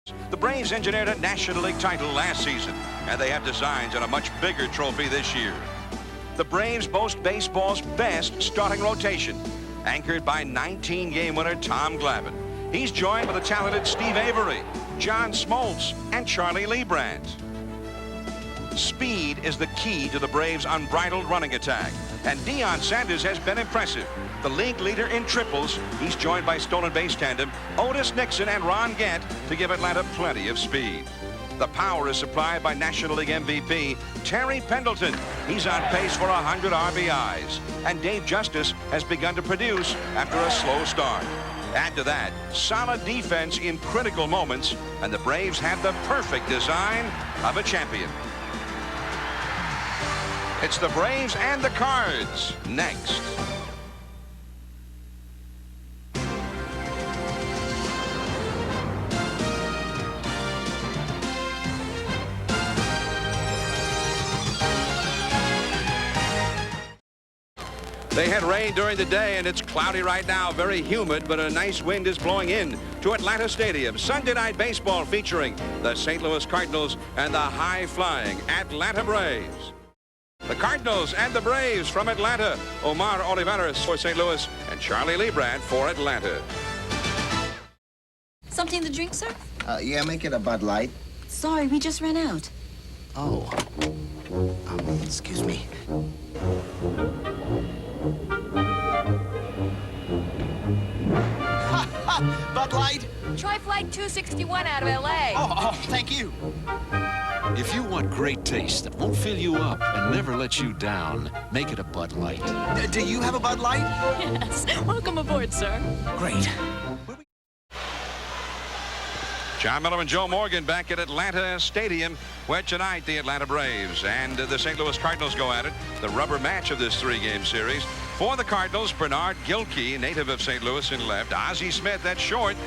The Braves engineered a National League title last season, and they have designs on a much bigger trophy this year. The Braves boast baseball's best starting rotation, anchored by 19-game winner Tom Glavine. He's joined by the talented Steve Avery, John Smoltz, and Charlie Leibrandt. Speed is the key to the Braves' unbridled running attack, and Deion Sanders has been impressive. The league leader in triples, he's joined by stolen base tandem Otis Nixon and Ron Gant to give Atlanta plenty of speed. The power is supplied by National League MVP Terry Pendleton. He's on pace for 100 RBIs, and Dave Justice has begun to produce after a slow start. Add to that solid defense in critical moments, and the Braves have the perfect design of a champion. It's the Braves and the Cards next. They had rain during the day, and it's cloudy right now, very humid, but a nice wind is blowing in to Atlanta Stadium. Sunday Night Baseball featuring the St. Louis Cardinals and the high-flying Atlanta Braves. The Cardinals and the Braves from Atlanta. Omar Olivares for St. Louis and Charlie Leibrandt for Atlanta. Something to drink, sir? Yeah, make it a Bud Light. Sorry, we just ran out. Oh. Excuse me. Bud Light? Try Flight 261 out of L.A. Oh, thank you. If you want great taste that won't fill you up and never let you down, make it a Bud Light. Do you have a Bud Light? Yes. Welcome aboard, sir. Great. John Miller and Joe Morgan back at Atlanta Stadium, where tonight the Atlanta Braves and the St. Louis Cardinals go at it. The rubber match of this three-game series. For the Cardinals, Bernard Gilkey, native of St. Louis, in left. Ozzie Smith at short.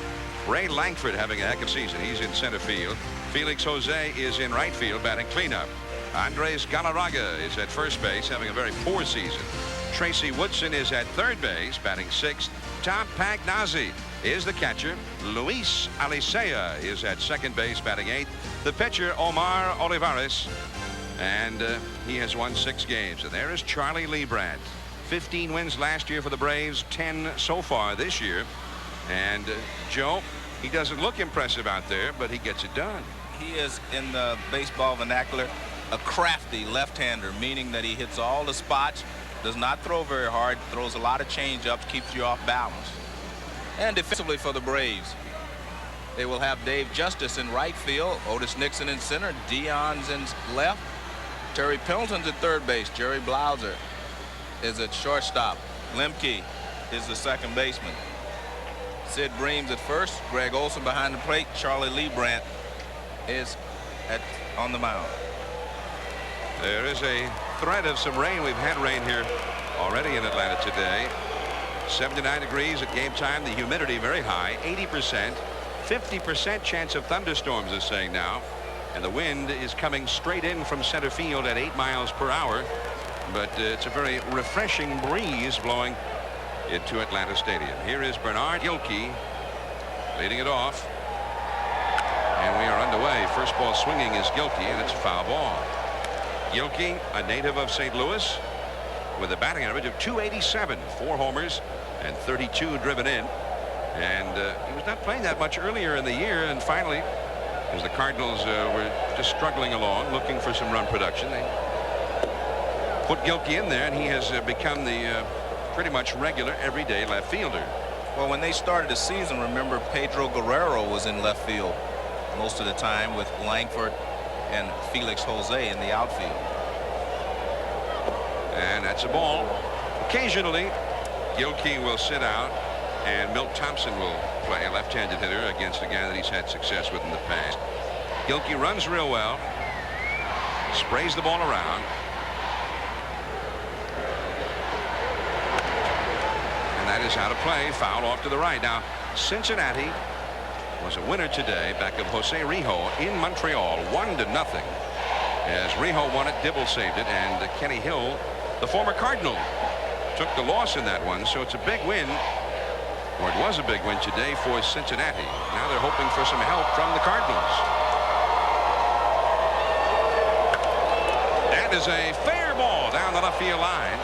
Ray Langford having a heck of a season. He's in center field. Felix Jose is in right field batting cleanup. Andres Galarraga is at first base, having a very poor season. Tracy Woodson is at third base, batting sixth. Tom Pagnazzi is the catcher. Luis Alicea is at second base, batting eighth. The pitcher, Omar Olivares, and he has won 6 games. And there is Charlie Leibrandt. 15 wins last year for the Braves, 10 so far this year. And Joe, he doesn't look impressive out there, but he gets it done. He is, in the baseball vernacular, a crafty left-hander, meaning that he hits all the spots, does not throw very hard, throws a lot of change-ups, keeps you off balance. And defensively for the Braves, they will have Dave Justice in right field, Otis Nixon in center, Deion's in left, Terry Pendleton's at third base, Jerry Blumser is at shortstop, Lemke is the second baseman, Sid Breams at first, Greg Olson behind the plate, Charlie Leibrandt is on the mound. There is a threat of some rain. We've had rain here already in Atlanta today. 79 degrees at game time. The humidity very high, 80%. 50% chance of thunderstorms, is saying now. And the wind is coming straight in from center field at 8 miles per hour. But it's a very refreshing breeze blowing into Atlanta Stadium. Here is Bernard Gilkey leading it off. And we are underway. First ball swinging is Gilkey, and it's a foul ball. Gilkey, a native of St. Louis, with a batting average of 287, 4 homers and 32 driven in. And he was not playing that much earlier in the year, and finally, as the Cardinals were just struggling along, looking for some run production, they put Gilkey in there, and he has become the pretty much regular everyday left fielder. Well, when they started the season, remember, Pedro Guerrero was in left field most of the time with Langford and Felix Jose in the outfield. And that's a ball. Occasionally, Gilkey will sit out, and Milt Thompson will play a left-handed hitter against a guy that he's had success with in the past. Gilkey runs real well, sprays the ball around, and that is how to play. Foul off to the right. Now, Cincinnati was a winner today back of Jose Rijo in Montreal, 1-0. As Rijo won it, Dibble saved it, and Kenny Hill, the former Cardinal, took the loss in that one. So it's a big win Or it was a big win today for Cincinnati. Now they're hoping for some help from the Cardinals. That is a fair ball down the left field line.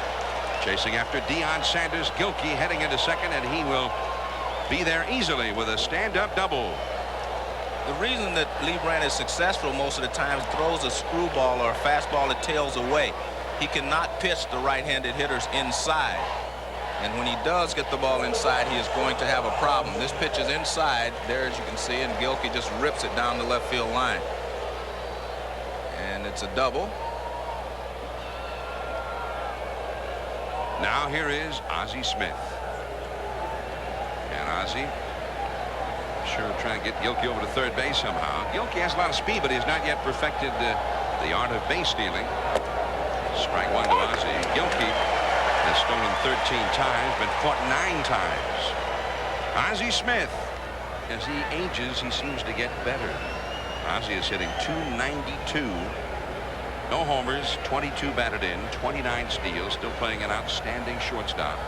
Chasing after Deion Sanders. Gilkey heading into second, and he will be there easily with a stand-up double. The reason that Lee Brandt is successful most of the time is throws a screwball or a fastball that tails away. He cannot pitch the right-handed hitters inside. And when he does get the ball inside, he is going to have a problem. This pitch is inside there, as you can see, and Gilkey just rips it down the left field line. And it's a double. Now here is Ozzie Smith. And Ozzie sure trying to get Gilkey over to third base somehow. Gilkey has a lot of speed, but he has not yet perfected the art of base stealing. Strike one to Ozzie. Gilkey has stolen 13 times, been caught 9 times. Ozzie Smith, as he ages, he seems to get better. Ozzie is hitting .292. No homers, 22 batted in, 29 steals, still playing an outstanding shortstop.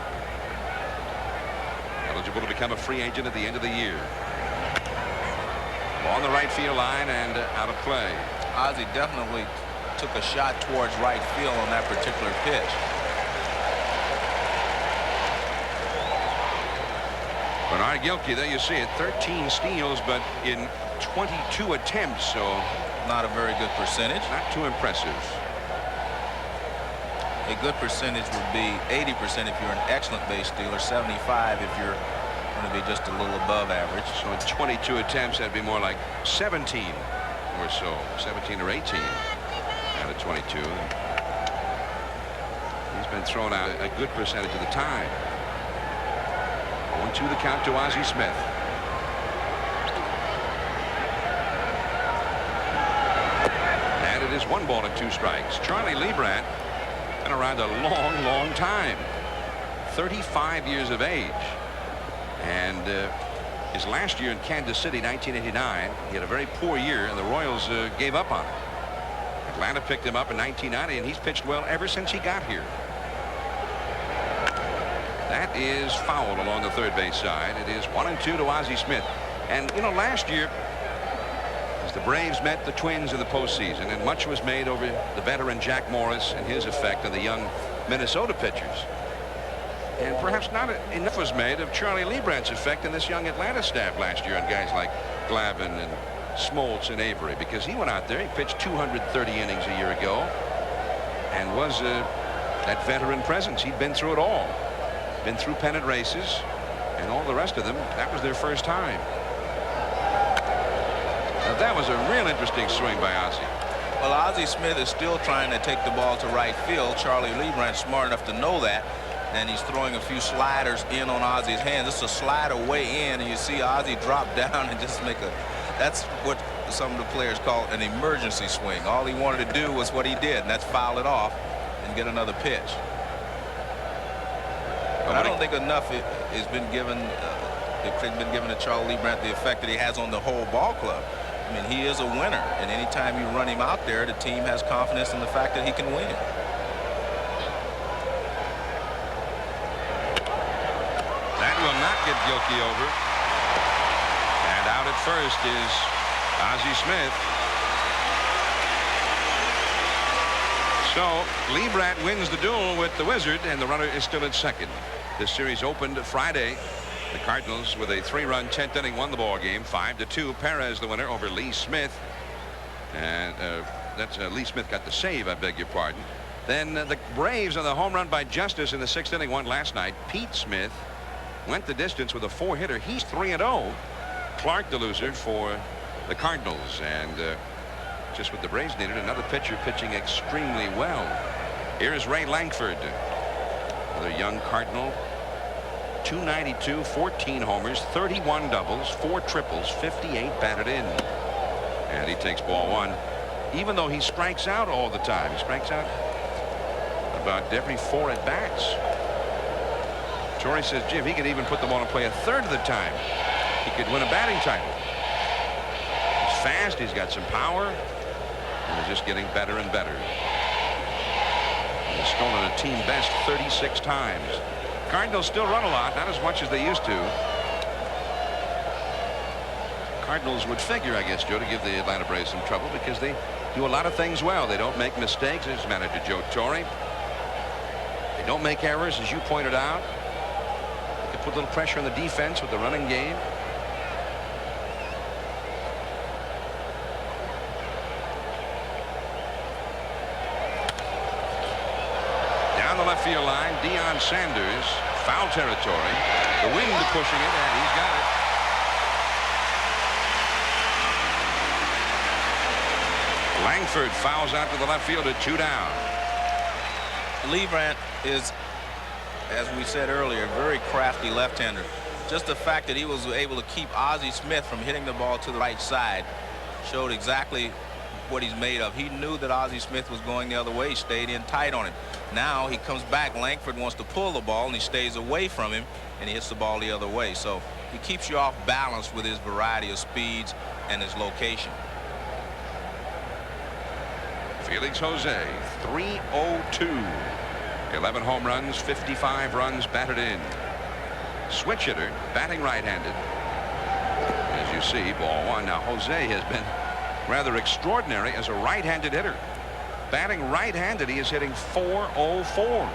Eligible to become a free agent at the end of the year. On the right field line and out of play. Ozzie definitely took a shot towards right field on that particular pitch. Bernard Gilkey, there you see it, 13 steals, but in 22 attempts, so not a very good percentage. Not too impressive. A good percentage would be 80% if you're an excellent base stealer, 75 if you're going to be just a little above average. So in 22 attempts, that'd be more like 17 or so, 17 or 18 out of 22. He's been thrown out a good percentage of the time. 1-2 the count to Ozzie Smith. And it is 1 ball and 2 strikes. Charlie Lee Brandt been around a long time. 35 years of age. And his last year in Kansas City, 1989, he had a very poor year, and the Royals gave up on him. Atlanta picked him up in 1990, and he's pitched well ever since he got here. That is foul along the third base side. It is 1-2 to Ozzie Smith. And you know, last year, as the Braves met the Twins in the postseason, and much was made over the veteran Jack Morris and his effect on the young Minnesota pitchers. And perhaps not enough was made of Charlie Lee Brandt's effect in this young Atlanta staff last year on guys like Glavine and Smoltz and Avery, because he went out there, he pitched 230 innings a year ago and was that veteran presence. He'd been through it all. Been through pennant races, and all the rest of them, that was their first time. Now, that was a real interesting swing by Ozzie. Well, Ozzie Smith is still trying to take the ball to right field. Charlie Lee Brandt's smart enough to know that, and he's throwing a few sliders in on Ozzie's hand. This is a slider way in, and you see Ozzie drop down and just make a, that's what some of the players call an emergency swing. All he wanted to do was what he did, and that's foul it off and get another pitch. But I don't think enough has been given to Charlie Lee Brandt the effect that he has on the whole ball club. I mean, he is a winner, and anytime you run him out there, the team has confidence in the fact that he can win. That will not get Gilkey over. And out at first is Ozzie Smith. So Lee Brandt wins the duel with the Wizard, and the runner is still at second. This series opened Friday. The Cardinals, with a 3-run 10th inning, won the ball game 5-2. Perez the winner over Lee Smith, and that's Lee Smith got the save, I beg your pardon. Then the Braves on the home run by Justice in the 6th inning won last night. Pete Smith went the distance with a 4-hitter. He's 3-0. Clark the loser for the Cardinals, and just what the Braves needed, another pitcher pitching extremely well. Here's Ray Lankford, another young Cardinal. 292, 14 homers, 31 doubles, 4 triples, 58 batted in. And he takes ball 1. Even though he strikes out all the time, he strikes out about every 4 at bats. Torrey says, gee, if he could even put the ball in play a third of the time, he could win a batting title. He's fast, he's got some power, and he's just getting better and better. He's stolen a team best 36 times. Cardinals still run a lot, not as much as they used to. Cardinals would figure, I guess, Joe, to give the Atlanta Braves some trouble because they do a lot of things well. They don't make mistakes, as manager Joe Torre. They don't make errors, as you pointed out. They can put a little pressure on the defense with the running game. Down the left field line, Deion Sanders, foul territory. The wind pushing it, and he's got it. Langford fouls out to the left fielder, 2 down. Leibrandt is, as we said earlier, a very crafty left-hander. Just the fact that he was able to keep Ozzie Smith from hitting the ball to the right side showed exactly what he's made of. He knew that Ozzie Smith was going the other way. He stayed in tight on it. Now he comes back. Langford wants to pull the ball, and he stays away from him, and he hits the ball the other way. So he keeps you off balance with his variety of speeds and his location. Felix Jose, 302. 11 home runs, 55 runs batted in. Switch hitter, batting right-handed. As you see, ball 1. Now Jose has been rather extraordinary as a right-handed hitter. Batting right-handed, he is hitting .404.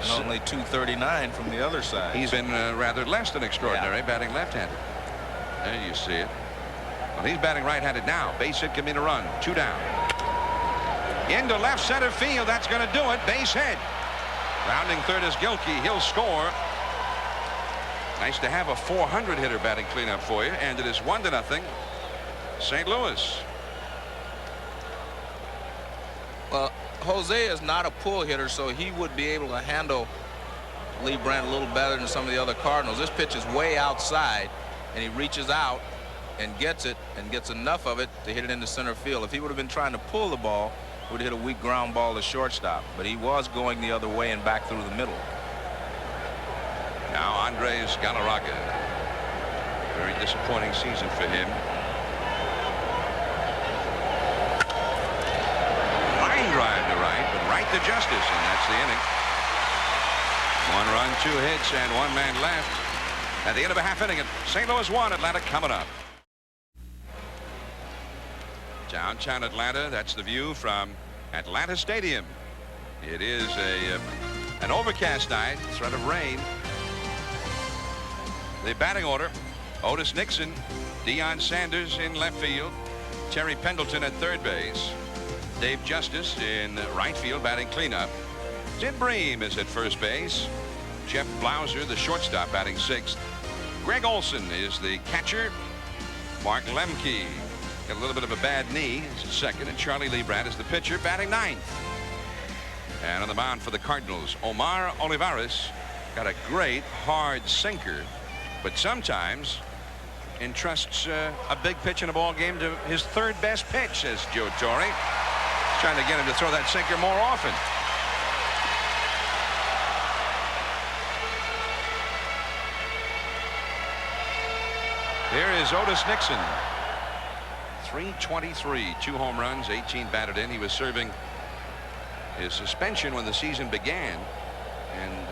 And only .239 from the other side. He's been rather less than extraordinary, batting left-handed. There you see it. Well, he's batting right-handed now. Base hit, give me a run. 2 down. Into left center field. That's going to do it. Base hit. Rounding third is Gilkey. He'll score. Nice to have a .400 hitter batting cleanup for you. And it is 1-0. St. Louis. Well, Jose is not a pull hitter, so he would be able to handle Leibrandt a little better than some of the other Cardinals. This pitch is way outside, and he reaches out and gets it, and gets enough of it to hit it into center field. If he would have been trying to pull the ball, he would have hit a weak ground ball to shortstop. But he was going the other way and back through the middle. Now Andres Galarraga. Very disappointing season for him. Line drive to right, but right to Justice, and that's the inning. 1 run, 2 hits, and 1 man left at the end of a half inning. St. Louis 1, Atlanta coming up. Downtown Atlanta, that's the view from Atlanta Stadium. It is an overcast night, threat of rain. The batting order: Otis Nixon, Deion Sanders in left field, Terry Pendleton at third base, Dave Justice in right field batting cleanup, Jim Bream is at first base, Jeff Blumser, the shortstop, batting sixth, Greg Olson is the catcher, Mark Lemke got a little bit of a bad knee, is at second, and Charlie Leibrandt is the pitcher, batting ninth. And on the mound for the Cardinals, Omar Olivares got a great hard sinker, but sometimes entrusts a big pitch in a ball game to his third best pitch, says Joe Torre. He's trying to get him to throw that sinker more often. Here is Otis Nixon. 323, 2 home runs, 18 batted in. He was serving his suspension when the season began, and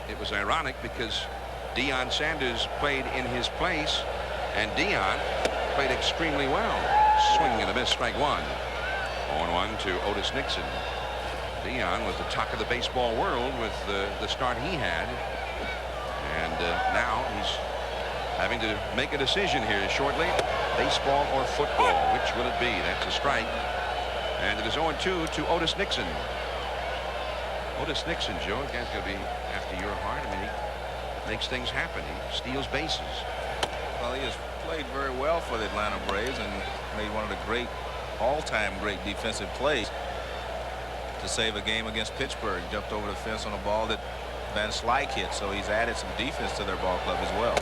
it was ironic because Deion Sanders played in his place, and Deion played extremely well. Swing and a miss, strike 1. 0-1 to Otis Nixon. Deion was the talk of the baseball world with the start he had, and now he's having to make a decision here shortly. Baseball or football, which will it be? That's a strike, and it is 0-2 to Otis Nixon. Otis Nixon, Joe, the guy's going to be after your heart. I mean, he makes things happen. He steals bases. Well, he has played very well for the Atlanta Braves and made one of the great, all-time great defensive plays to save a game against Pittsburgh. Jumped over the fence on a ball that Van Slyke hit, so he's added some defense to their ball club as well.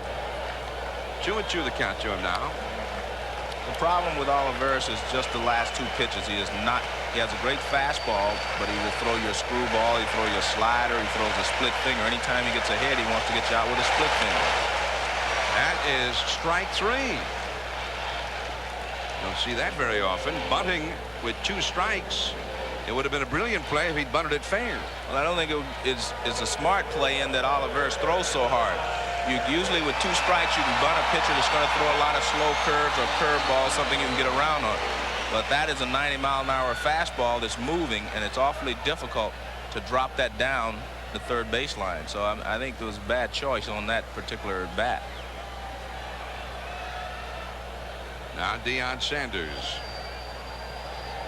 2-2 the count to him now. The problem with Olivares is just the last 2 pitches. He has a great fastball, but he will throw you a screwball, he throw you a slider, he throws a split finger. Anytime he gets ahead, he wants to get you out with a split finger. That is strike 3. Don't see that very often. Bunting with 2 strikes. It would have been a brilliant play if he'd bunted it fair. Well, I don't think it's a smart play in that Olivares throws so hard. Usually with 2 strikes, you can bunt a pitcher that's going to throw a lot of slow curves or curveballs, something you can get around on. But that is a 90-mile-an-hour fastball that's moving, and it's awfully difficult to drop that down the third baseline. So I think it was a bad choice on that particular bat. Now Deion Sanders,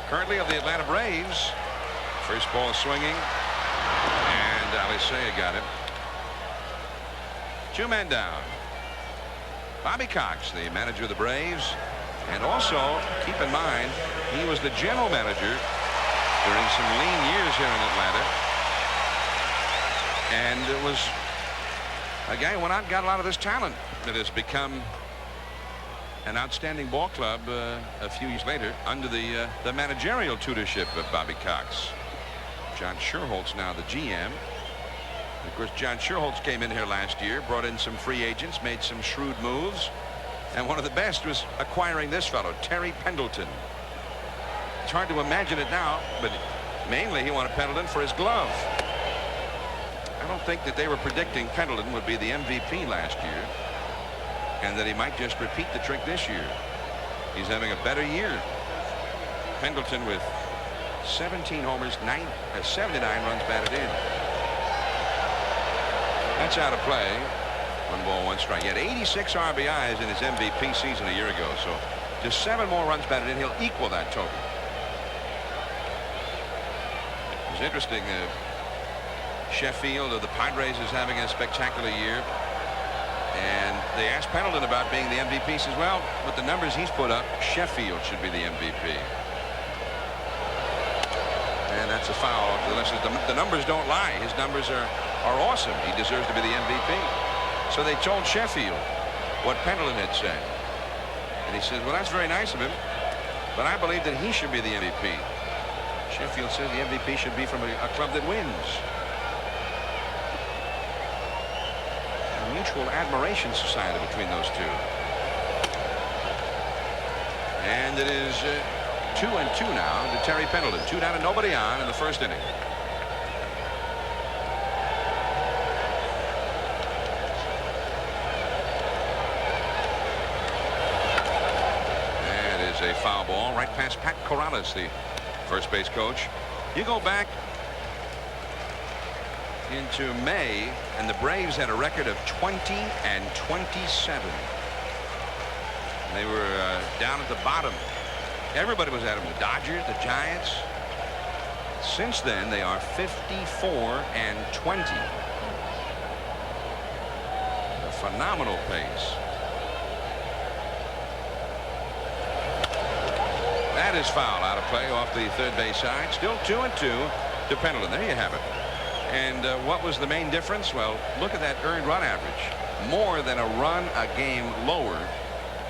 currently of the Atlanta Braves. First ball swinging, and Alicea got him. 2 men down. Bobby Cox, the manager of the Braves, and also keep in mind he was the general manager during some lean years here in Atlanta, and it was a guy who went out and got a lot of this talent that has become an outstanding ball club a few years later under the managerial tutorship of Bobby Cox. John Sherholtz now the GM. Of course, John Sherholtz came in here last year, brought in some free agents, made some shrewd moves, and one of the best was acquiring this fellow, Terry Pendleton. It's hard to imagine it now, but mainly he wanted Pendleton for his glove. I don't think that they were predicting Pendleton would be the MVP last year, and that he might just repeat the trick this year. He's having a better year. Pendleton with 17 homers, 79 runs batted in. That's out of play. 1 ball, 1 strike. He had 86 RBIs in his MVP season a year ago, so just 7 more runs batted in, he'll equal that total. It's interesting. Sheffield of the Padres is having a spectacular year, and they asked Pendleton about being the MVP. He says, well, with the numbers he's put up, Sheffield should be the MVP. And that's a foul. The numbers don't lie. His numbers are awesome. He deserves to be the MVP. So they told Sheffield what Pendleton had said, and he said, well, that's very nice of him, but I believe that he should be the MVP. Sheffield says the MVP should be from a club that wins. A mutual admiration society between those two. And it is 2-2 now to Terry Pendleton. 2 down and nobody on in the first inning. That is a foul ball right past Pat Corrales, the first base coach. You go back into May, and the Braves had a record of 20-27. They were down at the bottom. Everybody was at them. The Dodgers, the Giants. Since then, they are 54-20. A phenomenal pace. That is foul, out of play off the third base side. Still 2-2 to Pendleton. There you have it. And what was the main difference? Well, look at that earned run average. More than a run a game lower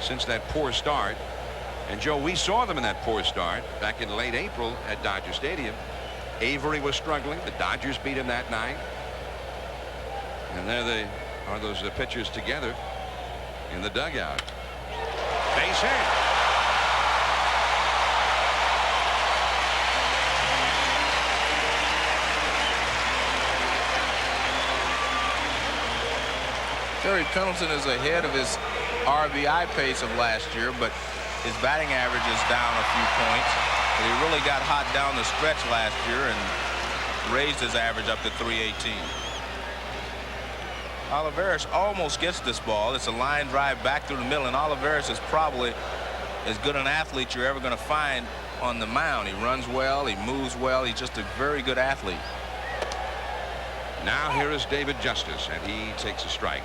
since that poor start. And Joe, we saw them in that poor start back in late April at Dodger Stadium. Avery was struggling. The Dodgers beat him that night. And there they are, those pitchers together in the dugout. Base hit. Terry Pendleton is ahead of his RBI pace of last year, but his batting average is down a few points. But he really got hot down the stretch last year and raised his average up to 318. Olivares almost gets this ball. It's a line drive back through the middle, and Olivares is probably as good an athlete you're ever going to find on the mound. He runs well, he moves well, he's just a very good athlete. Now here is David Justice, and he takes a strike.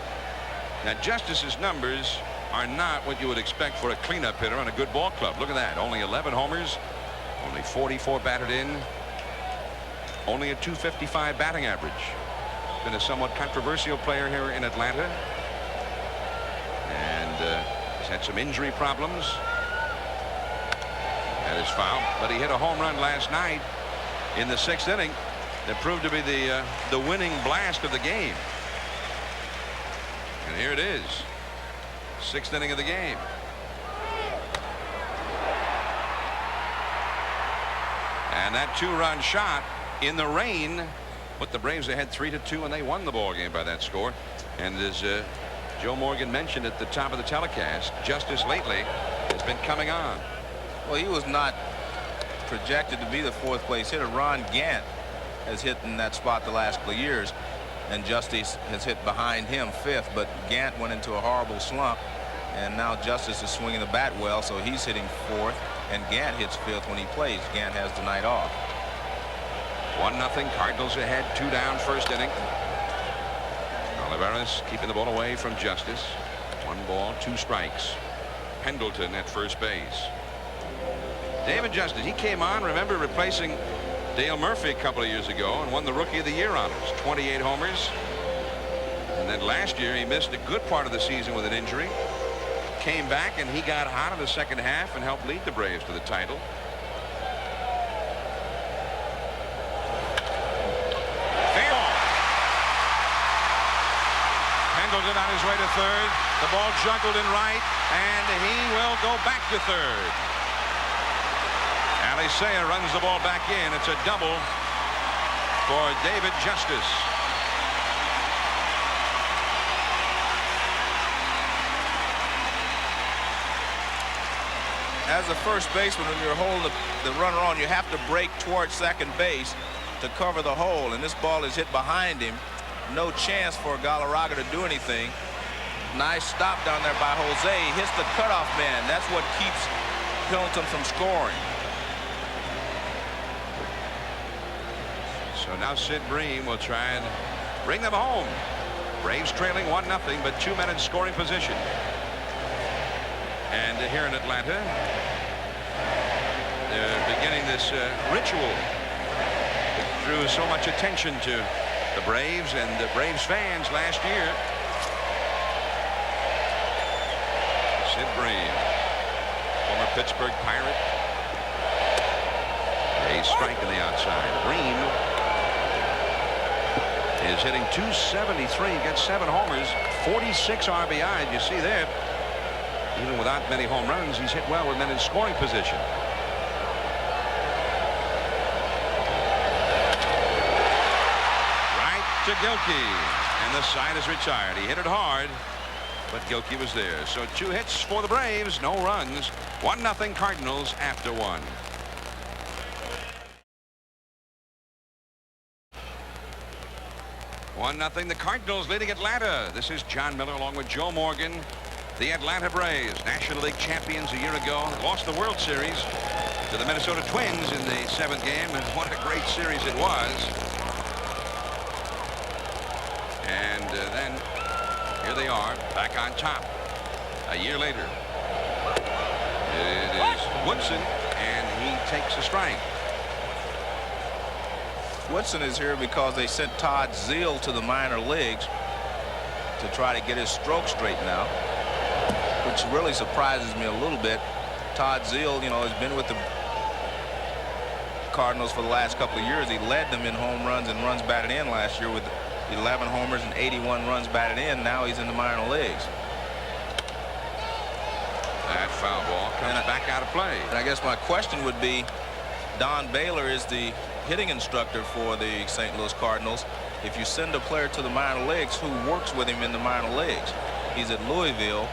Now Justice's numbers are not what you would expect for a cleanup hitter on a good ball club. Look at that. Only 11 homers, only 44 batted in, only a .255 batting average. Been a somewhat controversial player here in Atlanta, and he's had some injury problems. That is foul, but he hit a home run last night in the 6th inning that proved to be the winning blast of the game. And here it is. 6th inning of the game. And that 2-run shot in the rain put the Braves ahead 3-2, and they won the ball game by that score. And as Joe Morgan mentioned at the top of the telecast, Justice lately has been coming on. Well, he was not projected to be the fourth place hitter. Ron Gant has hit in that spot the last couple of years, and Justice has hit behind him fifth, but Gant went into a horrible slump, and now Justice is swinging the bat well, so he's hitting fourth, and Gant hits fifth when he plays. Gant has the night off. 1-0 Cardinals ahead, 2 down, first inning. Olivares keeping the ball away from Justice. 1 ball, 2 strikes. Pendleton at first base. David Justice, he came on, remember, replacing Dale Murphy a couple of years ago and won the Rookie of the Year honors. 28 homers. And then last year he missed a good part of the season with an injury. Came back and he got hot in the second half and helped lead the Braves to the title. Fair ball. Pendleton on his way to third. The ball juggled in right, and he will go back to third. Alicea runs the ball back in. It's a double for David Justice. As a first baseman, when you're holding the runner on, you have to break towards second base to cover the hole, and this ball is hit behind him. No chance for Galarraga to do anything. Nice stop down there by Jose. He hits the cutoff man. That's what keeps Pendleton from scoring. So now Sid Bream will try and bring them home. Braves trailing 1-0, but 2 men in scoring position. And here in Atlanta, they're beginning this ritual that drew so much attention to the Braves and the Braves fans last year. Sid Bream, former Pittsburgh Pirate. A strike on the outside. Bream is hitting .273, gets 7 homers, 46 RBI. You see there, even without many home runs, he's hit well with men in scoring position. Right to Gilkey, and the side is retired. He hit it hard, but Gilkey was there. So 2 hits for the Braves, no runs. 1-0 Cardinals after 1. The Cardinals leading Atlanta. This is John Miller along with Joe Morgan. The Atlanta Braves, National League champions a year ago, lost the World Series to the Minnesota Twins in the 7th game, and what a great series it was. And then here they are back on top a year later. It is Woodson, and he takes a strike. Woodson is here because they sent Todd Zeile to the minor leagues to try to get his stroke straightened out, which really surprises me a little bit. Todd Zeile, you know, has been with the Cardinals for the last couple of years. He led them in home runs and runs batted in last year with 11 homers and 81 runs batted in. Now he's in the minor leagues. That foul ball comes back out of play. And I guess my question would be, Don Baylor is the hitting instructor for the St. Louis Cardinals. If you send a player to the minor leagues, who works with him in the minor leagues? He's at Louisville,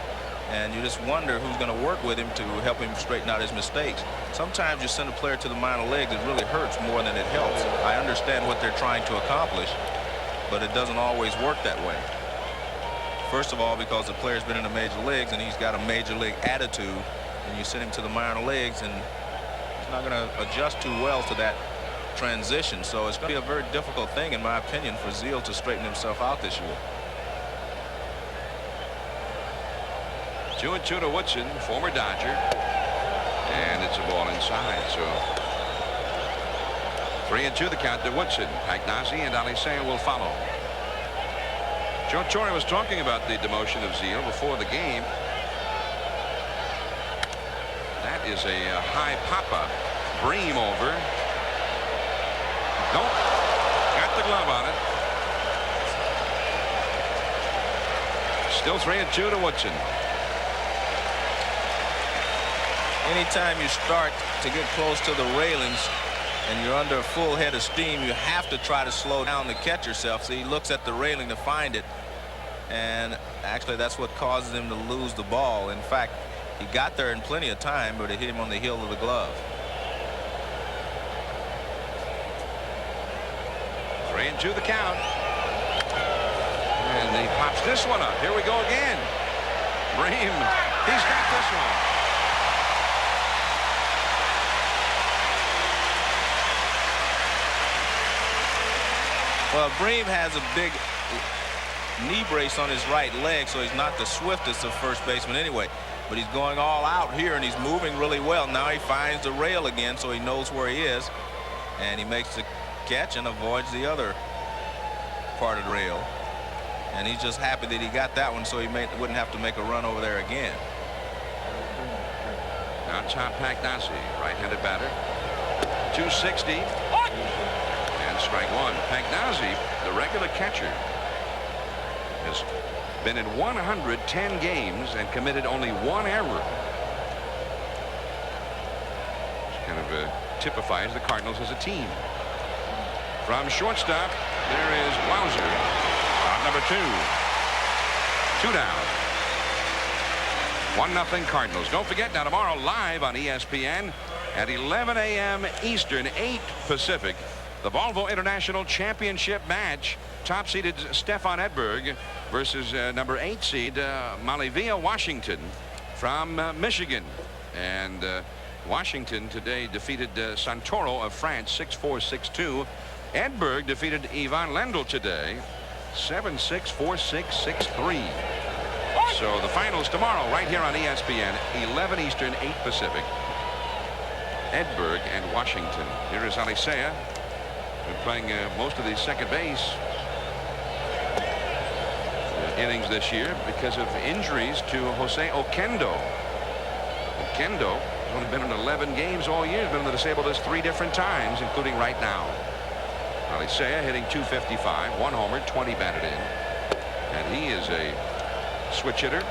and you just wonder who's going to work with him to help him straighten out his mistakes. Sometimes you send a player to the minor leagues, it really hurts more than it helps. I understand what they're trying to accomplish, but it doesn't always work that way. First of all, because the player's been in the major leagues and he's got a major league attitude, and you send him to the minor leagues and he's not going to adjust too well to that transition. So it's going to be a very difficult thing, in my opinion, for Zeile to straighten himself out this year. 2-2 to Woodson, former Dodger, and it's a ball inside. So 3-2 the count to Woodson. Pagnazzi and Alicea will follow. Joe Torre was talking about the demotion of Zeile before the game. That is a high pop-up. Bream over. Nope. Got the glove on it. Still 3-2 to Woodson. Anytime you start to get close to the railings and you're under a full head of steam, you have to try to slow down to catch yourself. So he looks at the railing to find it, And actually, that's what causes him to lose the ball. In fact, he got there in plenty of time, but it hit him on the heel of the glove. 3-2 the count. And he pops this one up. Here we go again. Bream, he's got this one. Well, Bream has a big knee brace on his right leg, so he's not the swiftest of first basemen anyway. But he's going all out here, and he's moving really well. Now he finds the rail again, so he knows where he is. And he makes the catch and avoids the other part of the rail. And he's just happy that he got that one, so he wouldn't have to make a run over there again. Now top Pagnazzi, right-handed batter. 260. And strike one. Pagnazzi, the regular catcher, has been in 110 games and committed only one error. Which kind of typifies the Cardinals as a team. From shortstop, there is Blumser. Number 2. 2 down. 1-0 Cardinals. Don't forget, now tomorrow live on ESPN at 11 a.m. Eastern, 8 Pacific, the Volvo International Championship match. Top-seeded Stefan Edberg versus number 8 seed Malivia Washington from Michigan. And Washington today defeated Santoro of France 6-4, 6-2. Edberg defeated Ivan Lendl today 7-6, 4-6, 6-3. So the finals tomorrow right here on ESPN, 11 Eastern, 8 Pacific. Edberg and Washington. Here is Alicea, been playing most of the second base innings this year because of injuries to Jose Oquendo. Oquendo has only been in 11 games all year. He's been on the disabled list 3 different times, including right now. Alicea hitting .255, 1 homer, 20 batted in, and he is a switch hitter.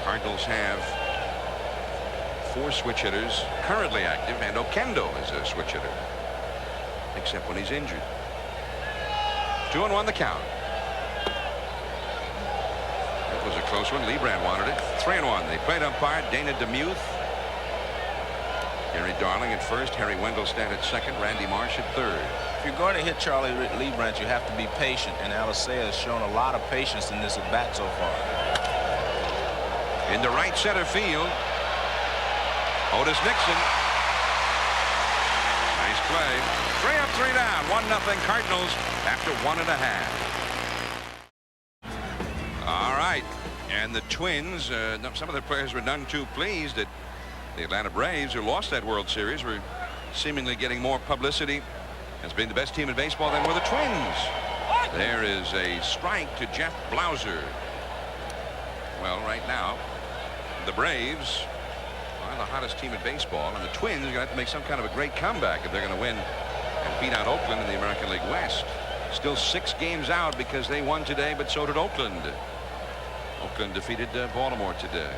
Cardinals have 4 switch hitters currently active, and Oquendo is a switch hitter, except when he's injured. 2-1 the count. That was a close one. Lebrand wanted it. 3-1. They played umpire Dana DeMuth. Gary Darling at first, Harry Wendelstedt at second, Randy Marsh at third. If you're going to hit Charlie Lebrand, you have to be patient, and Alicea has shown a lot of patience in this at-bat so far. In the right center field, Otis Nixon. Nice play. 3 up, 3 down. 1-0 Cardinals after 1.5. All right. And the Twins, some of the players were none too pleased that the Atlanta Braves, who lost that World Series, were seemingly getting more publicity as being the best team in baseball than were the Twins. There is a strike to Jeff Blumser. Well, right now, the Braves are the hottest team in baseball, and the Twins are going to have to make some kind of a great comeback if they're going to win and beat out Oakland in the American League West. Still 6 games out because they won today, but so did Oakland. Oakland defeated Baltimore today.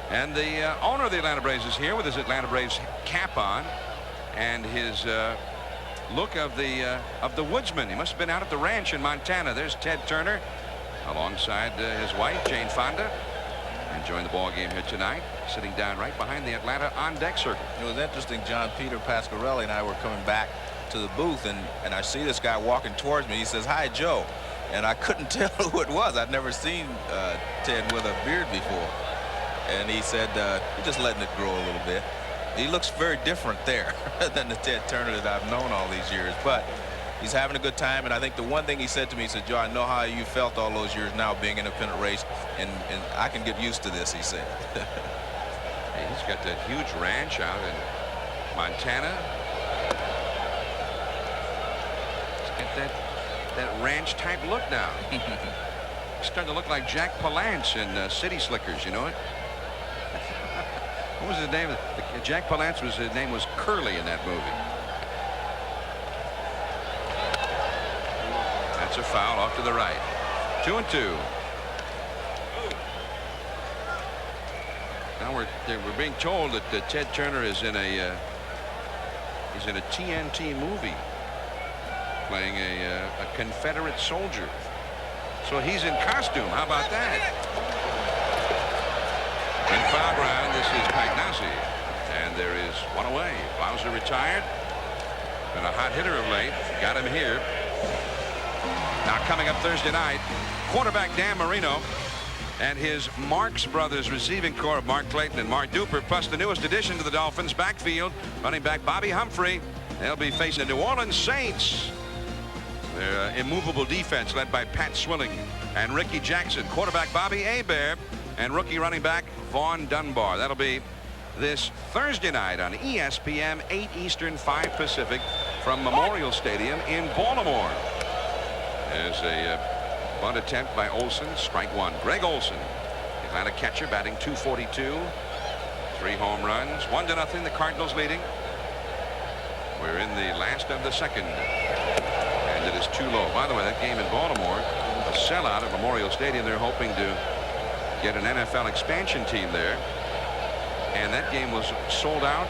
And the owner of the Atlanta Braves is here with his Atlanta Braves cap on and his look of the woodsman. He must have been out at the ranch in Montana. There's Ted Turner alongside his wife Jane Fonda, enjoying the ball game here tonight, sitting down right behind the Atlanta on deck circle. It was interesting. John Peter Pasquarelli and I were coming back to the booth, and I see this guy walking towards me. He says, "Hi, Joe," and I couldn't tell who it was. I'd never seen Ted with a beard before. And he said, "You're just letting it grow a little bit." He looks very different there than the Ted Turner that I've known all these years. But he's having a good time. And I think the one thing he said to me, he said, "Joe, I know how you felt all those years now being in an independent race, and I can get used to this," he said. Hey, he's got that huge ranch out in Montana. He's got that ranch type look now. He's starting to look like Jack Palance in City Slickers, you know it? What was his name? Jack Palance, his name was Curly in that movie. That's a foul off to the right. 2-2. Now we're being told that Ted Turner is in a TNT movie playing a Confederate soldier. So he's in costume. How about that? In foul ground, this is Pagnassi. And there is one away. Blumser retired. Been a hot hitter of late. Got him here. Now coming up Thursday night, quarterback Dan Marino and his Marx Brothers receiving corps of Mark Clayton and Mark Duper, plus the newest addition to the Dolphins backfield, running back Bobby Humphrey. They'll be facing the New Orleans Saints. Their immovable defense led by Pat Swilling and Ricky Jackson, quarterback Bobby Hebert, and rookie running back Vaughn Dunbar. That'll be this Thursday night on ESPN, 8 Eastern, 5 Pacific, from Memorial Stadium in Baltimore. There's a bunt attempt by Olson. Strike one. Greg Olson, Atlanta catcher, batting .242. 3 home runs. 1-0. The Cardinals leading. We're in the last of the second. And it is too low. By the way, that game in Baltimore, a sellout at Memorial Stadium. They're hoping to get an NFL expansion team there. And that game was sold out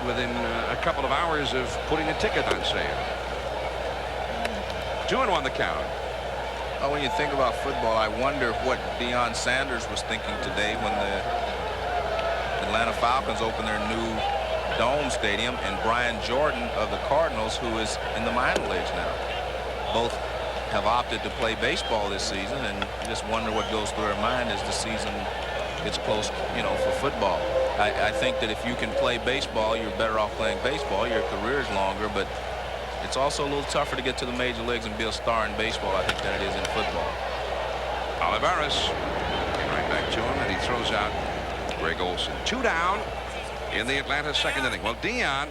within a couple of hours of putting a ticket on sale. 2-1 the count. Oh, when you think about football, I wonder what Deion Sanders was thinking today when the Atlanta Falcons opened their new dome stadium, and Brian Jordan of the Cardinals, who is in the minor leagues now. Both have opted to play baseball this season, and you just wonder what goes through their mind as the season gets close, you know, for football. I think that if you can play baseball, you're better off playing baseball. Your career is longer, but it's also a little tougher to get to the major leagues and be a star in baseball, I think, than it is in football. Olivares right back to him, and he throws out Greg Olson. 2 down in the Atlanta second inning. Well, Deion,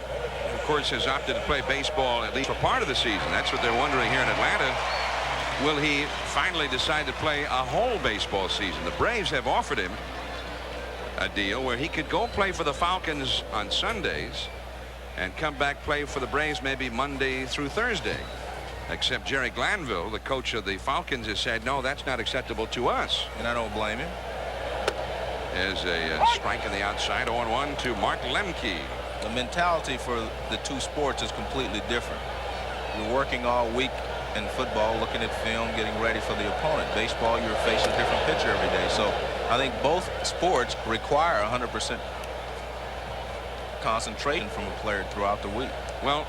of course, has opted to play baseball at least for part of the season. That's what they're wondering here in Atlanta. Will he finally decide to play a whole baseball season? The Braves have offered him a deal where he could go play for the Falcons on Sundays and come back play for the Braves maybe Monday through Thursday. Except Jerry Glanville, the coach of the Falcons, has said, no, that's not acceptable to us. And I don't blame him. There's a strike on the outside, 0-1 to Mark Lemke. The mentality for the two sports is completely different. You're working all week in football, looking at film, getting ready for the opponent. Baseball, you're facing a different pitcher every day. So I think both sports require 100% concentration from a player throughout the week. Well,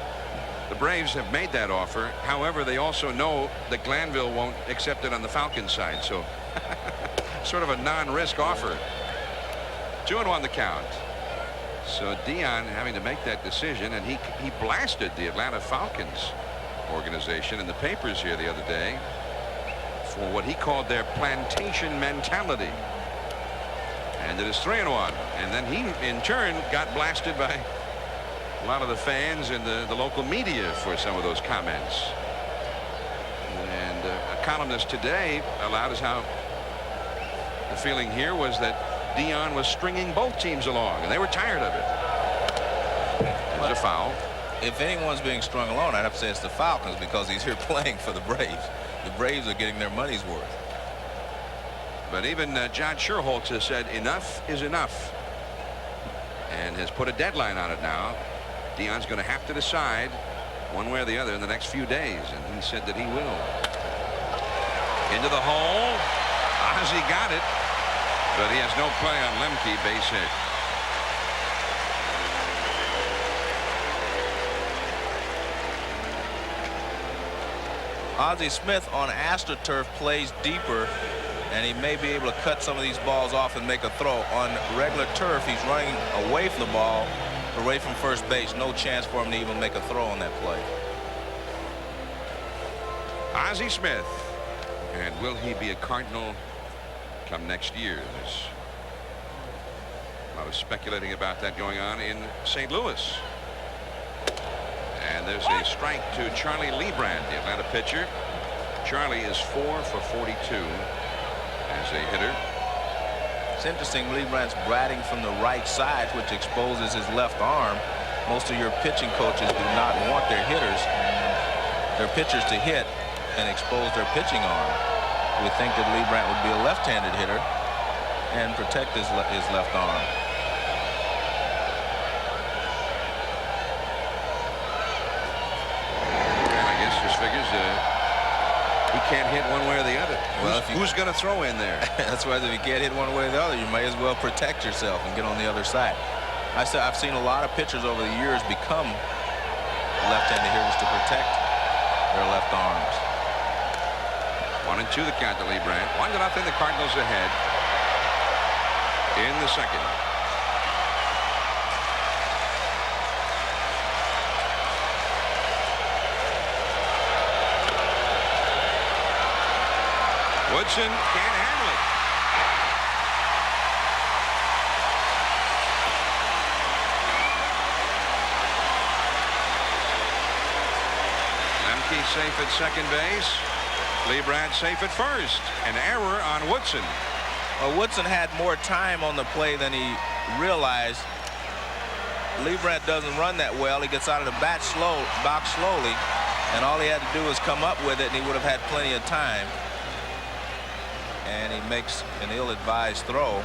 the Braves have made that offer. However, they also know that Glanville won't accept it on the Falcons side. So sort of a non-risk offer. 2-1 the count. So Deion having to make that decision, and he blasted the Atlanta Falcons organization in the papers here the other day for what he called their plantation mentality. And it is 3-1. And then he in turn got blasted by a lot of the fans and the local media for some of those comments. And a columnist today allowed us how the feeling here was that Deion was stringing both teams along, and they were tired of it. There's a foul. If anyone's being strung along, I'd have to say it's the Falcons, because he's here playing for the Braves. The Braves are getting their money's worth. But even John Sherholtz has said enough is enough and has put a deadline on it now. Deion's going to have to decide one way or the other in the next few days, and he said that he will. Into the hole. Ozzie got it, but he has no play on Lemke, base hit. Ozzie Smith on AstroTurf plays deeper, and he may be able to cut some of these balls off and make a throw. On regular turf, he's running away from the ball, away from first base. No chance for him to even make a throw on that play. Ozzie Smith. And will he be a Cardinal come next year? There's a lot of speculating about that going on in St. Louis. And there's a strike to Charlie Lebrand, the Atlanta pitcher. Charlie is 4 for 42 as a hitter. It's interesting, Lebrand's batting from the right side, which exposes his left arm. Most of your pitching coaches do not want their hitters, their pitchers, to hit and expose their pitching arm. We think that Lebrand would be a left-handed hitter and protect his left arm. He can't hit one way or the other. Well, who's going to throw in there? That's why if you can't hit one way or the other, you may as well protect yourself and get on the other side. I've seen a lot of pitchers over the years become left-handed hitters to protect their left arms. 1-2 the count to Lee Brandt. 1-0 the Cardinals ahead in the second. Woodson can't handle it. Lemke safe at second base. Lee Brandt safe at first. An error on Woodson. Well, Woodson had more time on the play than he realized. Lee Brandt doesn't run that well. He gets out of the box slowly, and all he had to do was come up with it, and he would have had plenty of time. And he makes an ill-advised throw.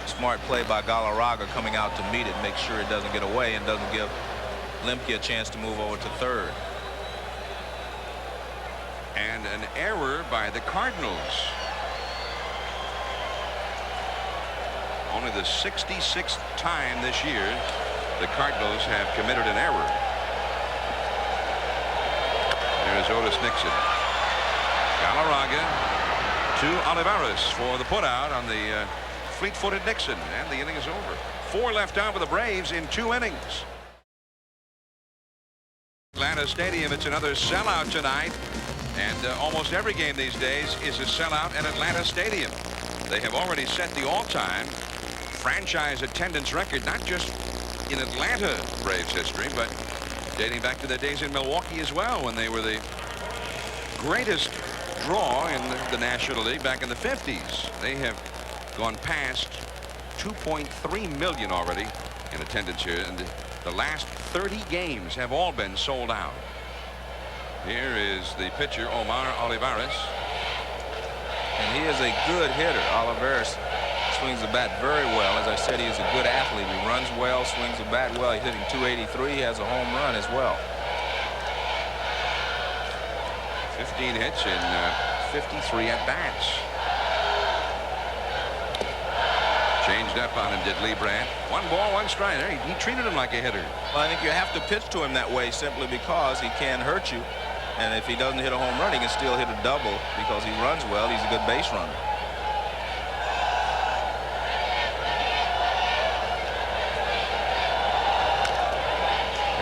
Smart play by Galarraga coming out to meet it, make sure it doesn't get away and doesn't give Lemke a chance to move over to third. And an error by the Cardinals. Only the 66th time this year the Cardinals have committed an error. There's Otis Nixon. Galarraga to Olivares for the putout on the fleet-footed Nixon, and the inning is over. 4 left out for the Braves in 2 innings. Atlanta Stadium, it's another sellout tonight, and almost every game these days is a sellout at Atlanta Stadium. They have already set the all-time franchise attendance record, not just in Atlanta Braves history, but dating back to their days in Milwaukee as well, when they were the greatest draw in the National League back in the 50s. They have gone past 2.3 million already in attendance here, and the last 30 games have all been sold out. Here is the pitcher, Omar Olivares. And he is a good hitter. Olivares swings the bat very well. As I said, he is a good athlete. He runs well, swings the bat well. He's hitting .283. He has a home run as well. 15 hits in 53 at-bats. Changed up on him, did Lee Brandt. 1 ball, 1 strike. He treated him like a hitter. Well, I think you have to pitch to him that way simply because he can hurt you. And if he doesn't hit a home run, he can still hit a double because he runs well. He's a good base runner.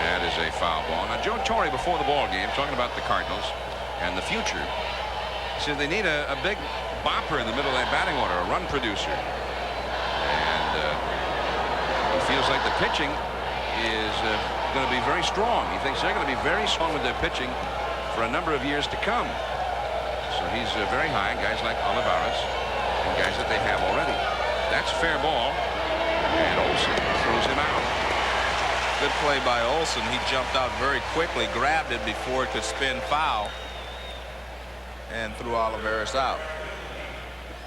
That is a foul ball. Now, Joe Torre, before the ball game, talking about the Cardinals and the future, said they need a big bopper in the middle of that batting order, a run producer. And he feels like the pitching is going to be very strong. He thinks they're going to be very strong with their pitching for a number of years to come. So he's very high, guys like Olivares and guys that they have already. That's fair ball, and Olsen throws him out. Good play by Olsen. He jumped out very quickly, grabbed it before it could spin foul, and threw Olivares out.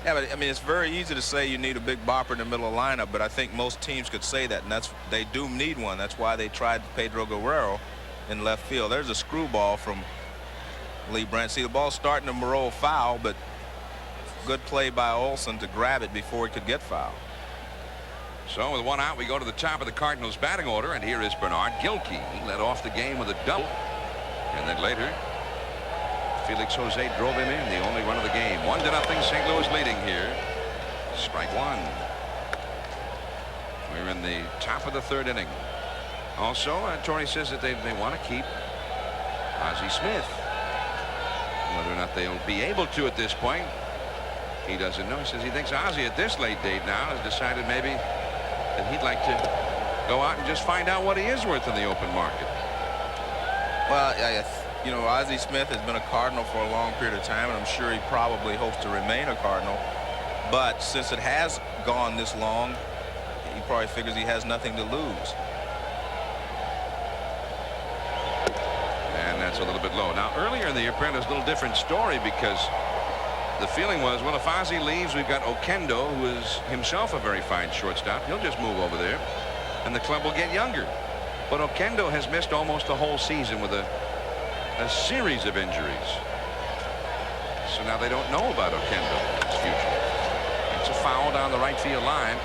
Yeah, but I mean, it's very easy to say you need a big bopper in the middle of the lineup, but I think most teams could say that, and they do need one. That's why they tried Pedro Guerrero in left field. There's a screwball from Lee Brandt. See, the ball starting to roll foul, but good play by Olsen to grab it before it could get foul. So with 1 out, we go to the top of the Cardinals batting order, and here is Bernard Gilkey. He led off the game with a double, and then later Felix Jose drove him in, the only run of the game. 1-0, St. Louis leading here. Strike 1. We're in the top of the 3rd inning. Also, Torrey says that they want to keep Ozzie Smith. Whether or not they'll be able to at this point, he doesn't know. He says he thinks Ozzie at this late date now has decided maybe that he'd like to go out and just find out what he is worth in the open market. Well, you know, Ozzie Smith has been a Cardinal for a long period of time, and I'm sure he probably hopes to remain a Cardinal. But since it has gone this long, he probably figures he has nothing to lose. And that's a little bit low. Now, earlier in the year, apparently, it's a little different story because the feeling was, well, if Ozzie leaves, we've got Oquendo, who is himself a very fine shortstop. He'll just move over there, and the club will get younger. But Oquendo has missed almost the whole season with a series of injuries. So now they don't know about Oquendo's future. It's a foul down the right field line.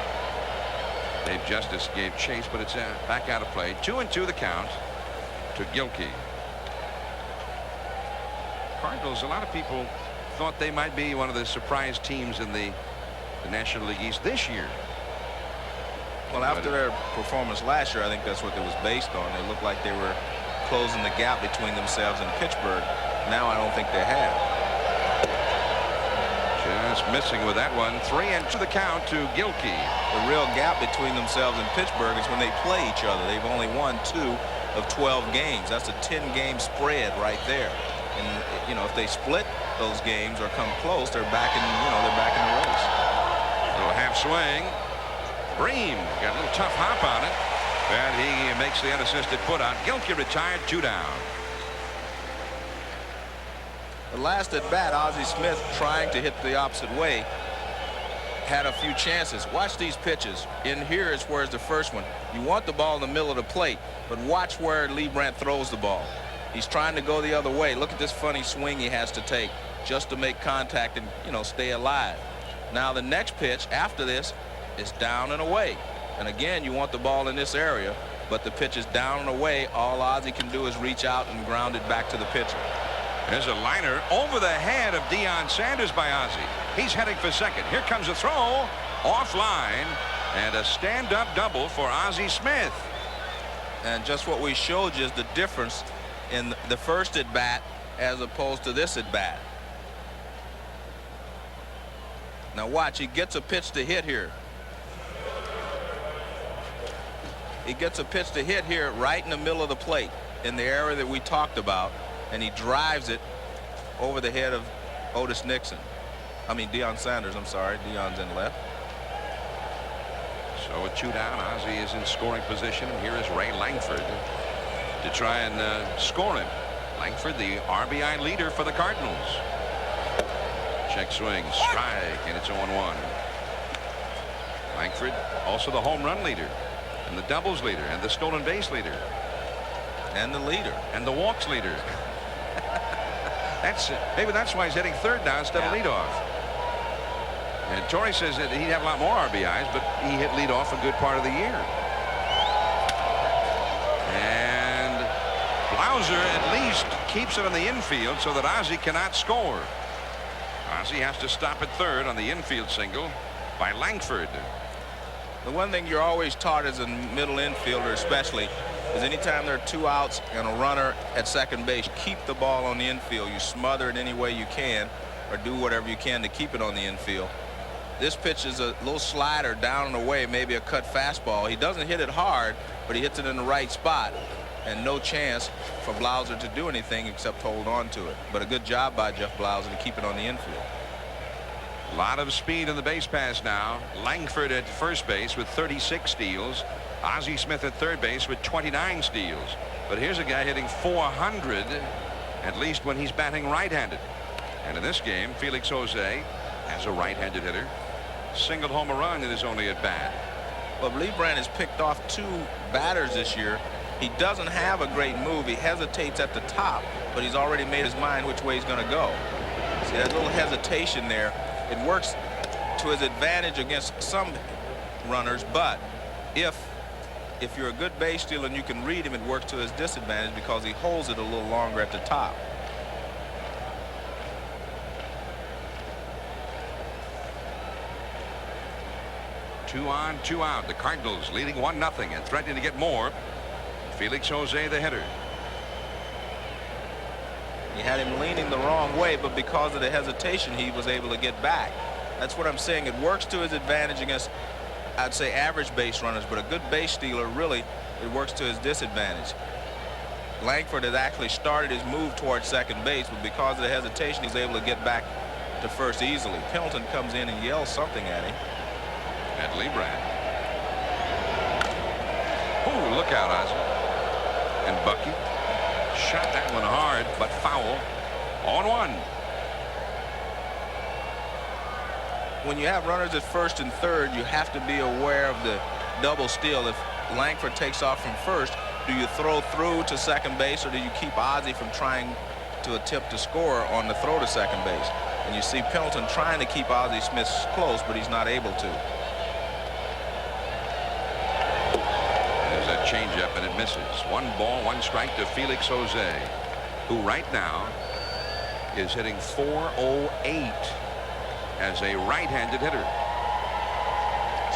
Dave Justice gave chase, but it's back out of play. 2-2 the count to Gilkey. Cardinals, a lot of people thought they might be one of the surprise teams in the National League East this year. Well, after their performance last year, I think that's what it was based on. They looked like they were closing the gap between themselves and Pittsburgh. Now I don't think they have. Just missing with that one. 3-2 the count to Gilkey. The real gap between themselves and Pittsburgh is when they play each other. They've only won 2 of 12 games. That's a 10-game spread right there. And you know, if they split those games or come close, they're back in the race. Little half swing. Bream got a little tough hop on it, and he makes the unassisted put out. Gilkey retired, 2 down. The last at bat, Ozzie Smith, trying to hit the opposite way, had a few chances. Watch these pitches. In here is where's the first one. You want the ball in the middle of the plate, but watch where Lee Brandt throws the ball. He's trying to go the other way. Look at this funny swing he has to take just to make contact and, stay alive. Now the next pitch after this is down and away. And again, you want the ball in this area, but the pitch is down and away. All Ozzie can do is reach out and ground it back to the pitcher. There's a liner over the head of Deion Sanders by Ozzie. He's heading for second. Here comes a throw offline, and a stand-up double for Ozzie Smith. And just what we showed you is the difference in the first at bat as opposed to this at bat. Now watch, he gets a pitch to hit here. He gets a pitch to hit here right in the middle of the plate in the area that we talked about, and he drives it over the head of Deion Sanders. I'm sorry, Deion's in left. So a 2 down. Ozzie is in scoring position, and here is Ray Langford to try and score him. Langford, the RBI leader for the Cardinals. Check swing, strike, and it's 0-1. Langford, also the home run leader, and the doubles leader, and the stolen base leader, and the leader, and the walks leader. Maybe that's why he's hitting third now instead of leadoff. And Torrey says that he'd have a lot more RBIs, but he hit leadoff a good part of the year. And Blumser at least keeps it on the infield so that Ozzie cannot score. Ozzie has to stop at third on the infield single by Langford. The one thing you're always taught as a middle infielder especially is anytime there are 2 outs and a runner at second base, keep the ball on the infield. You smother it any way you can or do whatever you can to keep it on the infield. This pitch is a little slider down and away, maybe a cut fastball. He doesn't hit it hard, but he hits it in the right spot, and no chance for Blumser to do anything except hold on to it. But a good job by Jeff Blumser to keep it on the infield. A lot of speed in the base pass now. Langford at first base with 36 steals. Ozzie Smith at third base with 29 steals. But here's a guy hitting 400, at least when he's batting right-handed. And in this game, Felix Jose, as a right-handed hitter, singled home a run in his only at bat. Well, Lee Brandt has picked off 2 batters this year. He doesn't have a great move. He hesitates at the top, but he's already made his mind which way he's going to go. See that little hesitation there? It works to his advantage against some runners, but if you're a good base stealer and you can read him, it works to his disadvantage because he holds it a little longer at the top. Two on, 2 out. The Cardinals leading 1-0 and threatening to get more. Felix Jose, the hitter. He had him leaning the wrong way, but because of the hesitation, he was able to get back. That's what I'm saying. It works to his advantage against, I'd say, average base runners, but a good base stealer, really, it works to his disadvantage. Langford has actually started his move towards second base, but because of the hesitation, he was able to get back to first easily. Pendleton comes in and yells something at him. At Lee Brandt. Oh, look out, Ozzie. And Bucky shot that one hard, but foul. 0-1. When you have runners at first and third, you have to be aware of the double steal. If Langford takes off from first, do you throw through to second base, or do you keep Ozzie from trying to attempt to score on the throw to second base? And you see Pendleton trying to keep Ozzie Smith close, but he's not able to. There's that changeup, and it misses. 1 ball, 1 strike to Felix Jose, who right now is hitting .408 as a right-handed hitter.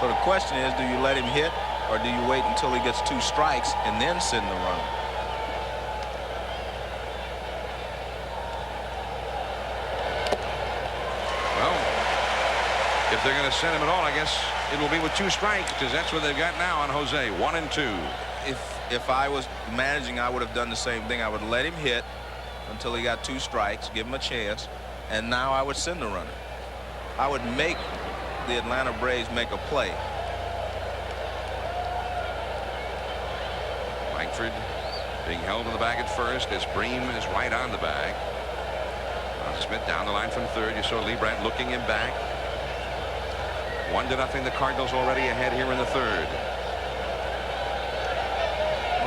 So the question is, do you let him hit, or do you wait until he gets 2 strikes and then send the runner? Well, if they're going to send him at all, I guess it will be with 2 strikes, because that's what they've got now on Jose. 1 and 2. If I was managing, I would have done the same thing. I would let him hit until he got 2 strikes, give him a chance, and now I would send the runner. I would make the Atlanta Braves make a play. Langford being held in the bag at first as Bream is right on the bag. Smith down the line from third. You saw Lee Brandt looking him back. 1-0. The Cardinals already ahead here in the third.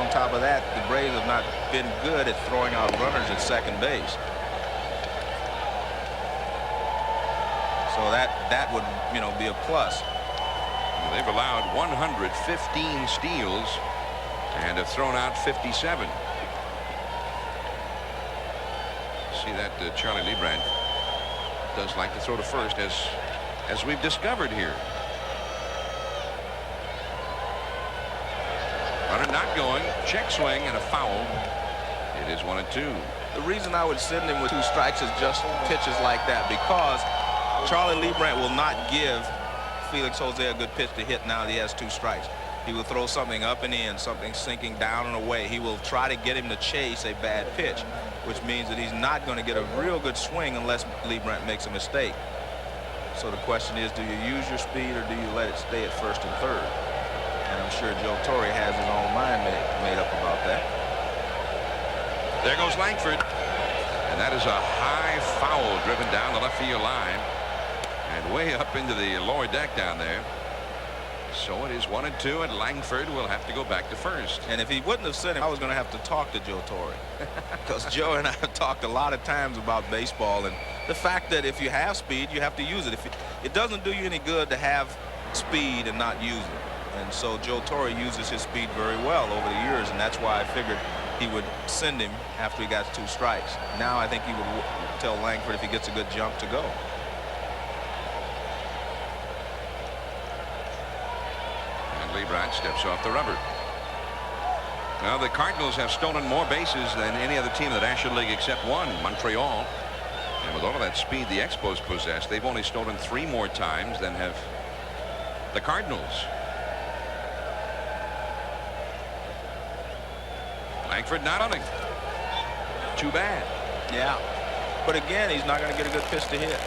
On top of that, the Braves have not been good at throwing out runners at second base. So that would, be a plus. They've allowed 115 steals and have thrown out 57. See that Charlie Leibrandt does like to throw to first, as we've discovered here. Runner not going, check swing and a foul. It is 1 and 2. The reason I would send him with 2 strikes is just pitches like that, because Charlie Leibrandt will not give Felix Jose a good pitch to hit now that he has 2 strikes. He will throw something up and in, something sinking down and away. He will try to get him to chase a bad pitch, which means that he's not going to get a real good swing unless Leibrandt makes a mistake. So the question is, do you use your speed or do you let it stay at first and third? And I'm sure Joe Torre has his own mind made up about that. There goes Langford. And that is a high foul driven down the left field line and way up into the lower deck down there. So it is 1 and 2, and Langford will have to go back to first. And if he wouldn't have sent him, I was going to have to talk to Joe Torre, because Joe and I have talked a lot of times about baseball and the fact that if you have speed, you have to use it. It doesn't do you any good to have speed and not use it. And so Joe Torre uses his speed very well over the years, and that's why I figured he would send him after he got 2 strikes. Now I think he would tell Langford, if he gets a good jump, to go. Leibrandt steps off the rubber. Well, the Cardinals have stolen more bases than any other team in the National League except one, Montreal. And with all of that speed the Expos possess, they've only stolen 3 more times than have the Cardinals. Langford not running. Too bad. Yeah. But again, he's not going to get a good pitch to hit.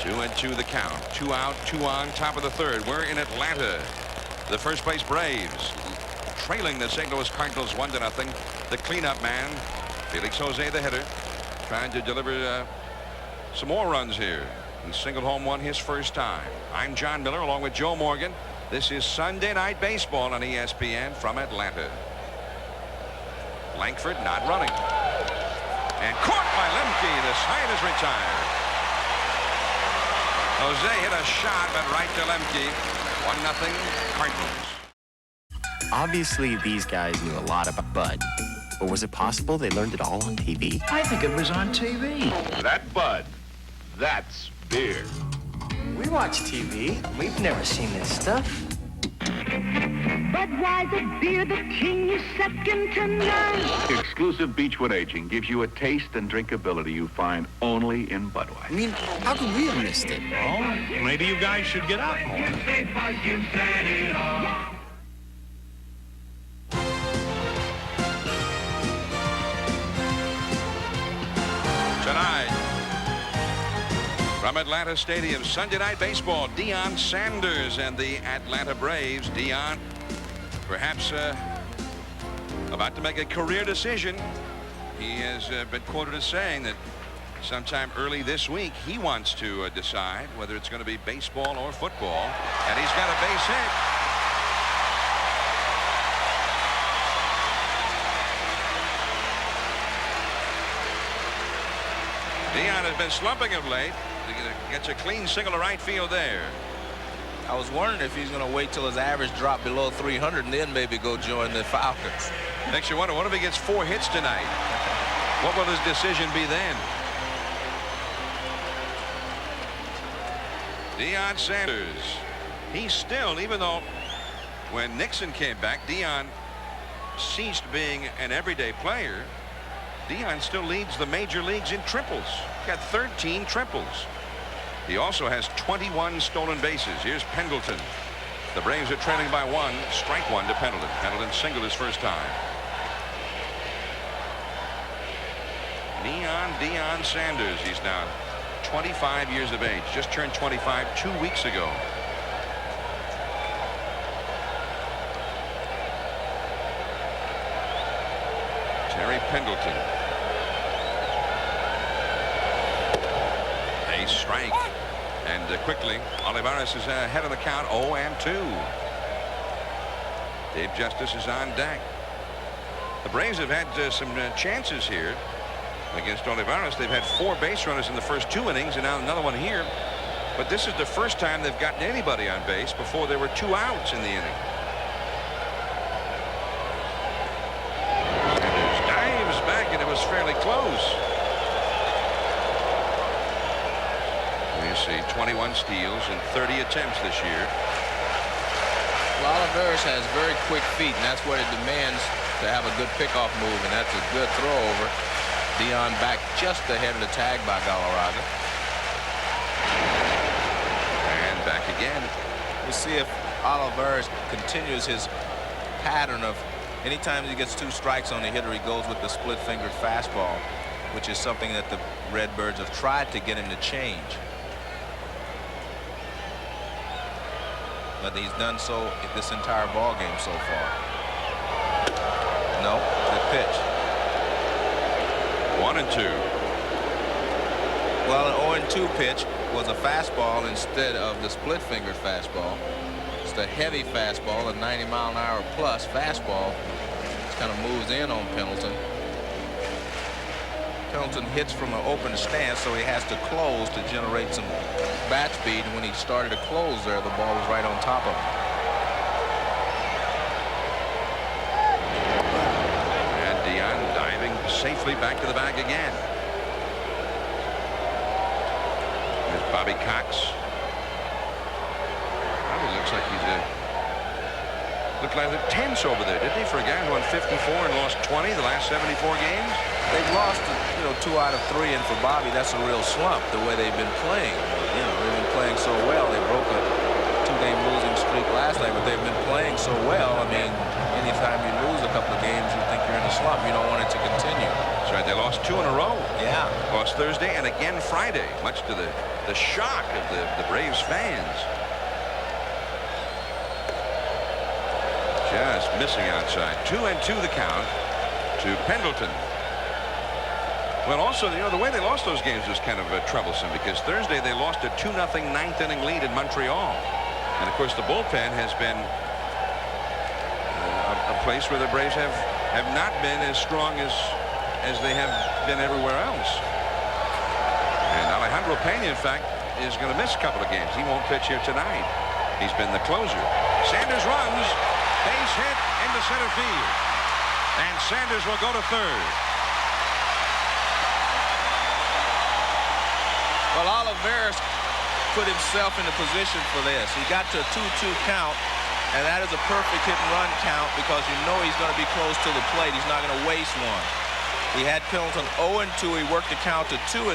2 and 2 the count. 2 out, 2 on, top of the third. We're in Atlanta. The first place Braves trailing the St. Louis Cardinals 1-0. The cleanup man, Felix Jose, the hitter, trying to deliver some more runs here. He singled home 1 his first time. I'm John Miller along with Joe Morgan. This is Sunday Night Baseball on ESPN from Atlanta. Langford not running. And caught by Lemke. The side is retired. Jose hit a shot, but right to Lemke. 1-0 Cardinals. Obviously, these guys knew a lot about Bud. But was it possible they learned it all on TV? I think it was on TV. That Bud, that's beer. We watch TV. We've never seen this stuff. Budweiser beer, the king is second to none. Exclusive Beechwood aging gives you a taste and drinkability you find only in Budweiser. I mean, how could we have missed it? Oh, maybe you guys should get out more. Tonight, from Atlanta Stadium, Sunday Night Baseball, Deion Sanders and the Atlanta Braves. Deion, perhaps about to make a career decision. He has been quoted as saying that sometime early this week he wants to decide whether it's going to be baseball or football, and he's got a base hit. Deion has been slumping of late. Gets a clean single to right field there. I was wondering if he's going to wait till his average dropped below 300 and then maybe go join the Falcons. Makes you wonder, what if he gets 4 hits tonight? What will his decision be then? Deion Sanders. He's still, even though when Nixon came back, Deion ceased being an everyday player, Deion still leads the major leagues in triples. Got 13 triples. He also has 21 stolen bases. Here's Pendleton. The Braves are trailing by 1. Strike 1 to Pendleton. Pendleton singled his first time. Deion Sanders. He's now 25 years of age. Just turned 25 2 weeks ago. Terry Pendleton. A strike. And quickly, Olivares is ahead of the count, 0-2. Dave Justice is on deck. The Braves have had some chances here against Olivares. They've had 4 base runners in the first 2 innings, and now another one here. But this is the first time they've gotten anybody on base before there were 2 outs in the inning. Sanders dives back, and it was fairly close. See 21 steals and 30 attempts this year. Olivares has very quick feet, and that's what it demands to have a good pickoff move, and that's a good throw over. Deion back just ahead of the tag by Galarraga. And back again. We'll see if Olivares continues his pattern of anytime he gets 2 strikes on the hitter, he goes with the split-fingered fastball, which is something that the Redbirds have tried to get him to change. But he's done so this entire ball game so far. No, good pitch. 1-2. Well, an 0-2 pitch was a fastball instead of the split-fingered fastball. It's the heavy fastball, a 90-mile-an-hour plus fastball. It kind of moves in on Pendleton. Pendleton hits from an open stance, so he has to close to generate some bat speed. And when he started to close there, the ball was right on top of him. And Deion diving safely back to the bag again. There's Bobby Cox. Probably looks like he's looked like they're tense over there, didn't he, for a guy who won 54 and lost 20 the last 74 games? They've lost, 2 out of 3, and for Bobby, that's a real slump the way they've been playing. They've been playing so well. They broke a 2-game losing streak last night, but they've been playing so well. I mean, anytime you lose a couple of games, you think you're in a slump. You don't want it to continue. That's right. They lost 2 in a row. Yeah. Lost Thursday and again Friday, much to the shock of the Braves fans. Just missing outside. 2-2 the count to Pendleton. Well, also, the way they lost those games was kind of troublesome, because Thursday they lost a 2-0 ninth-inning lead in Montreal. And, of course, the bullpen has been a place where the Braves have not been as strong as they have been everywhere else. And Alejandro Pena, in fact, is going to miss a couple of games. He won't pitch here tonight. He's been the closer. Sanders runs. Base hit into center field. And Sanders will go to third. Well, Olivares put himself in a position for this. He got to a 2-2 count, and that is a perfect hit-and-run count, because you know he's going to be close to the plate. He's not going to waste one. He had Pendleton 0-2. He worked the count to 2-2,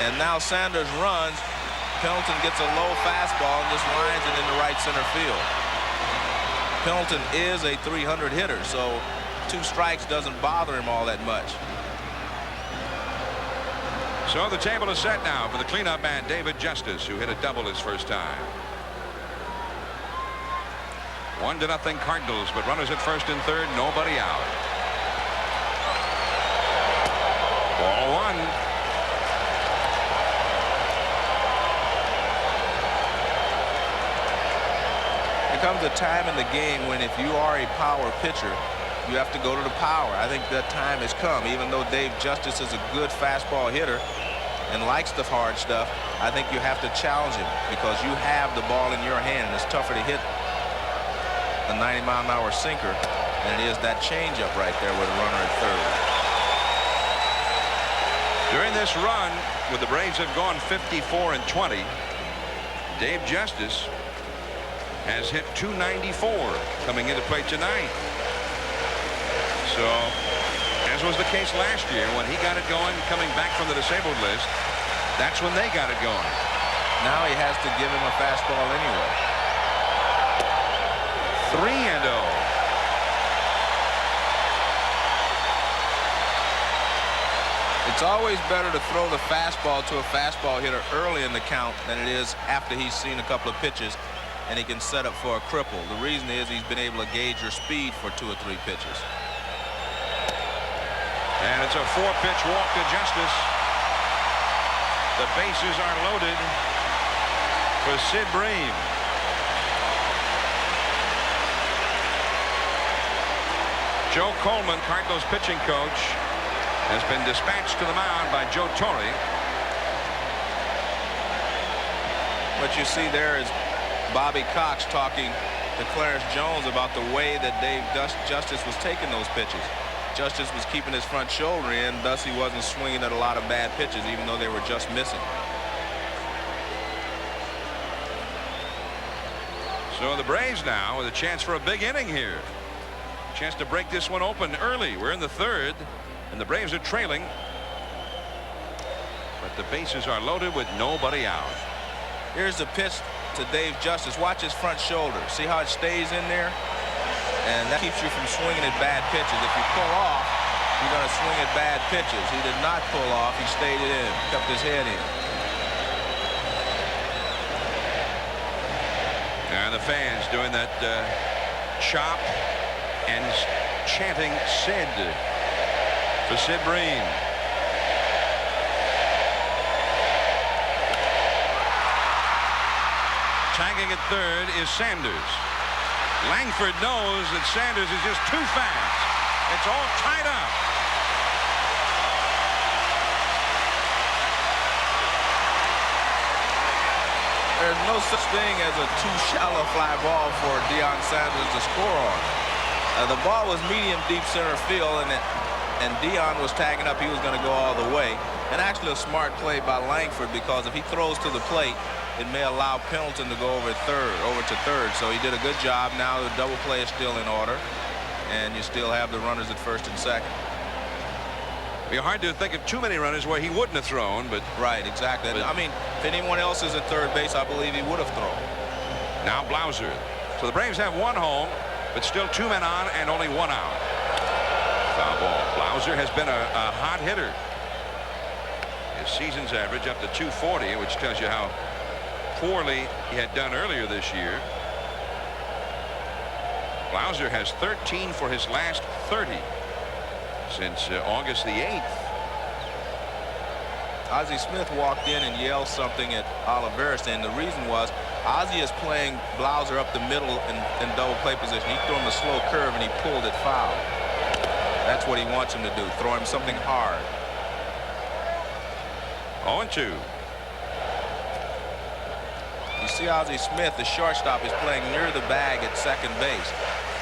and now Sanders runs. Pendleton gets a low fastball and just lines it into right center field. Pendleton is a 300 hitter, so 2 strikes doesn't bother him all that much. So the table is set now for the cleanup man, David Justice, who hit a double his first time. 1-0 Cardinals, but runners at first and third, nobody out. Ball 1. There comes a time in the game when if you are a power pitcher, you have to go to the power. I think that time has come. Even though Dave Justice is a good fastball hitter, and likes the hard stuff, I think you have to challenge him because you have the ball in your hand, and it's tougher to hit a 90-mile-an-hour sinker than it is that changeup right there with a runner at third. During this run, where the Braves have gone 54 and 20, Dave Justice has hit .294 coming into play tonight. So, as was the case last year, when he got it going coming back from the disabled list, that's when they got it going. Now he has to give him a fastball anyway. 3-0. It's always better to throw the fastball to a fastball hitter early in the count than it is after he's seen a couple of pitches and he can set up for a cripple. The reason is he's been able to gauge your speed for 2 or 3 pitches. And it's a 4-pitch walk to Justice. The bases are loaded for Sid Bream. Joe Coleman, Cardinals pitching coach, has been dispatched to the mound by Joe Torre. What you see there is Bobby Cox talking to Clarence Jones about the way that Dave Justice was taking those pitches. Justice was keeping his front shoulder in, thus he wasn't swinging at a lot of bad pitches, even though they were just missing. So the Braves now with a chance for a big inning here. Chance to break this one open early. We're in the 3rd, and the Braves are trailing. But the bases are loaded with nobody out. Here's the pitch to Dave Justice. Watch his front shoulder. See how it stays in there? And that keeps you from swinging at bad pitches. If you pull off, you're going to swing at bad pitches. He did not pull off. He stayed it in, kept his head in. And the fans doing that chop and chanting Sid for Sid Bream. Tagging at third is Sanders. Langford knows that Sanders is just too fast. It's all tied up. There's no such thing as a too shallow fly ball for Deion Sanders to score on. The ball was medium deep center field, and Deion was tagging up. He was going to go all the way. And actually a smart play by Langford, because if he throws to the plate, it may allow Pendleton to go over to third. So he did a good job. Now the double play is still in order, and you still have the runners at first and second. It'd be hard to think of too many runners where he wouldn't have thrown, but right, exactly. I mean, if anyone else is at third base, I believe he would have thrown. Now Blumser. So the Braves have 1 home, but still 2 men on and only 1 out. Foul ball. Blumser has been a hot hitter. His season's average up to 240, which tells you how poorly he had done earlier this year. Blumser has 13 for his last 30 since August the 8th. Ozzie Smith walked in and yelled something at Oliveris, and the reason was Ozzie is playing Blumser up the middle in double play position. He threw him a slow curve and he pulled it foul. That's what he wants him to do, throw him something hard. 0-2. You see Ozzie Smith, the shortstop, is playing near the bag at second base,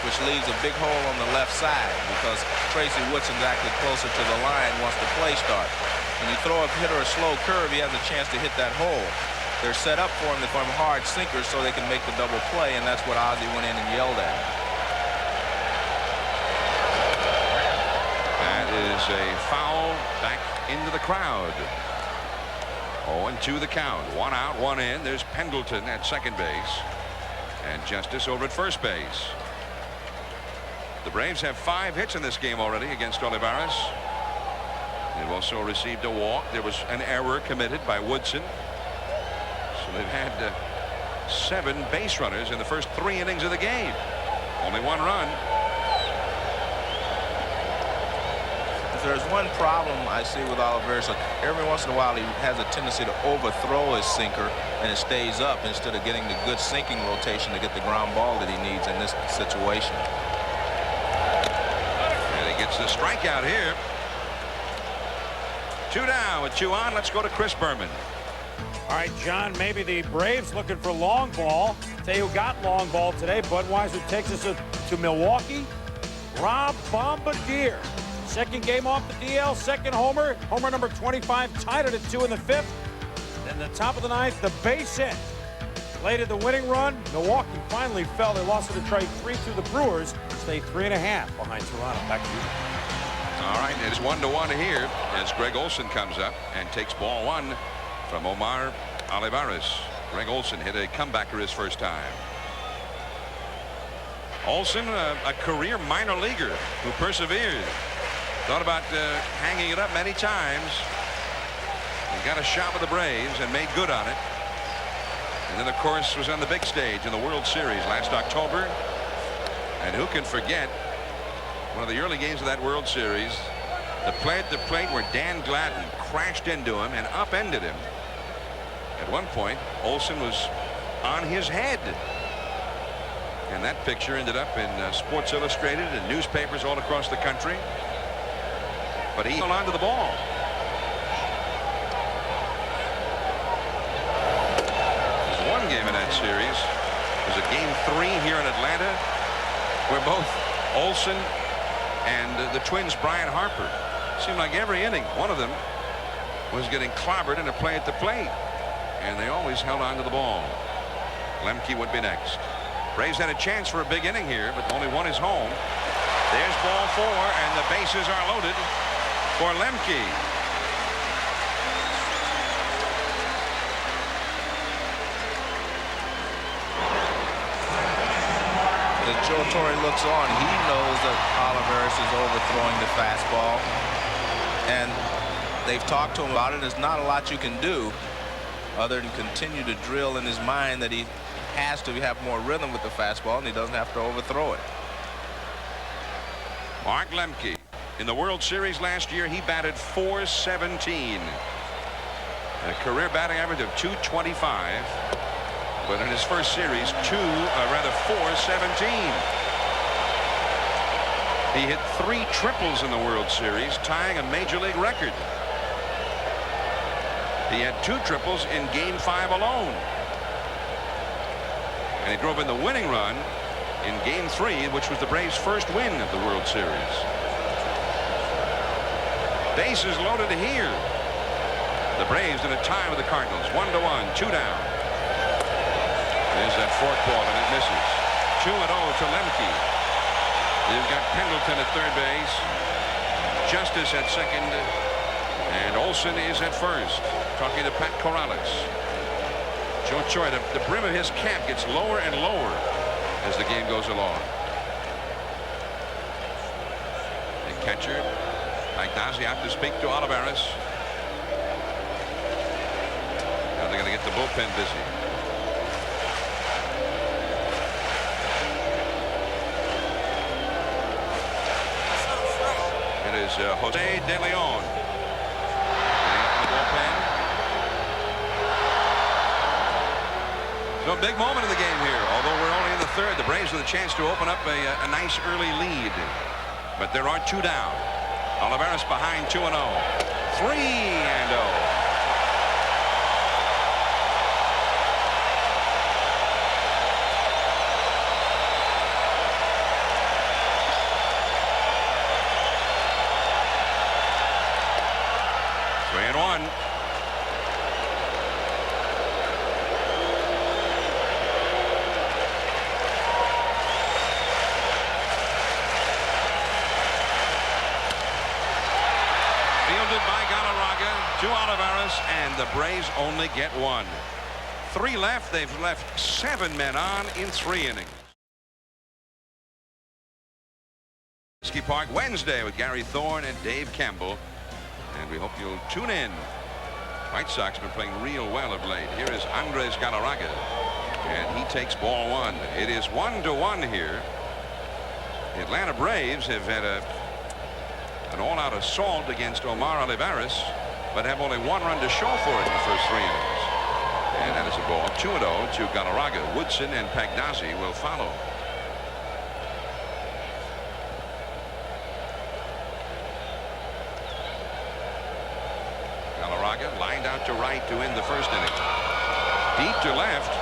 which leaves a big hole on the left side because Tracy Woodson's actually closer to the line once the play starts. When you throw a hitter a slow curve, he has a chance to hit that hole. They're set up for him to throw him hard sinkers so they can make the double play, and that's what Ozzie went in and yelled at. That is a foul back into the crowd. 0-2 the count. 1 out, 1 in. There's Pendleton at second base, and Justice over at first base. The Braves have 5 hits in this game already against Olivares. They've also received a walk. There was an error committed by Woodson. So they've had 7 base runners in the first 3 innings of the game. Only 1 run. If there's one problem I see with Oliveris, every once in a while he has a tendency to overthrow his sinker and it stays up instead of getting the good sinking rotation to get the ground ball that he needs in this situation. And he gets the strikeout here. 2 down with 2 on. Let's go to Chris Berman. All right, John, maybe the Braves looking for long ball. Tell you who got long ball today. Budweiser takes us to Milwaukee. Rob Bombardier. Second game off the DL, second homer. Homer number 25, tied it at 2 in the 5th. Then the top of the 9th, the base hit. Later the winning run. Milwaukee finally fell. They lost to Detroit 3-2. The Brewers stay 3.5 behind Toronto. Back to you. All right, it's 1-1 here as Greg Olson comes up and takes ball 1 from Omar Olivares. Greg Olson hit a comebacker his first time. Olson, a career minor leaguer who persevered. Thought about hanging it up many times. He got a shot with the Braves and made good on it. And then, of course, was on the big stage in the World Series last October. And who can forget one of the early games of that World Series, the play at the plate where Dan Gladden crashed into him and upended him. At one point, Olson was on his head. And that picture ended up in Sports Illustrated and newspapers all across the country. But he held on to the ball. There's one game in that series. It was a game 3 here in Atlanta where both Olson and the Twins' Brian Harper seemed like every inning one of them was getting clobbered in a play at the plate. And they always held on to the ball. Lemke would be next. Braves had a chance for a big inning here, but only one is home. There's ball 4, and the bases are loaded for Lemke. As Joe Torre looks on, he knows that Olivares is overthrowing the fastball, and they've talked to him about it. There's not a lot you can do other than continue to drill in his mind that he has to have more rhythm with the fastball, and he doesn't have to overthrow it. Mark Lemke, in the World Series last year, he batted .417, a career batting average of .225, but in his first series, .417. He hit 3 triples in the World Series, tying a major league record. He had 2 triples in game 5 alone. And he drove in the winning run in game 3, which was the Braves' first win of the World Series. Bases loaded here. The Braves in a tie with the Cardinals. 1-1, 2 down. There's that fork ball, and it misses. 2-0 to Lemke. You've got Pendleton at third base, Justice at second, and Olson is at first. Talking to Pat Corrales. Joe Torre, the brim of his cap gets lower and lower as the game goes along. The catcher, Ignazi, out to speak to Olivares. Now they're going to get the bullpen busy. It is Jose De Leon. So a big moment in the game here. Although we're only in the 3rd, the Braves with a chance to open up a nice early lead. But there are 2 down. Olivares behind 2-0. 3-0. To Olivares, and the Braves only get 1. 3 left. They've left 7 men on in 3 innings. Ski Park Wednesday with Gary Thorne and Dave Campbell, and we hope you'll tune in. White Sox have been playing real well of late. Here is Andres Galarraga, and he takes ball 1. It is 1-1 here. The Atlanta Braves have had an all-out assault against Omar Olivares, but have only 1 run to show for it in the first 3 innings. And that is a ball. 2-0 to Galarraga. Woodson and Pagnazzi will follow. Galarraga lined out to right to end the first inning. Deep to left.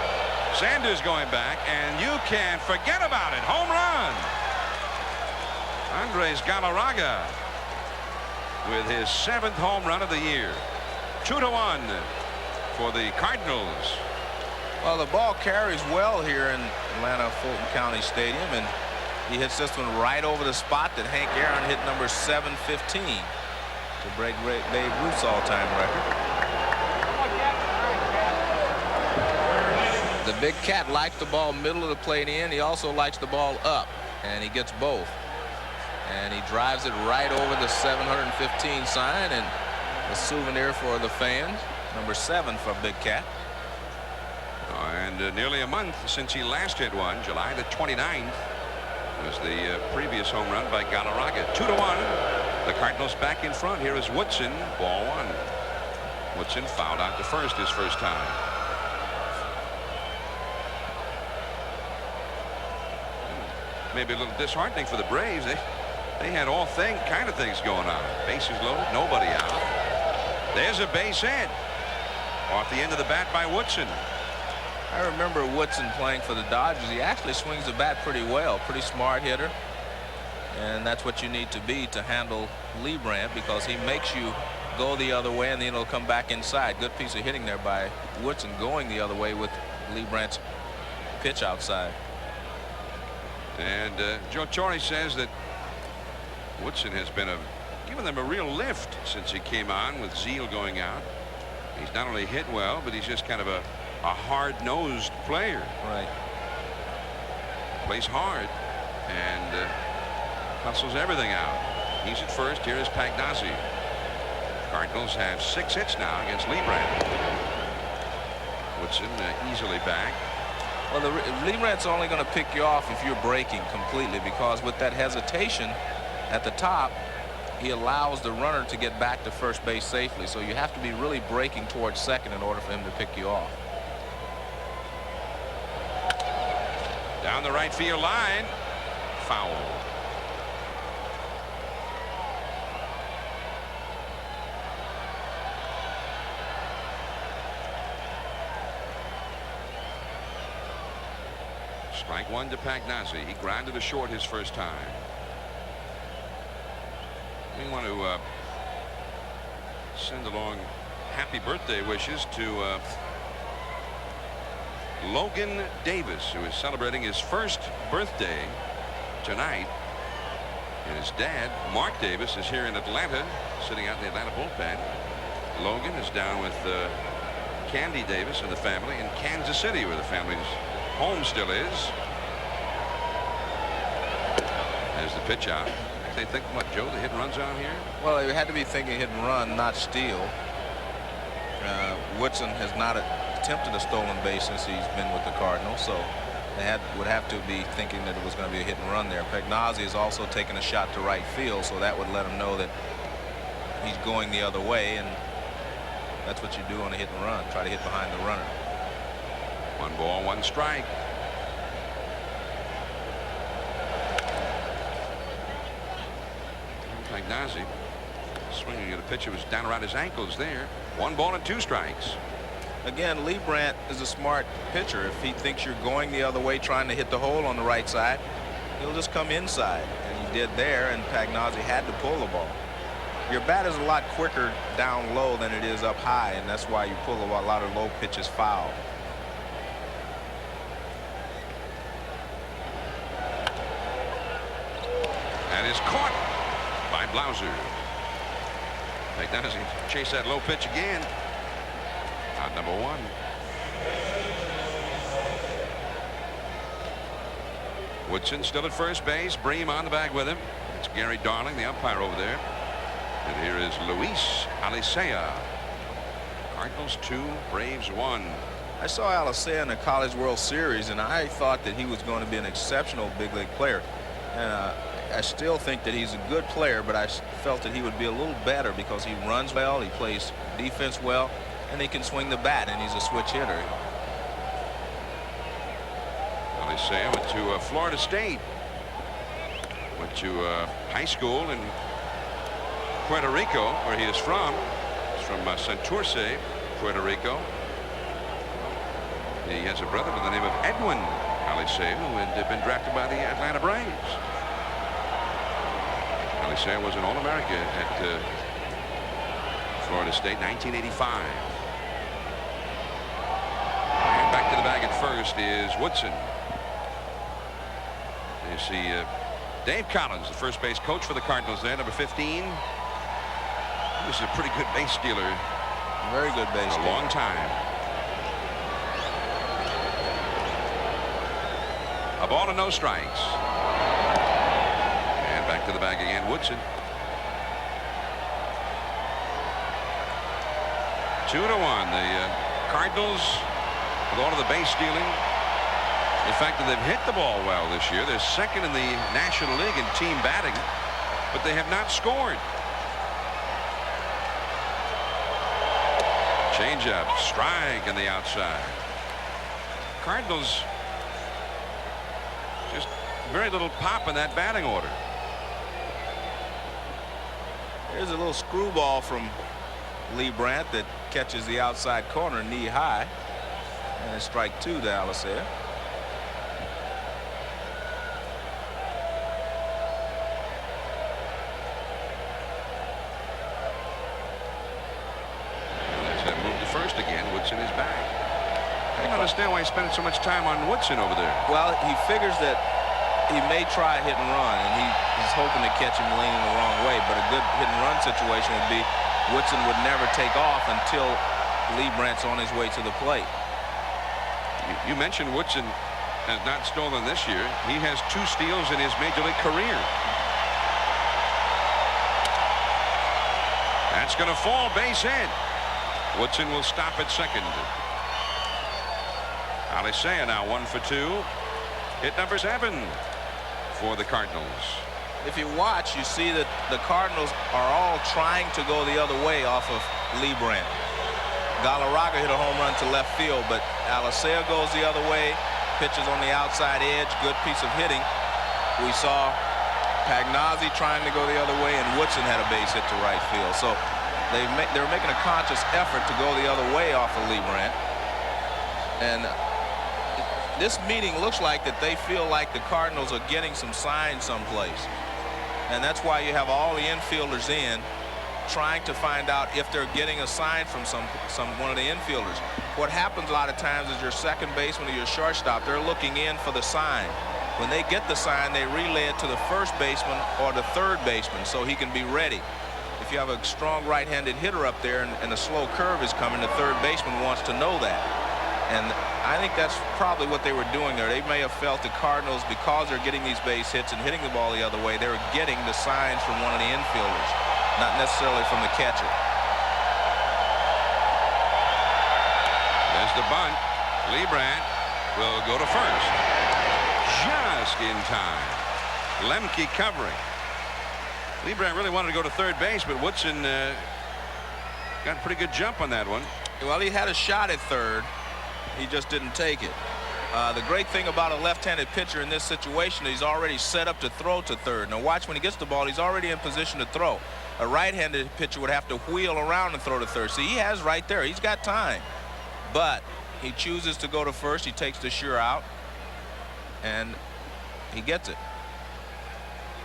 Sanders going back, and you can't forget about it. Home run. Andres Galarraga with his 7th home run of the year. 2-1 for the Cardinals. Well, the ball carries well here in Atlanta Fulton County Stadium, and he hits this one right over the spot that Hank Aaron hit number 715 to break Babe Ruth's all-time record. The big cat likes the ball middle of the plate in. He also likes the ball up, and he gets both. And he drives it right over the 715 sign, and a souvenir for the fans. Number 7 for Big Cat. And nearly a month since he last hit one. July the 29th was the previous home run by Galarraga. 2-1. The Cardinals back in front. Here is Woodson. Ball 1. Woodson fouled out to first his first time. Maybe a little disheartening for the Braves. They had all kind of things going on. Bases loaded, nobody out. There's a base hit off the end of the bat by Woodson. I remember Woodson playing for the Dodgers. He actually swings the bat pretty well. Pretty smart hitter. And that's what you need to be to handle Leibrandt, because he makes you go the other way and then it'll come back inside. Good piece of hitting there by Woodson, going the other way with Leibrandt's pitch outside. And Joe Torre says that Woodson has been given them a real lift since he came on, with Zeal going out. He's not only hit well, but he's just kind of a hard-nosed player. Right. Plays hard and hustles everything out. He's at first. Here is Pagnazzi. Cardinals have 6 hits now against Leibrandt. Woodson easily back. Well, Leibrandt's only going to pick you off if you're breaking completely, because with that hesitation at the top, he allows the runner to get back to first base safely. So you have to be really breaking towards second in order for him to pick you off. Down the right field line. Foul. Strike 1 to Pagnazzi. He grounded to short his first time. We want to send along happy birthday wishes to Logan Davis, who is celebrating his first birthday tonight. And his dad, Mark Davis, is here in Atlanta, sitting out in the Atlanta bullpen. Logan is down with Candy Davis and the family in Kansas City, where the family's home still is. There's the pitch out. They think, what, Joe, the hit and run's on here? Well, they had to be thinking hit and run, not steal. Woodson has not attempted a stolen base since he's been with the Cardinals, so they would have to be thinking that it was going to be a hit and run there. Pagnazzi is also taking a shot to right field, so that would let him know that he's going the other way, and that's what you do on a hit and run, try to hit behind the runner. 1 ball, 1 strike. Pagnazzi swinging at a pitch that was down around his ankles there. 1 ball and 2 strikes. Again, Leibrandt is a smart pitcher. If he thinks you're going the other way trying to hit the hole on the right side, he'll just come inside, and he did there, and Pagnazzi had to pull the ball. Your bat is a lot quicker down low than it is up high, and that's why you pull a lot of low pitches foul. And is caught by Blumser. Pagnazzi chase that low pitch again. Out number 1. Woodson still at first base. Bream on the bag with him. It's Gary Darling, the umpire over there. And here is Luis Alicea. Cardinals 2, Braves 1. I saw Alicea in the College World Series, and I thought that he was going to be an exceptional big league player. And I still think that he's a good player, but I felt that he would be a little better because he runs well, he plays defense well, and he can swing the bat, and he's a switch hitter. Alicea went to Florida State. Went to high school in Puerto Rico, where he is from. He's from Santurce, Puerto Rico. He has a brother by the name of Edwin Alicea, who had been drafted by the Atlanta Braves. Alicea was an All-America at Florida State, 1985. And back to the bag at first is Woodson. You see Dave Collins, the first base coach for the Cardinals there, number 15. This is a pretty good base stealer. Very good base stealer. A long time. A ball and no strikes. And back to the bag again, Woodson. 2-1. The Cardinals, with all of the base stealing, the fact that they've hit the ball well this year. They're second in the National League in team batting, but they have not scored. Changeup, strike on the outside. Cardinals just very little pop in that batting order. Here's a little screwball from Lee Brandt that catches the outside corner knee high, and it's strike 2 to Alicea. Woodson is back. I don't understand why he's spending so much time on Woodson over there. Well, he figures that he may try a hit and run, and he's hoping to catch him leaning the wrong way. But a good hit and run situation would be Woodson would never take off until Lee Brandt's on his way to the plate. You mentioned Woodson has not stolen this year. He has 2 steals in his major league career. That's going to fall, base hit. Woodson will stop at second. Alicea now 1 for 2. Hit number 7 for the Cardinals. If you watch, you see that the Cardinals are all trying to go the other way off of Lee Brandt. Galarraga hit a home run to left field, but Alicea goes the other way, pitches on the outside edge, good piece of hitting. We saw Pagnozzi trying to go the other way, and Woodson had a base hit to right field. So they're making a conscious effort to go the other way off of Lee Brandt. And this meeting looks like that they feel like the Cardinals are getting some signs someplace. And that's why you have all the infielders in, trying to find out if they're getting a sign from one of the infielders. What happens a lot of times is your second baseman or your shortstop, they're looking in for the sign. When they get the sign, they relay it to the first baseman or the third baseman so he can be ready. If you have a strong right-handed hitter up there and a slow curve is coming, the third baseman wants to know that. And I think that's probably what they were doing there. They may have felt the Cardinals, because they're getting these base hits and hitting the ball the other way, they're getting the signs from one of the infielders, not necessarily from the catcher. There's the bunt. Lee Brandt will go to first. Just in time. Lemke covering. Lee Brandt really wanted to go to third base, but Woodson got a pretty good jump on that one. Well, he had a shot at third. He just didn't take it. The great thing about a left-handed pitcher in this situation is he's already set up to throw to third. Now watch, when he gets the ball, he's already in position to throw. A right-handed pitcher would have to wheel around and throw to third. See, he has right there. He's got time. But he chooses to go to first. He takes the sure out, and he gets it.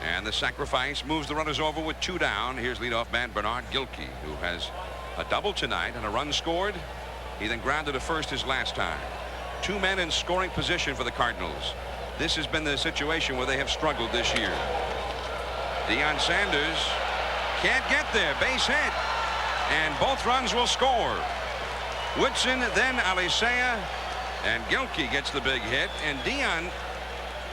And the sacrifice moves the runners over with 2 down. Here's leadoff man Bernard Gilkey, who has a double tonight and a run scored. He then grounded to first his last time. 2 men in scoring position for the Cardinals. This has been the situation where they have struggled this year. Deion Sanders can't get there. Base hit. And both runs will score. Woodson, then Alicea, and Gilkey gets the big hit. And Deion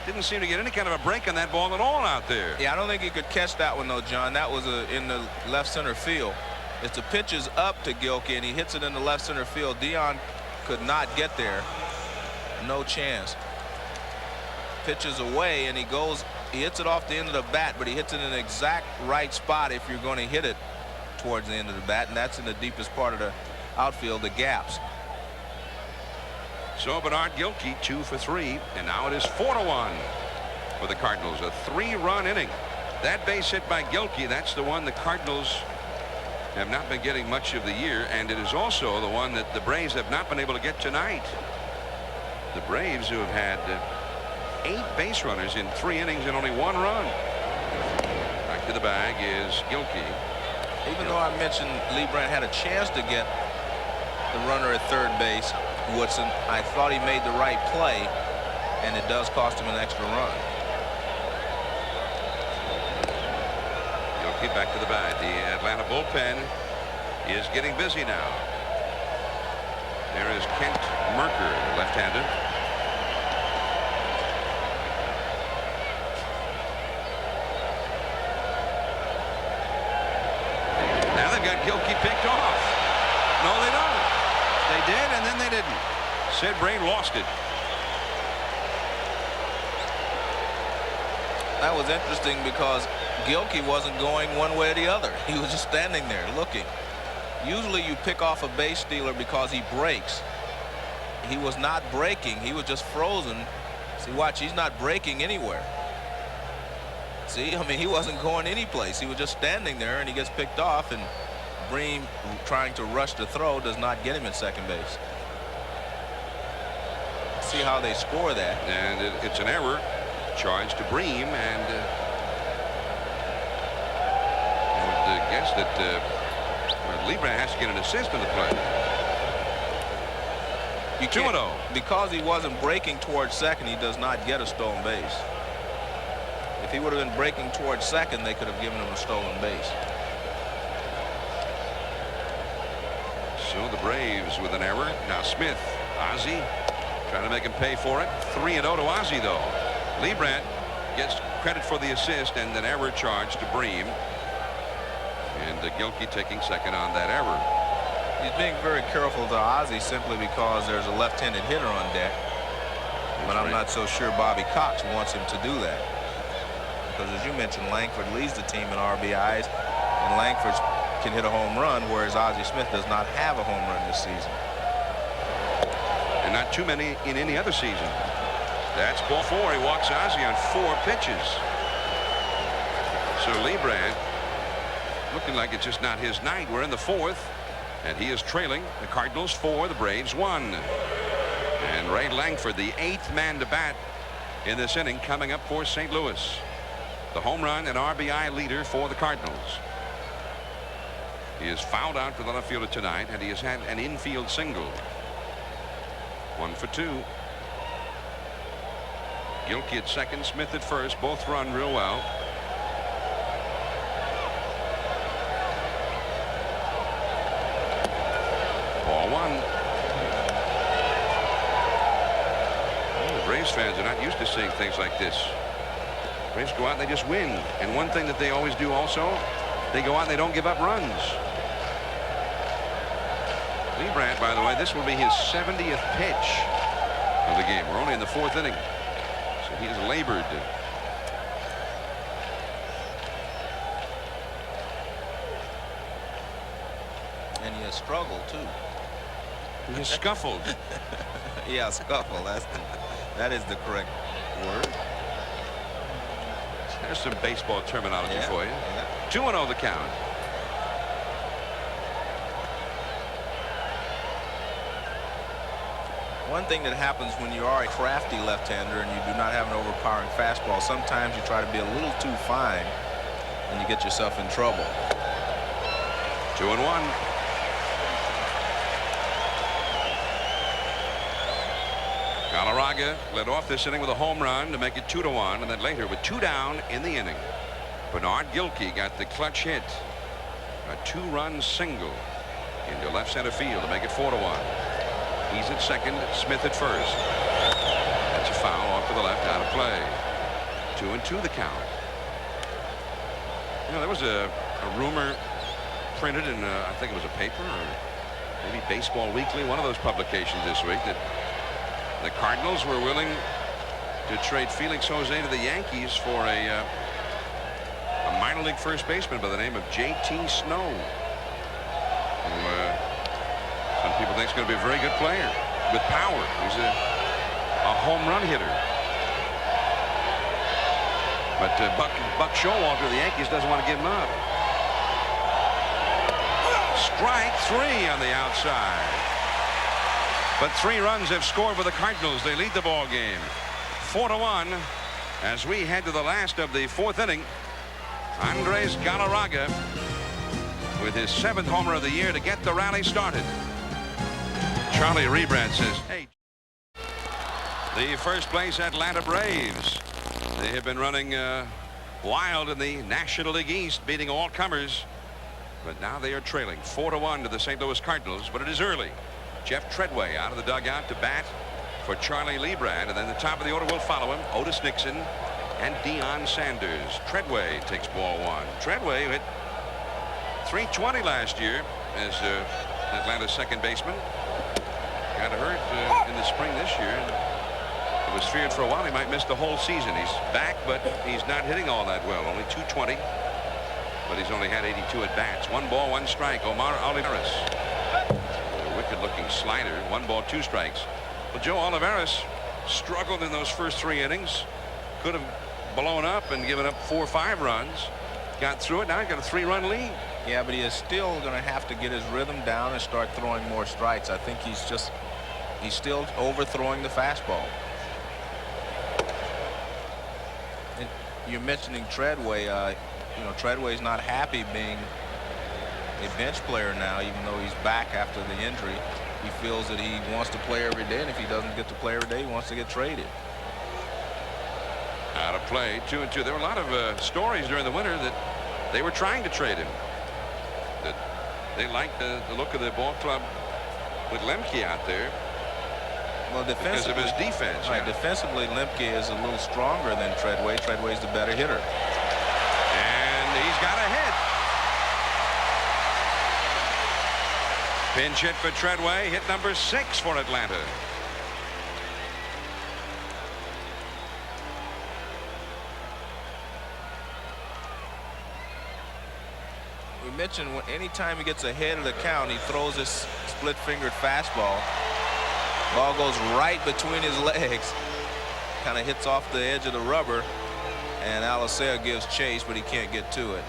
didn't seem to get any kind of a break on that ball at all out there. Yeah, I don't think he could catch that one, though, John. That was in the left center field. As the pitch is up to Gilkey and he hits it in the left center field, Deion could not get there. No chance. Pitches away and he hits it off the end of the bat, but he hits it in the exact right spot if you're going to hit it towards the end of the bat, and that's in the deepest part of the outfield, the gaps. So Bernard Gilkey 2 for 3, and now it is 4-1 for the Cardinals. A 3-run inning. That base hit by Gilkey, that's the one the Cardinals have not been getting much of the year, and it is also the one that the Braves have not been able to get tonight. The Braves, who have had 8 base runners in 3 innings and only 1 run. Back to the bag is Gilkey. Even though I mentioned Lee Brandt had a chance to get the runner at third base, Woodson, I thought he made the right play, and it does cost him an extra run. Gilkey back to the bag. The Atlanta bullpen is getting busy now. There is Kent Merker, left-hander. Now they've got Gilkey picked off. No, they don't. They did, and then they didn't. Sid Brain lost it. That was interesting because Gilkey wasn't going one way or the other. He was just standing there looking. Usually you pick off a base stealer because he breaks. He was not breaking. He was just frozen. See, watch, he's not breaking anywhere. See, I mean, he wasn't going any place. He was just standing there, and he gets picked off, and Bream, trying to rush the throw, does not get him at second base. See how they score that. And it's an error charged to Bream, and I would guess that Lee Brandt has to get an assist in the play. You 2-0. Because he wasn't breaking towards second, he does not get a stolen base. If he would have been breaking towards second, they could have given him a stolen base. So the Braves with an error. Now Smith, Ozzie trying to make him pay for it. 3-0 to Ozzie, though. Lee Brandt gets credit for the assist and an error charge to Bream. And Gilkey taking second on that error. He's being very careful to Ozzie simply because there's a left-handed hitter on deck. But I'm not so sure Bobby Cox wants him to do that. Because as you mentioned, Langford leads the team in RBIs, and Langford can hit a home run, whereas Ozzie Smith does not have a home run this season. And not too many in any other season. That's ball 4. He walks Ozzie on 4 pitches. So Lee Brandt looking like it's just not his night. We're in the 4th, and he is trailing the Cardinals 4, the Braves 1. And Ray Langford, the 8th man to bat in this inning, coming up for St. Louis. The home run and RBI leader for the Cardinals. He is fouled out for the left fielder tonight, and he has had an infield single. 1 for 2. Gilkey at second, Smith at first. Both run real well. Ball 1. Well, the Braves fans are not used to seeing things like this. Braves go out and they just win. And one thing that they always do also, they go out and they don't give up runs. Lee Brandt, by the way, this will be his 70th pitch of the game. We're only in the 4th inning. So he has labored. And he has struggled, too. He has scuffled. Yeah, scuffle. That is the correct word. There's some baseball terminology for you. Yeah. 2-0 the count. One thing that happens when you are a crafty left-hander and you do not have an overpowering fastball, sometimes you try to be a little too fine and you get yourself in trouble. 2-1. Galarraga led off this inning with a home run to make it 2-1, and then later with 2 down in the inning. Bernard Gilkey got the clutch hit. A 2-run single into left center field to make it 4-1. He's at second, Smith at first. That's a foul off to the left, out of play. 2-2 the count. You know, there was a rumor printed in, I think it was a paper or maybe Baseball Weekly, one of those publications this week, that the Cardinals were willing to trade Felix Jose to the Yankees for a minor league first baseman by the name of J.T. Snow, who some people think is going to be a very good player with power. He's a home run hitter. But Buck Showalter of the Yankees doesn't want to give him up. strike 3 on the outside. But 3 runs have scored for the Cardinals. They lead the ball game 4-1 as we head to the last of the 4th inning. Andres Galarraga with his 7th homer of the year to get the rally started. Charlie Rebrand says, hey. The first place Atlanta Braves. They have been running wild in the National League East, beating all comers. But now they are trailing 4-1 to the St. Louis Cardinals. But it is early. Jeff Treadway out of the dugout to bat for Charlie Lebrand. And then the top of the order will follow him. Otis Nixon and Deion Sanders. Treadway takes ball 1. Treadway hit .320 last year as Atlanta's second baseman. Got hurt in the spring this year. It was feared for a while he might miss the whole season. He's back, but he's not hitting all that well. Only .220. But he's only had 82 at bats. 1 ball, 1 strike. Omar Olivares. A wicked looking slider. 1 ball, 2 strikes. Well, Joe Olivares struggled in those first 3 innings. Could have blown up and given up 4 or 5 runs. Got through it. Now he's got a 3-run lead. Yeah, but he is still going to have to get his rhythm down and start throwing more strikes. I think he's still overthrowing the fastball. And you're mentioning Treadway. You know, Treadway's not happy being a bench player now, even though he's back after the injury. He feels that he wants to play every day, and if he doesn't get to play every day, he wants to get traded. Out of play, 2-2. There were a lot of stories during the winter that they were trying to trade him. That they liked the look of the ball club with Lemke out there. Well, because of his defense. Right, yeah. Defensively, Lemke is a little stronger than Treadway. Treadway's the better hitter. He's got a hit. Pinch hit for Treadway. Hit number 6 for Atlanta. We mentioned anytime he gets ahead of the count, he throws this split-fingered fastball. Ball goes right between his legs. Kind of hits off the edge of the rubber. And Alicea gives chase, but he can't get to it.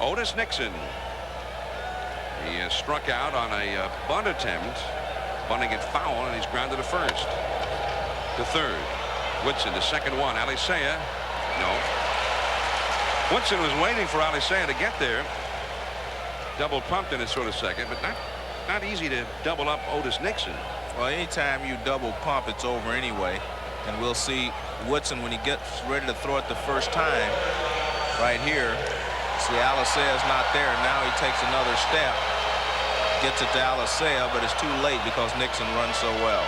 Otis Nixon. He has struck out on a bunt attempt, bunting it foul, and he's grounded to first. To third. Woodson to second one. Alicea. No. Woodson was waiting for Alicea to get there. Double pumped in his sort of second, but not easy to double up Otis Nixon. Well, anytime you double pump, it's over anyway. And we'll see Woodson when he gets ready to throw it the first time. Right here. See, Alicea's not there. Now he takes another step. Gets it to Alicea, but it's too late because Nixon runs so well.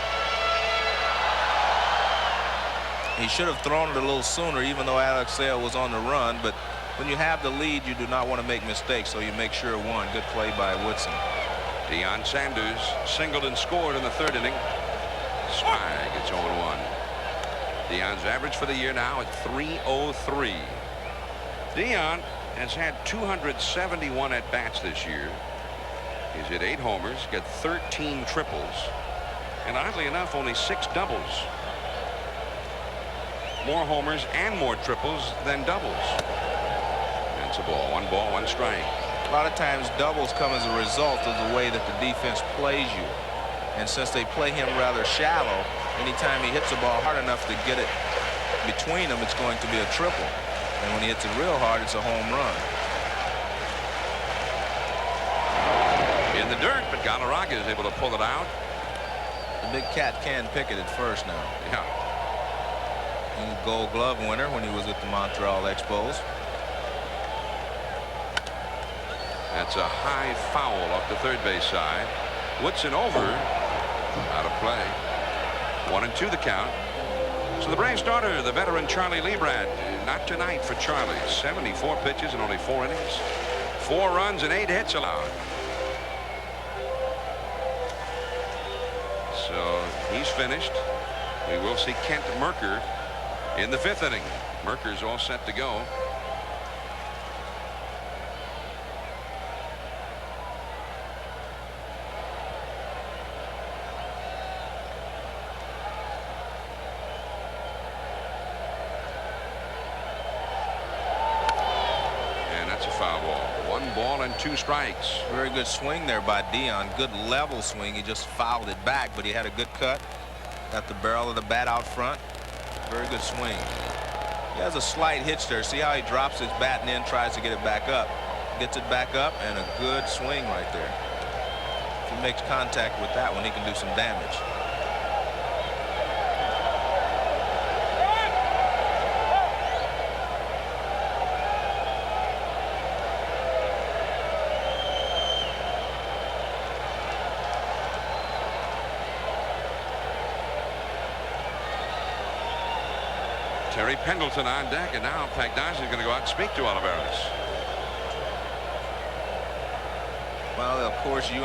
He should have thrown it a little sooner, even though Alicea was on the run. But when you have the lead, you do not want to make mistakes, so you make sure one. Good play by Woodson. Deion Sanders singled and scored in the 3rd inning. Spy gets 0-1. Deion's average for the year now at .303. Deion has had 271 at-bats this year. He's hit 8 homers, got 13 triples, and oddly enough, only 6 doubles. More homers and more triples than doubles. That's a ball. 1 ball, 1 strike. A lot of times doubles come as a result of the way that the defense plays you. And since they play him rather shallow, anytime he hits the ball hard enough to get it between them, it's going to be a triple. And when he hits it real hard, it's a home run. In the dirt, but Galarraga is able to pull it out. The big cat can pick it at first now. Yeah. He was a Gold Glove winner when he was at the Montreal Expos. That's a high foul off the third base side. Woodson over. Out of play. 1-2 the count. So the Brave starter, the veteran Charlie Lebrand. Not tonight for Charlie. 74 pitches in only 4 innings. 4 runs and 8 hits allowed. So he's finished. We will see Kent Merker in the 5th inning. Merker's all set to go. ball and 2 strikes. Very good swing there by Deion. Good level swing. He just fouled it back, but he had a good cut. Got the barrel of the bat out front. Very good swing. He has a slight hitch there. See how he drops his bat and then tries to get it back up. Gets it back up, and a good swing right there. If he makes contact with that one, he can do some damage. Terry Pendleton on deck, and now Pagnozzi is going to go out and speak to Olivares. Well, of course, you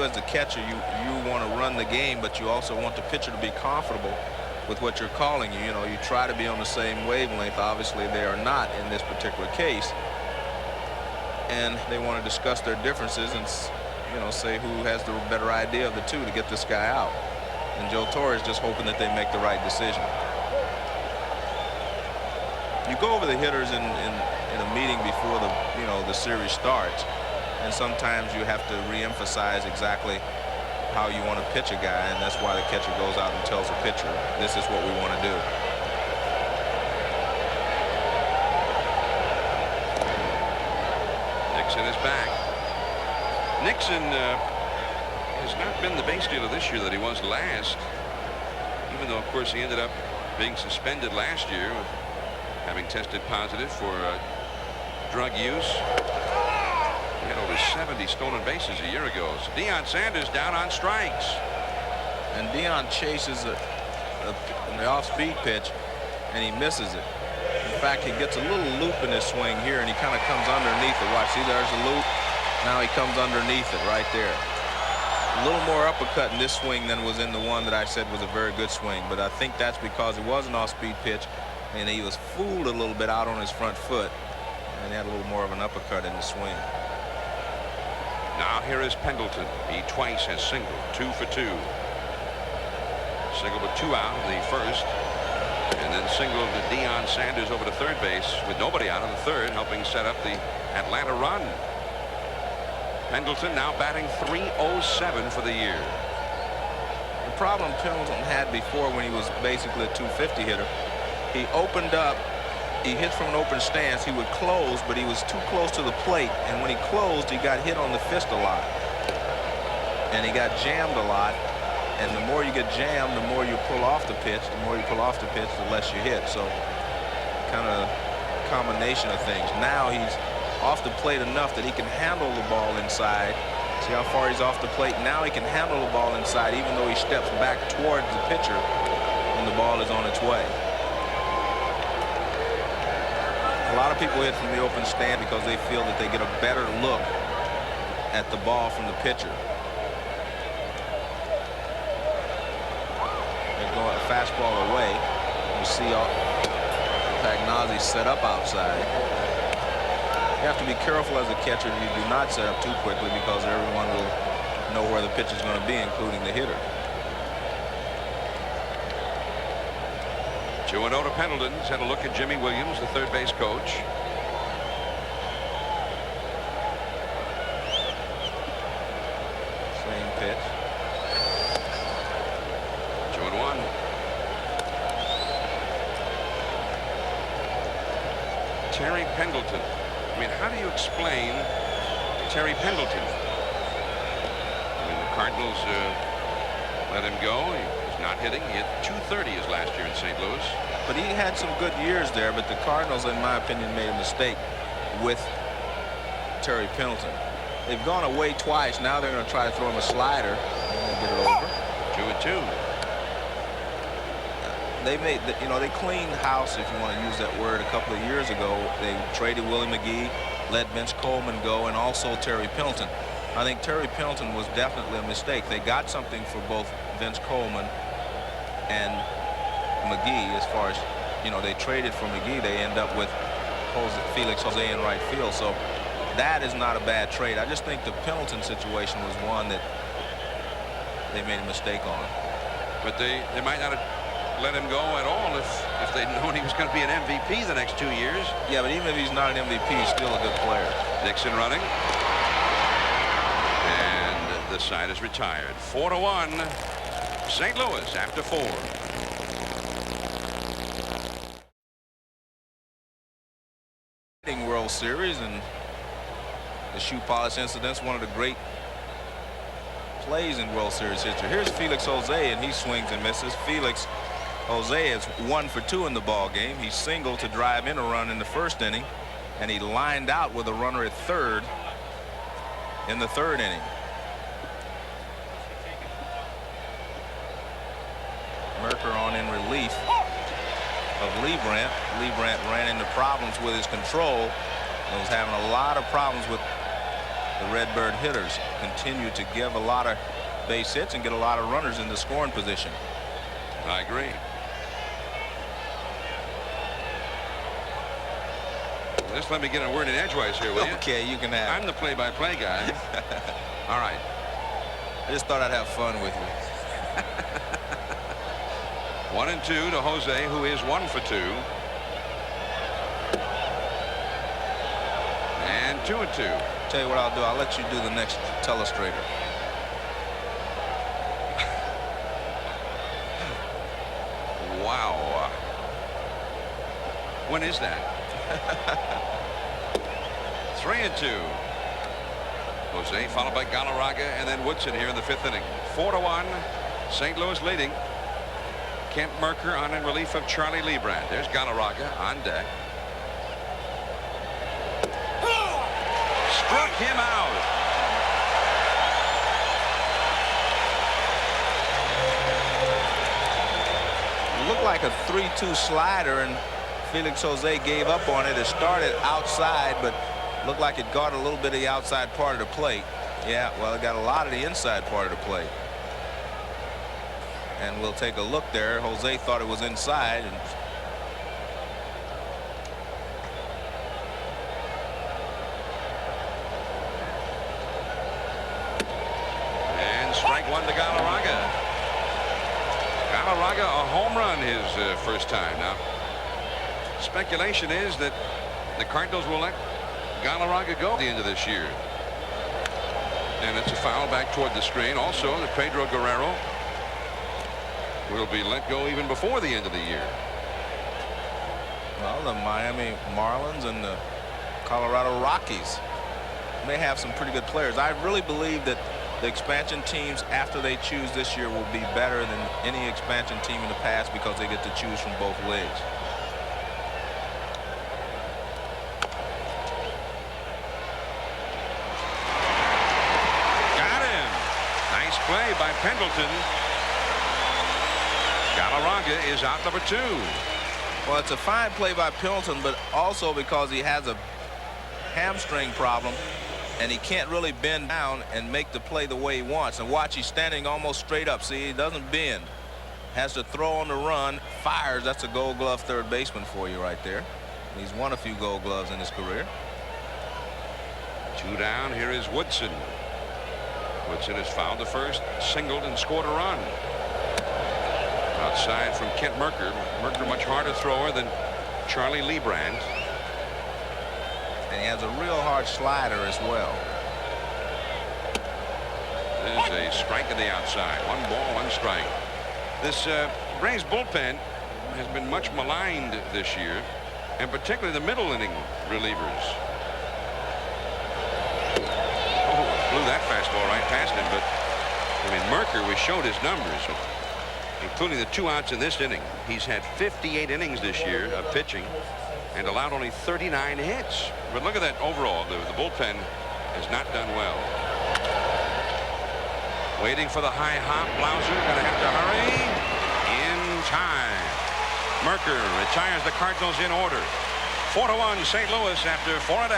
as the catcher, you want to run the game, but you also want the pitcher to be comfortable with what you're calling. You know, you try to be on the same wavelength. Obviously, they are not in this particular case, and they want to discuss their differences and, you know, say who has the better idea of the two to get this guy out. And Joe Torre is just hoping that they make the right decision. You go over the hitters in a meeting before the series starts, and sometimes you have to re-emphasize exactly how you want to pitch a guy, and that's why the catcher goes out and tells the pitcher, this is what we want to do. Nixon is back. Nixon has not been the base dealer this year that he was last, even though, of course, he ended up being suspended last year, having tested positive for drug use. He had over 70 stolen bases a year ago. So Deion Sanders down on strikes. And Deion chases an off-speed pitch, and he misses it. In fact, he gets a little loop in his swing here, and he kind of comes underneath it. Watch, see, there's a loop. Now he comes underneath it right there. A little more uppercut in this swing than was in the one that I said was a very good swing, but I think that's because it was an off-speed pitch, and he was fooled a little bit out on his front foot, and he had a little more of an uppercut in the swing. Now here is Pendleton. He twice has singled, 2 for 2. Singled with 2 out in the first, and then singled to Deion Sanders over to third base with nobody out in the third, helping set up the Atlanta run. Pendleton now batting .307 for the year. The problem Pendleton had before, when he was basically a .250 hitter, he opened up, he hit from an open stance, he would close, but he was too close to the plate, and when he closed, he got hit on the fist a lot. And he got jammed a lot, and the more you get jammed, the more you pull off the pitch. The more you pull off the pitch, the less you hit. So kind of a combination of things. Now he's off the plate enough that he can handle the ball inside. See how far he's off the plate? Now he can handle the ball inside, even though he steps back towards the pitcher when the ball is on its way. A lot of people hit from the open stand because they feel that they get a better look at the ball from the pitcher. They're going a fastball away. You see Pagnozzi set up outside. You have to be careful as a catcher that you do not set up too quickly, because everyone will know where the pitch is going to be, including the hitter. 2-0 to Pendleton. He's had a look at Jimmy Williams, the third base coach. Same pitch. 2-1. Terry Pendleton. I mean, how do you explain Terry Pendleton? I mean, the Cardinals let him go. He's not hitting. He hit .230 his last year in St. Louis. But he had some good years there, but the Cardinals, in my opinion, made a mistake with Terry Pendleton. They've gone away twice. Now they're going to try to throw him a slider and get it over. 2-2. They made, they cleaned house, if you want to use that word, a couple of years ago. They traded Willie McGee, let Vince Coleman go, and also Terry Pendleton. I think Terry Pendleton was definitely a mistake. They got something for both Vince Coleman and McGee. As far as, they traded for McGee, they end up with Felix Jose in right field. So that is not a bad trade. I just think the Pendleton situation was one that they made a mistake on. But they might not have let him go at all if they'd known he was going to be an MVP the next 2 years. Yeah, but even if he's not an MVP, he's still a good player. Dixon running. And the side is retired. 4-1. St. Louis after 4. World Series, and the shoe polish incident's one of the great plays in World Series history. Here's Felix Jose, and he swings and misses. Felix Jose is 1 for 2 in the ball game. He singled to drive in a run in the first inning, and he lined out with a runner at third in the third inning. Merker on in relief of Leibrandt. Leibrandt ran into problems with his control and was having a lot of problems with the Redbird hitters. Continued to give a lot of base hits and get a lot of runners in the scoring position. I agree. Just let me get a word in edgewise here, will you? Okay, you can have. I'm the play-by-play guy. All right. I just thought I'd have fun with you. 1-2 to Jose, who is 1 for 2. And 2-2. Tell you what I'll do. I'll let you do the next telestrator. Wow. When is that? 3-2. Jose followed by Galarraga and then Woodson here in the 5th inning. 4-1. St. Louis leading. Kent Merker on in relief of Charlie Leibrandt. There's Galarraga on deck. Struck him out. Looked like a 3-2 slider, and Felix Jose gave up on it. It started outside, but looked like it got a little bit of the outside part of the plate. Yeah, well, it got a lot of the inside part of the plate. And we'll take a look there. Jose thought it was inside. And strike 1 to Galarraga. Galarraga a home run his first time. Now, speculation is that the Cardinals will let Galarraga go at the end of this year. And it's a foul back toward the screen. Also, the Pedro Guerrero will be let go even before the end of the year. Well, the Miami Marlins and the Colorado Rockies may have some pretty good players. I really believe that the expansion teams, after they choose this year, will be better than any expansion team in the past because they get to choose from both leagues. Got him. Nice play by Pendleton. Galarraga is out number 2. Well, it's a fine play by Pendleton, but also because he has a hamstring problem and he can't really bend down and make the play the way he wants. And watch, he's standing almost straight up. See, he doesn't bend. Has to throw on the run, fires. That's a Gold Glove third baseman for you right there. He's won a few Gold Gloves in his career. 2 down. Here is Woodson. Woodson has fouled the first, singled, and scored a run. Outside from Kent Merker. Merker much harder thrower than Charlie Leibrandt. And he has a real hard slider as well. There's a strike on the outside. 1 ball, 1 strike. This Braves bullpen has been much maligned this year, and particularly the middle inning relievers. Oh, blew that fastball right past him, but I mean, Merker, we showed his numbers, including the 2 outs in this inning. He's had 58 innings this year of pitching and allowed only 39 hits. But look at that overall. The bullpen has not done well. Waiting for the high hop. Blumser going to have to hurry. In time. Merker retires the Cardinals in order. 4-1 St. Louis after 4.5.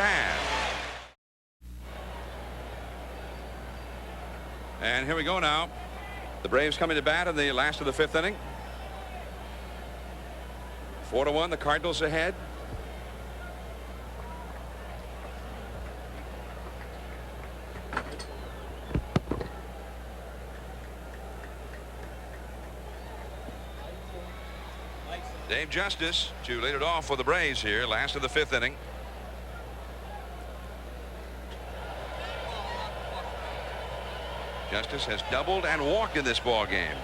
And here we go now. The Braves coming to bat in the last of the 5th inning. 4-1, the Cardinals ahead. Dave Justice to lead it off for the Braves here, last of the 5th inning. Justice has doubled and walked in this ball game.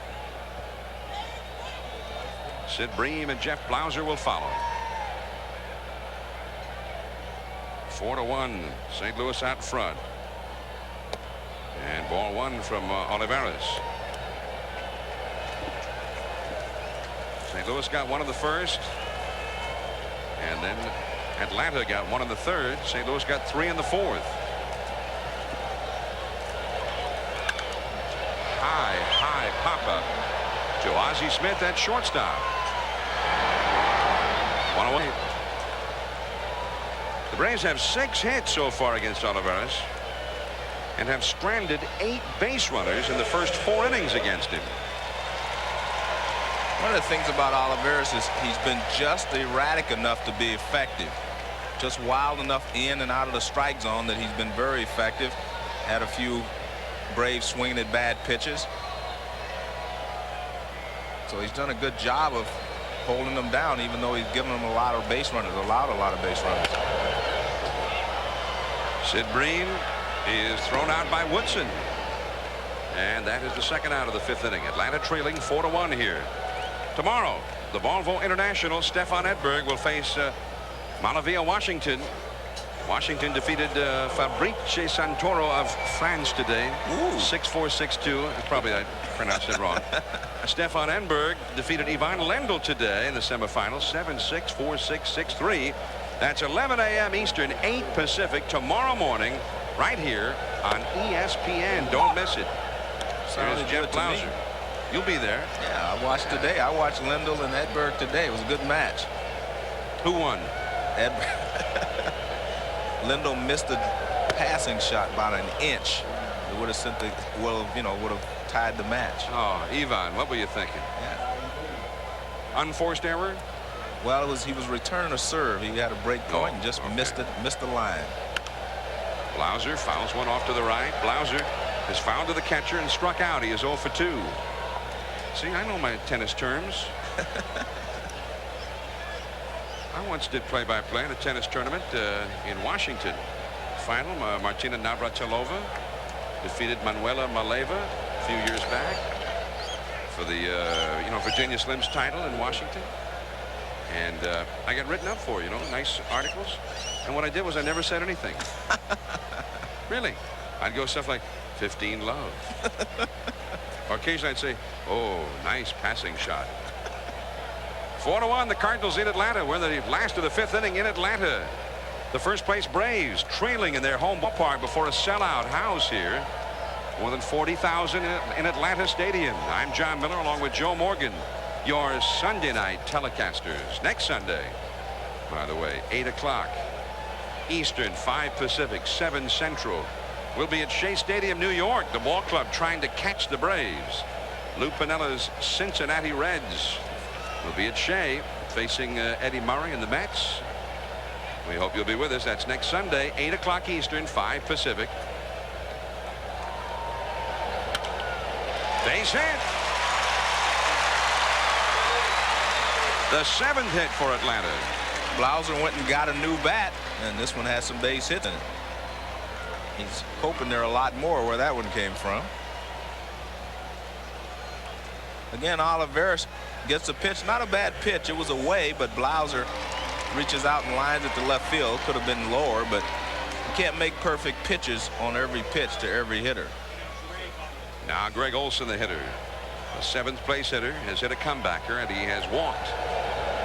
Sid Bream and Jeff Blumser will follow. 4-1, St. Louis out front. And ball 1 from Olivares. St. Louis got 1 in the 1st. And then Atlanta got 1 in the 3rd. St. Louis got 3 in the 4th. High pop-up to Ozzie Smith at shortstop. 1 away. The Braves have 6 hits so far against Olivares and have stranded 8 base runners in the first 4 innings against him. One of the things about Olivares is he's been just erratic enough to be effective. Just wild enough in and out of the strike zone that he's been very effective. Had a few Braves swinging at bad pitches. So he's done a good job of holding them down, even though he's given them a lot of base runners, allowed a lot of base runners. Sid Bream is thrown out by Woodson. And that is the 2nd out of the 5th inning. Atlanta trailing 4-1 here. Tomorrow, the Bonneville International Stefan Edberg will face Malavia, Washington. Washington defeated Fabrice Santoro of France today. 6-4, 6-2. Probably I pronounced it wrong. Stefan Edberg defeated Ivan Lendl today in the semifinals. 7-6, 4-6, 6-3. That's 11 a.m. Eastern, 8 Pacific tomorrow morning right here on ESPN. Don't miss it. Here's Jeff Blumser. You'll be there. Yeah, I watched today. I watched Lendl and Edberg today. It was a good match. Who won? Lendl missed a passing shot about an inch. It would have sent the would have tied the match. Oh, Ivan, what were you thinking? Yeah. Unforced error? Well, he was returning a serve. He had a break point and just missed the line. Blumser fouls one off to the right. Blumser is fouled to the catcher and struck out. He is 0 for 2. See, I know my tennis terms. I once did play-by-play in a tennis tournament in Washington. Final, Martina Navratilova defeated Manuela Maleva a few years back for the Virginia Slims title in Washington. And I got written up for, nice articles. And what I did was I never said anything. Really. I'd go stuff like 15 love. Or occasionally I'd say, oh, nice passing shot. 4-1, the Cardinals in Atlanta. We're in the last of the 5th inning in Atlanta. The first place Braves trailing in their home ballpark before a sellout house here. More than 40,000 in Atlanta Stadium. I'm John Miller along with Joe Morgan, your Sunday night telecasters. Next Sunday, by the way, 8 o'clock Eastern, 5 Pacific, 7 Central. We'll be at Shea Stadium, New York. The ball club trying to catch the Braves. Lou Pinella's Cincinnati Reds will be at Shea facing Eddie Murray and the Mets. We hope you'll be with us. That's next Sunday, 8 o'clock Eastern, 5 Pacific. Base hit. The 7th hit for Atlanta. Blumser went and got a new bat, and this one has some base hits in it. He's hoping there are a lot more where that one came from. Again, Olivares gets a pitch. Not a bad pitch. It was away, but Blumser reaches out and lines it to left field. Could have been lower, but you can't make perfect pitches on every pitch to every hitter. Now Greg Olson, the hitter. The 7th place hitter has hit a comebacker, and he has walked.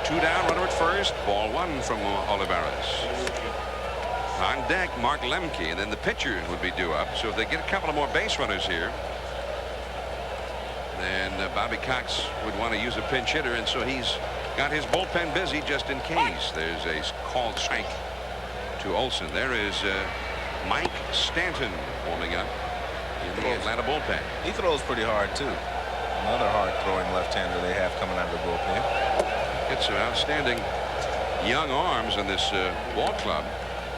2 down, runner at first. Ball 1 from Olivares. On deck, Mark Lemke, and then the pitcher would be due up. So if they get a couple of more base runners here, then Bobby Cox would want to use a pinch hitter, and so he's got his bullpen busy just in case. There's a called strike to Olson. There is Mike Stanton warming up in the Atlanta bullpen. He throws pretty hard, too. Another hard-throwing left-hander they have coming out of the bullpen. It's some outstanding young arms in this ball club.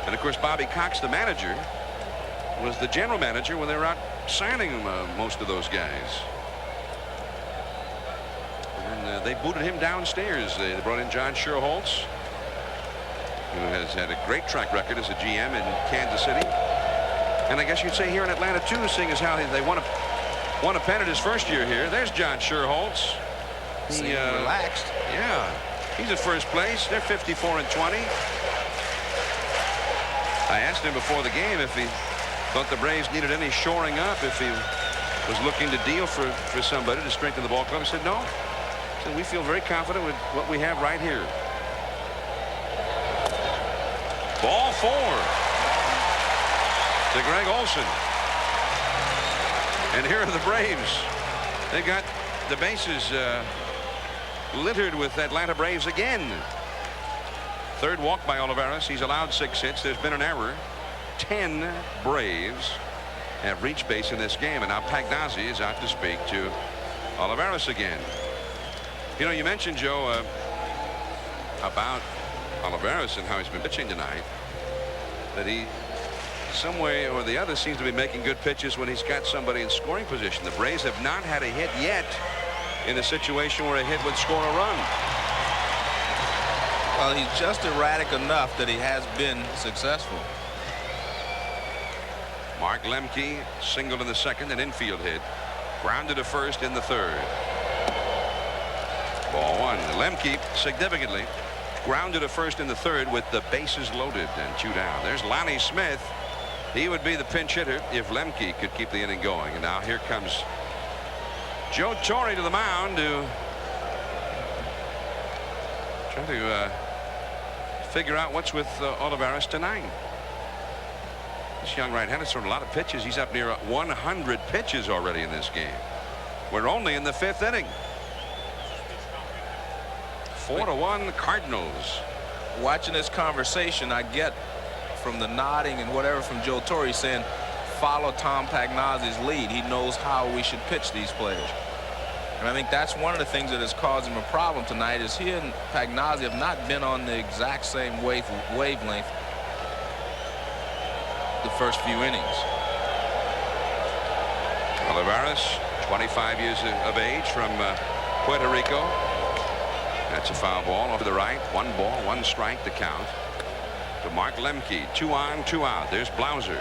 And, of course, Bobby Cox, the manager, was the general manager when they were out signing most of those guys. And and they booted him downstairs. They brought in John Sherholtz, who has had a great track record as a GM in Kansas City. And I guess you'd say here in Atlanta, too, seeing as how they won a pennant his first year here. There's John Sherholtz. He relaxed. Yeah. He's at first place. They're 54-20. I asked him before the game if he thought the Braves needed any shoring up, if he was looking to deal for somebody to strengthen the ball club. He said no. He said we feel very confident with what we have right here. Ball 4 to Greg Olson. And here are the Braves. They got the bases littered with Atlanta Braves again. Third walk by Olivares. He's allowed 6 hits. There's been an error. 10 Braves have reached base in this game, and now Pagnazzi is out to speak to Olivares again. You know, you mentioned, Joe, about Olivares and how he's been pitching tonight, that he some way or the other seems to be making good pitches when he's got somebody in scoring position. The Braves have not had a hit yet in a situation where a hit would score a run. Well, he's just erratic enough that he has been successful. Mark Lemke singled in the second, an infield hit. Grounded to first in the third. Ball 1. Lemke significantly grounded to first in the third with the bases loaded and 2 down. There's Lonnie Smith. He would be the pinch hitter if Lemke could keep the inning going. And now here comes Joe Torre to the mound to try to figure out what's with Olivares tonight. This young right-hander's thrown a lot of pitches. He's up near 100 pitches already in this game. We're only in the 5th inning. 4-1 Cardinals. Watching this conversation, I get from the nodding and whatever from Joe Torre saying follow Tom Pagnazzi's lead. He knows how we should pitch these players. And I think that's one of the things that has caused him a problem tonight is he and Pagnazzi have not been on the exact same wavelength the first few innings. Olivares, 25 years of age, from Puerto Rico. That's a foul ball over the right. 1 ball, 1 strike to count. To Mark Lemke, 2 on, 2 out. There's Blumser.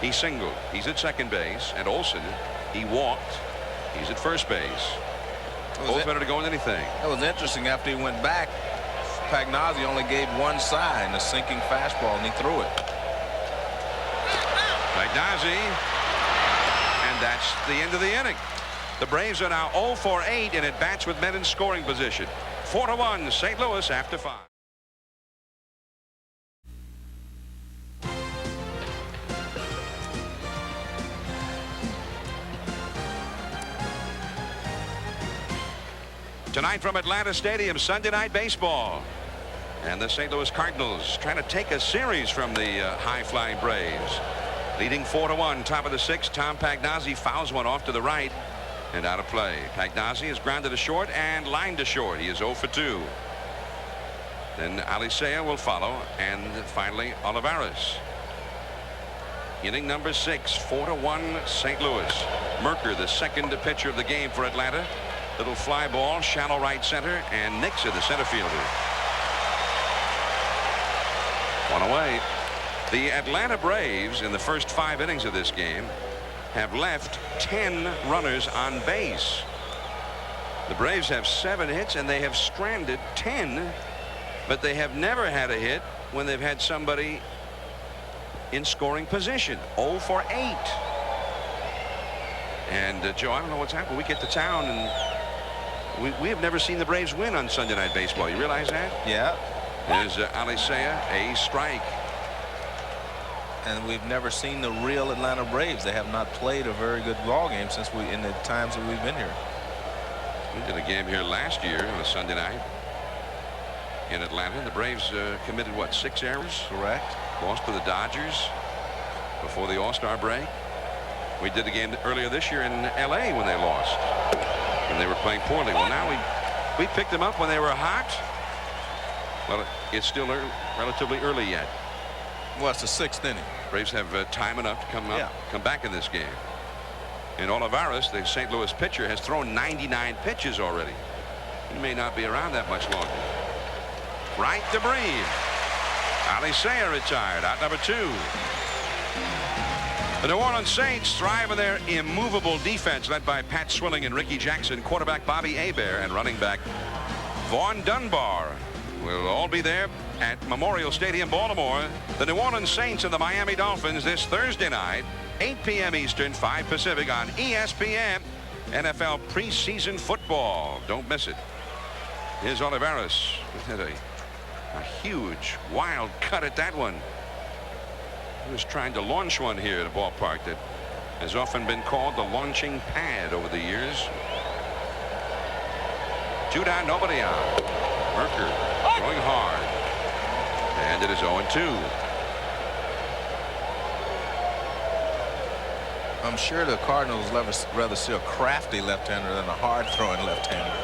He singled. He's at second base. And Olson, he walked. He's at first base. Both better to go in anything. That was interesting. After he went back, Pagnazzi only gave 1 sign, a sinking fastball, and he threw it. Pagnazzi, and that's the end of the inning. The Braves are now 0 for 8 and at bats with men in scoring position. 4-1 St. Louis after 5. Tonight from Atlanta Stadium, Sunday Night Baseball. And the St. Louis Cardinals trying to take a series from the high-flying Braves. Leading 4-1, top of the 6th. Tom Pagnazzi fouls one off to the right and out of play. Pagnazzi is grounded to short and lined to short. He is 0 for 2. Then Alicea will follow, and finally Olivares. Inning number 6, 4-1 St. Louis. Merker, the second pitcher of the game for Atlanta. Little fly ball, shallow right center, and Nixon, the center fielder. 1 away. The Atlanta Braves in the first 5 innings of this game have left 10 runners on base. The Braves have 7 hits and they have stranded 10, but they have never had a hit when they've had somebody in scoring position. 0 for 8. And Joe, I don't know what's happened. We get to town and we have never seen the Braves win on Sunday Night Baseball. You realize that? Yeah. There's Alicea, a strike. And we've never seen the real Atlanta Braves. They have not played a very good ball game since in the times that we've been here. We did a game here last year on a Sunday night in Atlanta. The Braves committed what, 6 errors? Correct. Lost to the Dodgers before the All-Star break. We did a game earlier this year in LA when they lost and they were playing poorly. Well, now we picked them up when they were hot. Well, it's still relatively early yet. Well, it's the 6th inning. Braves have time enough to come back in this game. And Olivares, the St. Louis pitcher, has thrown 99 pitches already. He may not be around that much longer. Right to Breen. Alicea retired, out number 2. The New Orleans Saints thrive in their immovable defense, led by Pat Swilling and Ricky Jackson, quarterback Bobby Hebert, and running back Vaughn Dunbar. We'll all be there at Memorial Stadium, Baltimore. The New Orleans Saints and the Miami Dolphins this Thursday night, 8 p.m. Eastern, 5 Pacific on ESPN. NFL preseason football. Don't miss it. Here's Olivares. Had a huge, wild cut at that one. He was trying to launch one here at a ballpark that has often been called the launching pad over the years. 2 down, nobody out. Merker throwing hard. And it is 0-2. I'm sure the Cardinals rather see a crafty left-hander than a hard-throwing left-hander.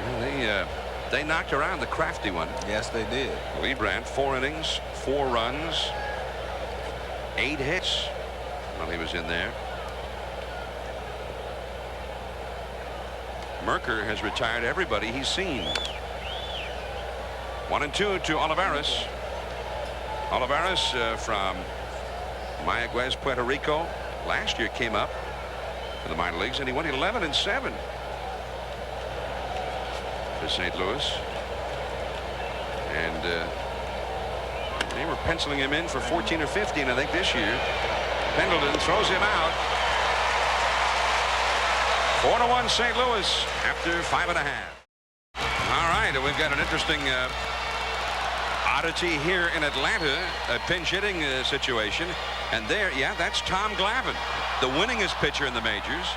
Well, they knocked around the crafty one. Yes, they did. Lee Brandt, 4 innings, 4 runs, 8 hits while he was in there. Merker has retired everybody he's seen. 1-2 to Olivares. Olivares from Mayaguez, Puerto Rico. Last year came up to the minor leagues, and he went 11-7 for St. Louis. And they were penciling him in for 14 or 15, I think, this year. Pendleton throws him out. 4-1 St. Louis after 5.5. All right, we've got an interesting oddity here in Atlanta, a pinch hitting situation. And there, yeah, that's Tom Glavine, the winningest pitcher in the majors,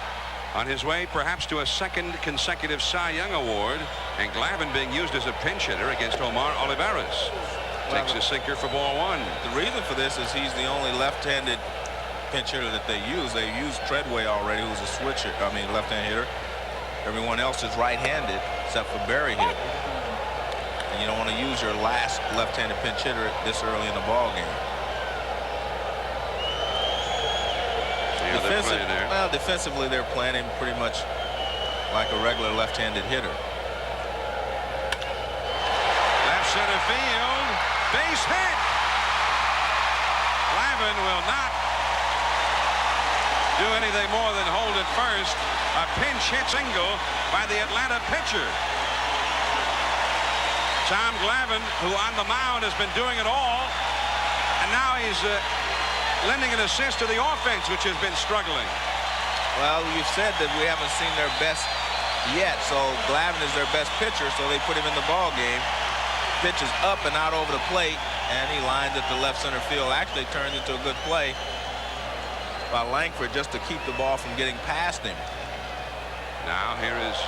on his way perhaps to a 2nd consecutive Cy Young Award. And Glavine being used as a pinch hitter against Omar Olivares. Takes a sinker for ball 1. The reason for this is he's the only left-handed pinch hitter that they use. They used Treadway already, who's a switcher, left-hand hitter. Everyone else is right-handed except for Berry here. And you don't want to use your last left-handed pinch hitter this early in the ball game. Defensively, they're playing him pretty much like a regular left-handed hitter. Left center field, base hit. Glavine will not do anything more than hold it first. A pinch hit single by the Atlanta pitcher. Tom Glavine, who on the mound has been doing it all, and now he's lending an assist to the offense, which has been struggling. Well, you've said that we haven't seen their best yet, so Glavine is their best pitcher, so they put him in the ball game. Pitches up and out over the plate, and he lines at the left center field. Actually turns into a good play by Langford just to keep the ball from getting past him. Now here is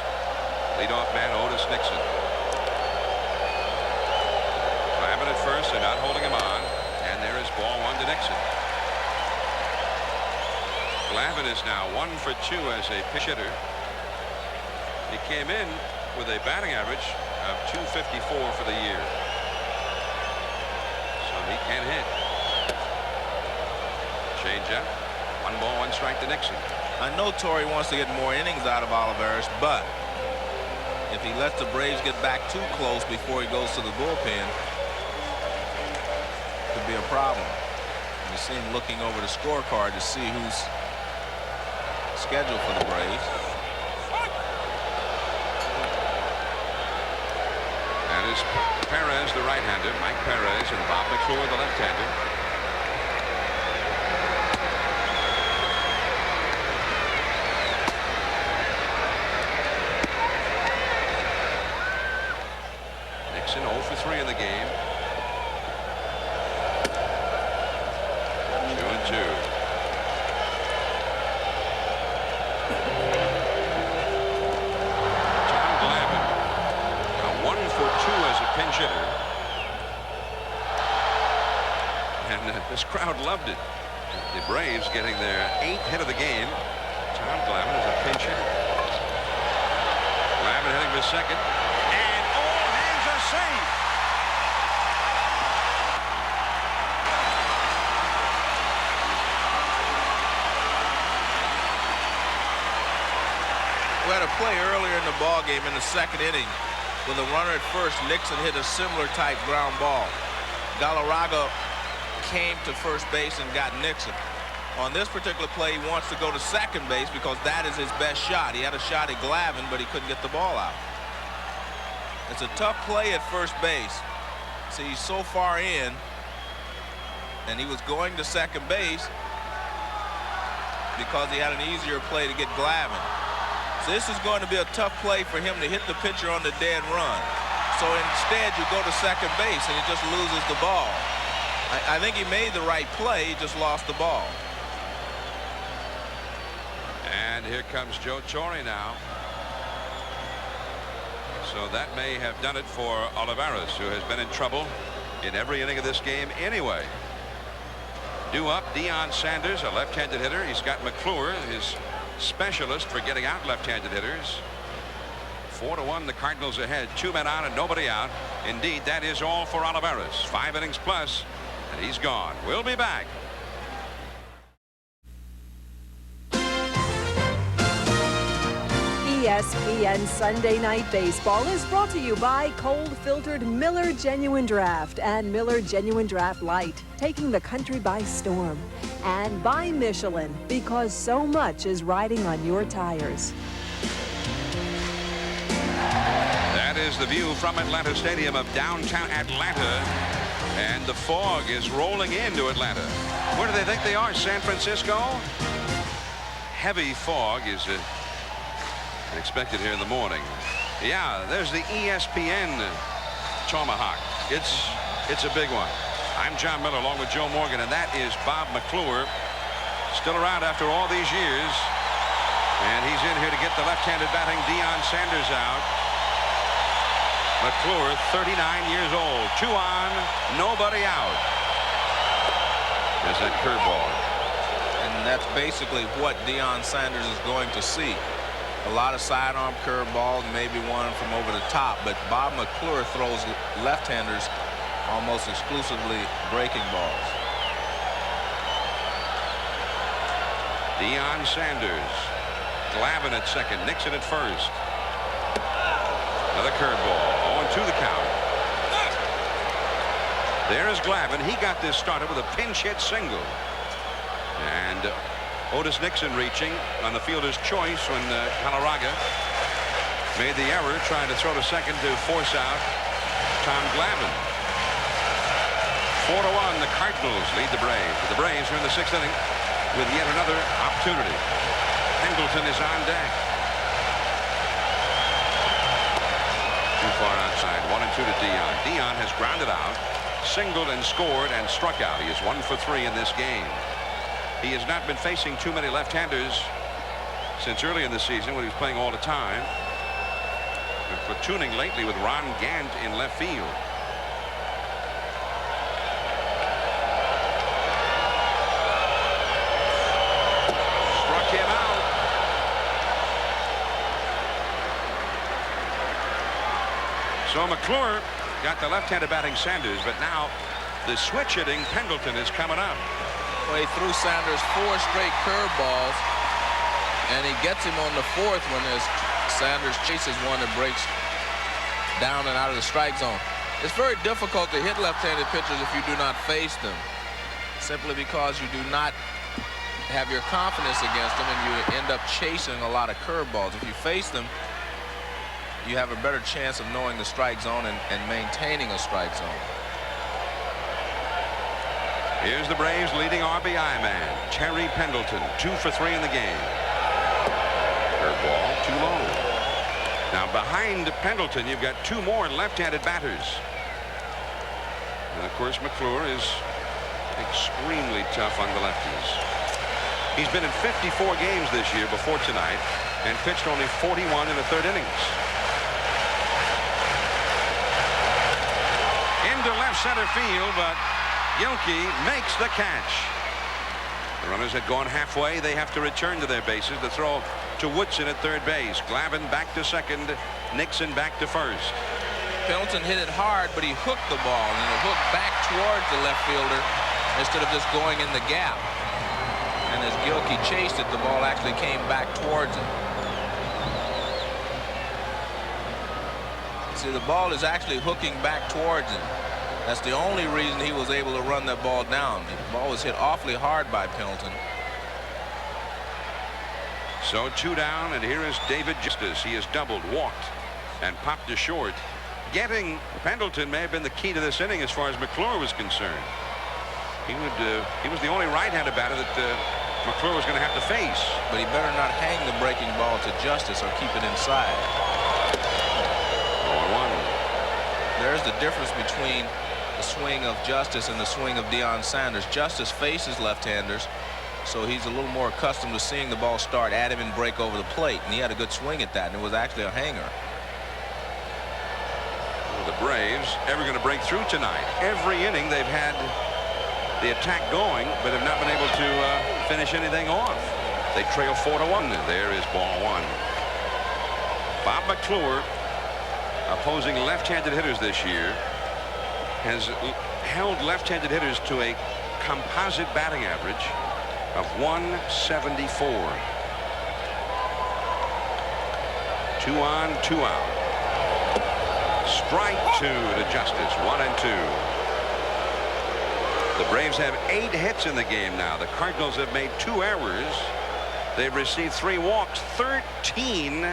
leadoff man Otis Nixon. Glavine at first, they're not holding him on, and there is ball 1 to Nixon. Glavine is now 1 for 2 as a pitch hitter. He came in with a batting average of .254 for the year. So he can hit. Change up. 1 ball, 1 strike to Nixon. I know Torrey wants to get more innings out of Olivares, but if he lets the Braves get back too close before he goes to the bullpen, it could be a problem. You see him looking over the scorecard to see who's scheduled for the Braves. That is Perez, the right-hander, Mike Perez, and Bob McClure, the left-hander. Nixon 0 for 3 in the game. 2-2. Pinch hitter, and this crowd loved it. The Braves getting their 8th hit of the game. Tom Glavine is a pinch hitter. Glavine hitting for 2nd, and all hands are safe. We had a play earlier in the ball game in the second inning with a runner at first. Nixon hit a similar type ground ball. Galarraga came to first base and got Nixon. On this particular play, he wants to go to second base because that is his best shot. He had a shot at Glavine, but he couldn't get the ball out. It's a tough play at first base. See, he's so far in, and he was going to second base because he had an easier play to get Glavine. So this is going to be a tough play for him to hit the pitcher on the dead run. So instead, you go to second base, and he just loses the ball. I think he made the right play, he just lost the ball. And here comes Joe Torre now. So that may have done it for Olivares, who has been in trouble in every inning of this game anyway. Due up, Deion Sanders, a left-handed hitter. He's got McClure, his specialist for getting out left-handed hitters. 4-1, the Cardinals ahead. 2 men on and nobody out. Indeed, that is all for Olivares. 5 innings plus, and he's gone. We'll be back. ESPN Sunday Night Baseball is brought to you by cold-filtered Miller Genuine Draft and Miller Genuine Draft Light, taking the country by storm. And by Michelin, because so much is riding on your tires. That is the view from Atlanta Stadium of downtown Atlanta. And the fog is rolling into Atlanta. Where do they think they are? San Francisco? Heavy fog is expected here in the morning. Yeah, there's the ESPN Tomahawk. It's a big one. I'm John Miller along with Joe Morgan, and that is Bob McClure, still around after all these years. And he's in here to get the left-handed batting Deion Sanders out. McClure, 39 years old. 2 on, nobody out. There's that curveball. And that's basically what Deion Sanders is going to see. A lot of sidearm curveballs, maybe one from over the top, but Bob McClure throws left-handers almost exclusively breaking balls. Deion Sanders. Glavine at second, Nixon at first. Another curveball. 0-2 the count. There is Glavine. He got this started with a pinch hit single. And Otis Nixon reaching on the fielder's choice when Galarraga made the error trying to throw to second to force out Tom Glavine. 4-1, the Cardinals lead the Braves. The Braves are in the 6th inning with yet another opportunity. Pendleton is on deck. Too far outside. 1-2 to Deion. Deion has grounded out, singled and scored and struck out. He is 1 for 3 in this game. He has not been facing too many left-handers since early in the season when he was playing all the time. Been platooning lately with Ron Gant in left field. Struck him out. So McClure got the left-handed batting Sanders, but now the switch hitting Pendleton is coming up. Well, he threw Sanders 4 straight curveballs, and he gets him on the 4th when Sanders chases one that breaks down and out of the strike zone. It's very difficult to hit left-handed pitchers if you do not face them, simply because you do not have your confidence against them, and you end up chasing a lot of curveballs. If you face them, you have a better chance of knowing the strike zone and maintaining a strike zone. Here's the Braves leading RBI man, Terry Pendleton, 2 for 3 in the game. Curveball, too low. Now behind Pendleton, you've got 2 more left-handed batters. And of course, McClure is extremely tough on the lefties. He's been in 54 games this year before tonight and pitched only 41 in the 3rd innings. Into left center field, but Gilkey makes the catch. The runners had gone halfway. They have to return to their bases to throw to Woodson at 3rd base. Glavine back to second. Nixon back to first. Pendleton hit it hard, but he hooked the ball, and it hooked back towards the left fielder instead of just going in the gap. And as Gilkey chased it, the ball actually came back towards him. See, the ball is actually hooking back towards him. That's the only reason he was able to run that ball down. The ball was hit awfully hard by Pendleton. So 2 down, and here is David Justice. He has doubled, walked, and popped to short. Getting Pendleton may have been the key to this inning as far as McClure was concerned. He was the only right-handed batter that McClure was going to have to face. But he better not hang the breaking ball to Justice or keep it inside. 0-1. There's the difference between the swing of Justice and the swing of Deion Sanders. Justice faces left-handers, so he's a little more accustomed to seeing the ball start at him and break over the plate. And he had a good swing at that, and it was actually a hanger. The Braves ever going to break through tonight? Every inning they've had the attack going, but have not been able to finish anything off. They trail 4-1. There is ball 1. Bob McClure, opposing left-handed hitters this year, has held left-handed hitters to a composite batting average of 174. 2 on, 2 out. Strike 2 to Justice. 1-2. The Braves have 8 hits in the game now. The Cardinals have made 2 errors. They've received 3 walks. 13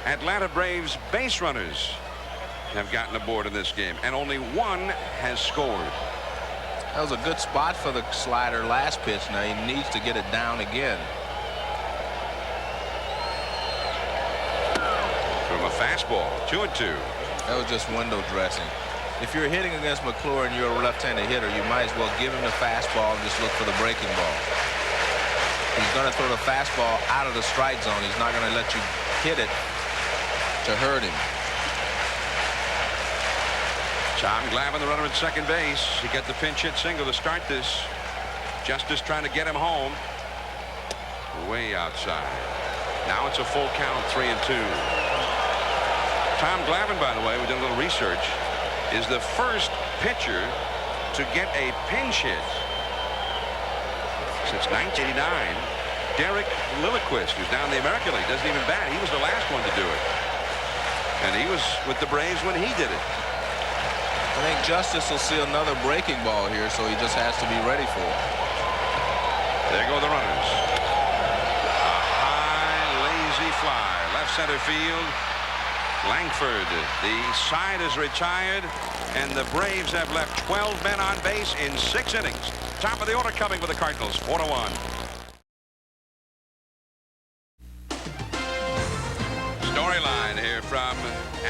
Atlanta Braves base runners have gotten aboard in this game, and only 1 has scored. That was a good spot for the slider last pitch. Now he needs to get it down again. From a fastball, 2-2. That was just window dressing. If you're hitting against McClure and you're a left-handed hitter, you might as well give him the fastball and just look for the breaking ball. He's going to throw the fastball out of the strike zone. He's not going to let you hit it to hurt him. Tom Glavine, the runner at second base. He got the pinch hit single to start this. Justice trying to get him home. Way outside. Now it's a full count, 3-2. Tom Glavine, by the way, we did a little research, is the first pitcher to get a pinch hit since 1989. Derek Lilliquist, who's down in the American League, doesn't even bat. He was the last one to do it. And he was with the Braves when he did it. I think Justice will see another breaking ball here, so he just has to be ready for it. There go the runners. A high, lazy fly. Left center field. Langford, the side is retired, and the Braves have left 12 men on base in 6 innings. Top of the order coming with the Cardinals, 4-1. Storyline here from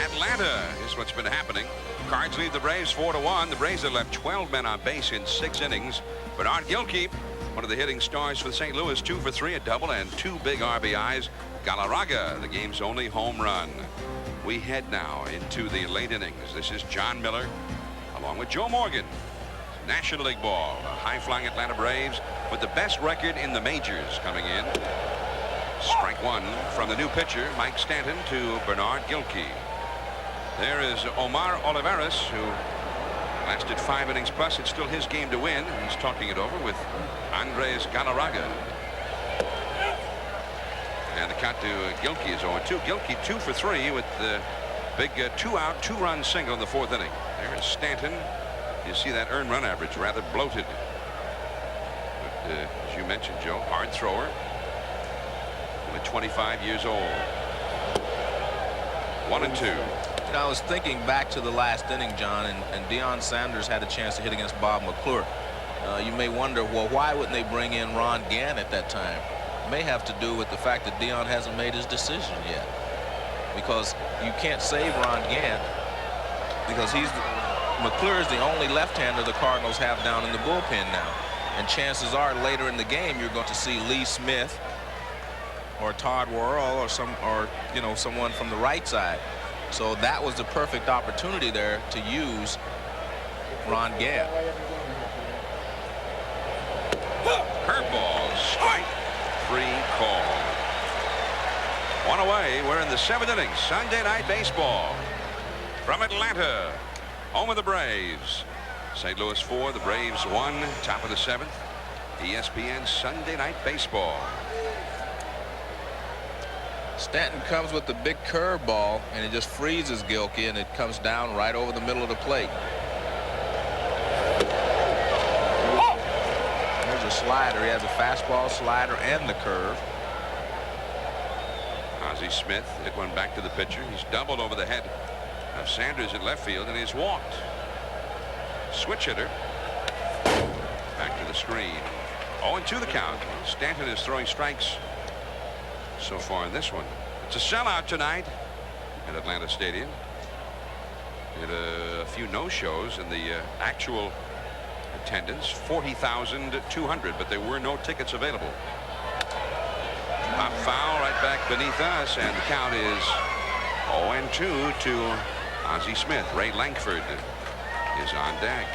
Atlanta is what's been happening. Cards lead the Braves 4-1. The Braves have left 12 men on base in 6 innings. Bernard Gilkey, one of the hitting stars for St. Louis, 2 for 3, a double and 2 big RBIs. Galarraga, the game's only home run. We head now into the late innings. This is John Miller along with Joe Morgan. National League ball. High-flying Atlanta Braves with the best record in the majors coming in. Strike 1 from the new pitcher, Mike Stanton, to Bernard Gilkey. There is Omar Olivares, who lasted 5 innings plus. It's still his game to win. He's talking it over with Andres Galarraga. And the count to Gilkey is 0-2. Gilkey 2 for 3 with the big 2-out, 2-run single in the 4th inning. There's Stanton. You see that earned run average rather bloated. But as you mentioned, Joe, hard thrower. Only 25 years old. 1-2. I was thinking back to the last inning, John, and Deion Sanders had a chance to hit against Bob McClure. You may wonder, well, why wouldn't they bring in Ron Gant at that time? May have to do with the fact that Deion hasn't made his decision yet, because you can't save Ron Gant because McClure is the only left-hander the Cardinals have down in the bullpen now, and chances are later in the game you're going to see Lee Smith or Todd Worrell or someone from the right side. So that was the perfect opportunity there to use Ron Gant. Curveball, strike 3 call. 1 away. We're in the 7th inning. Sunday night baseball from Atlanta, home of the Braves. St. Louis 4, the Braves 1, top of the 7th. ESPN Sunday night baseball. Stanton comes with the big curveball, and it just freezes Gilkey, and it comes down right over the middle of the plate. There's a slider. He has a fastball, slider, and the curve. Ozzie Smith hit one back to the pitcher. He's doubled over the head of Sanders at left field, and he's walked. Switch hitter. Back to the screen. 0-2 the count. Stanton is throwing strikes so far in this one. It's a sellout tonight at Atlanta Stadium. We had a few no-shows in the actual attendance, 40,200, but there were no tickets available. Pop foul right back beneath us, and the count is 0-2 to Ozzie Smith. Ray Lankford is on deck.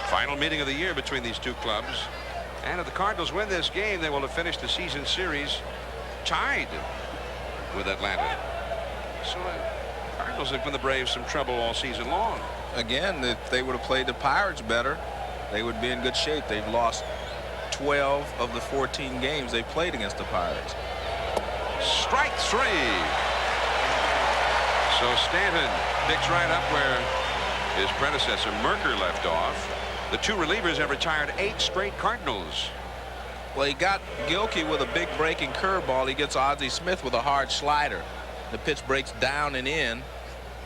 Final meeting of the year between these two clubs. And if the Cardinals win this game, they will have finished the season series tied with Atlanta. So the Cardinals have given the Braves some trouble all season long. Again, if they would have played the Pirates better, they would be in good shape. They've lost 12 of the 14 games they played against the Pirates. Strike three. So Stanton picks right up where his predecessor Merker left off. The two relievers have retired 8 straight Cardinals. Well, he got Gilkey with a big breaking curveball. He gets Ozzie Smith with a hard slider. The pitch breaks down and in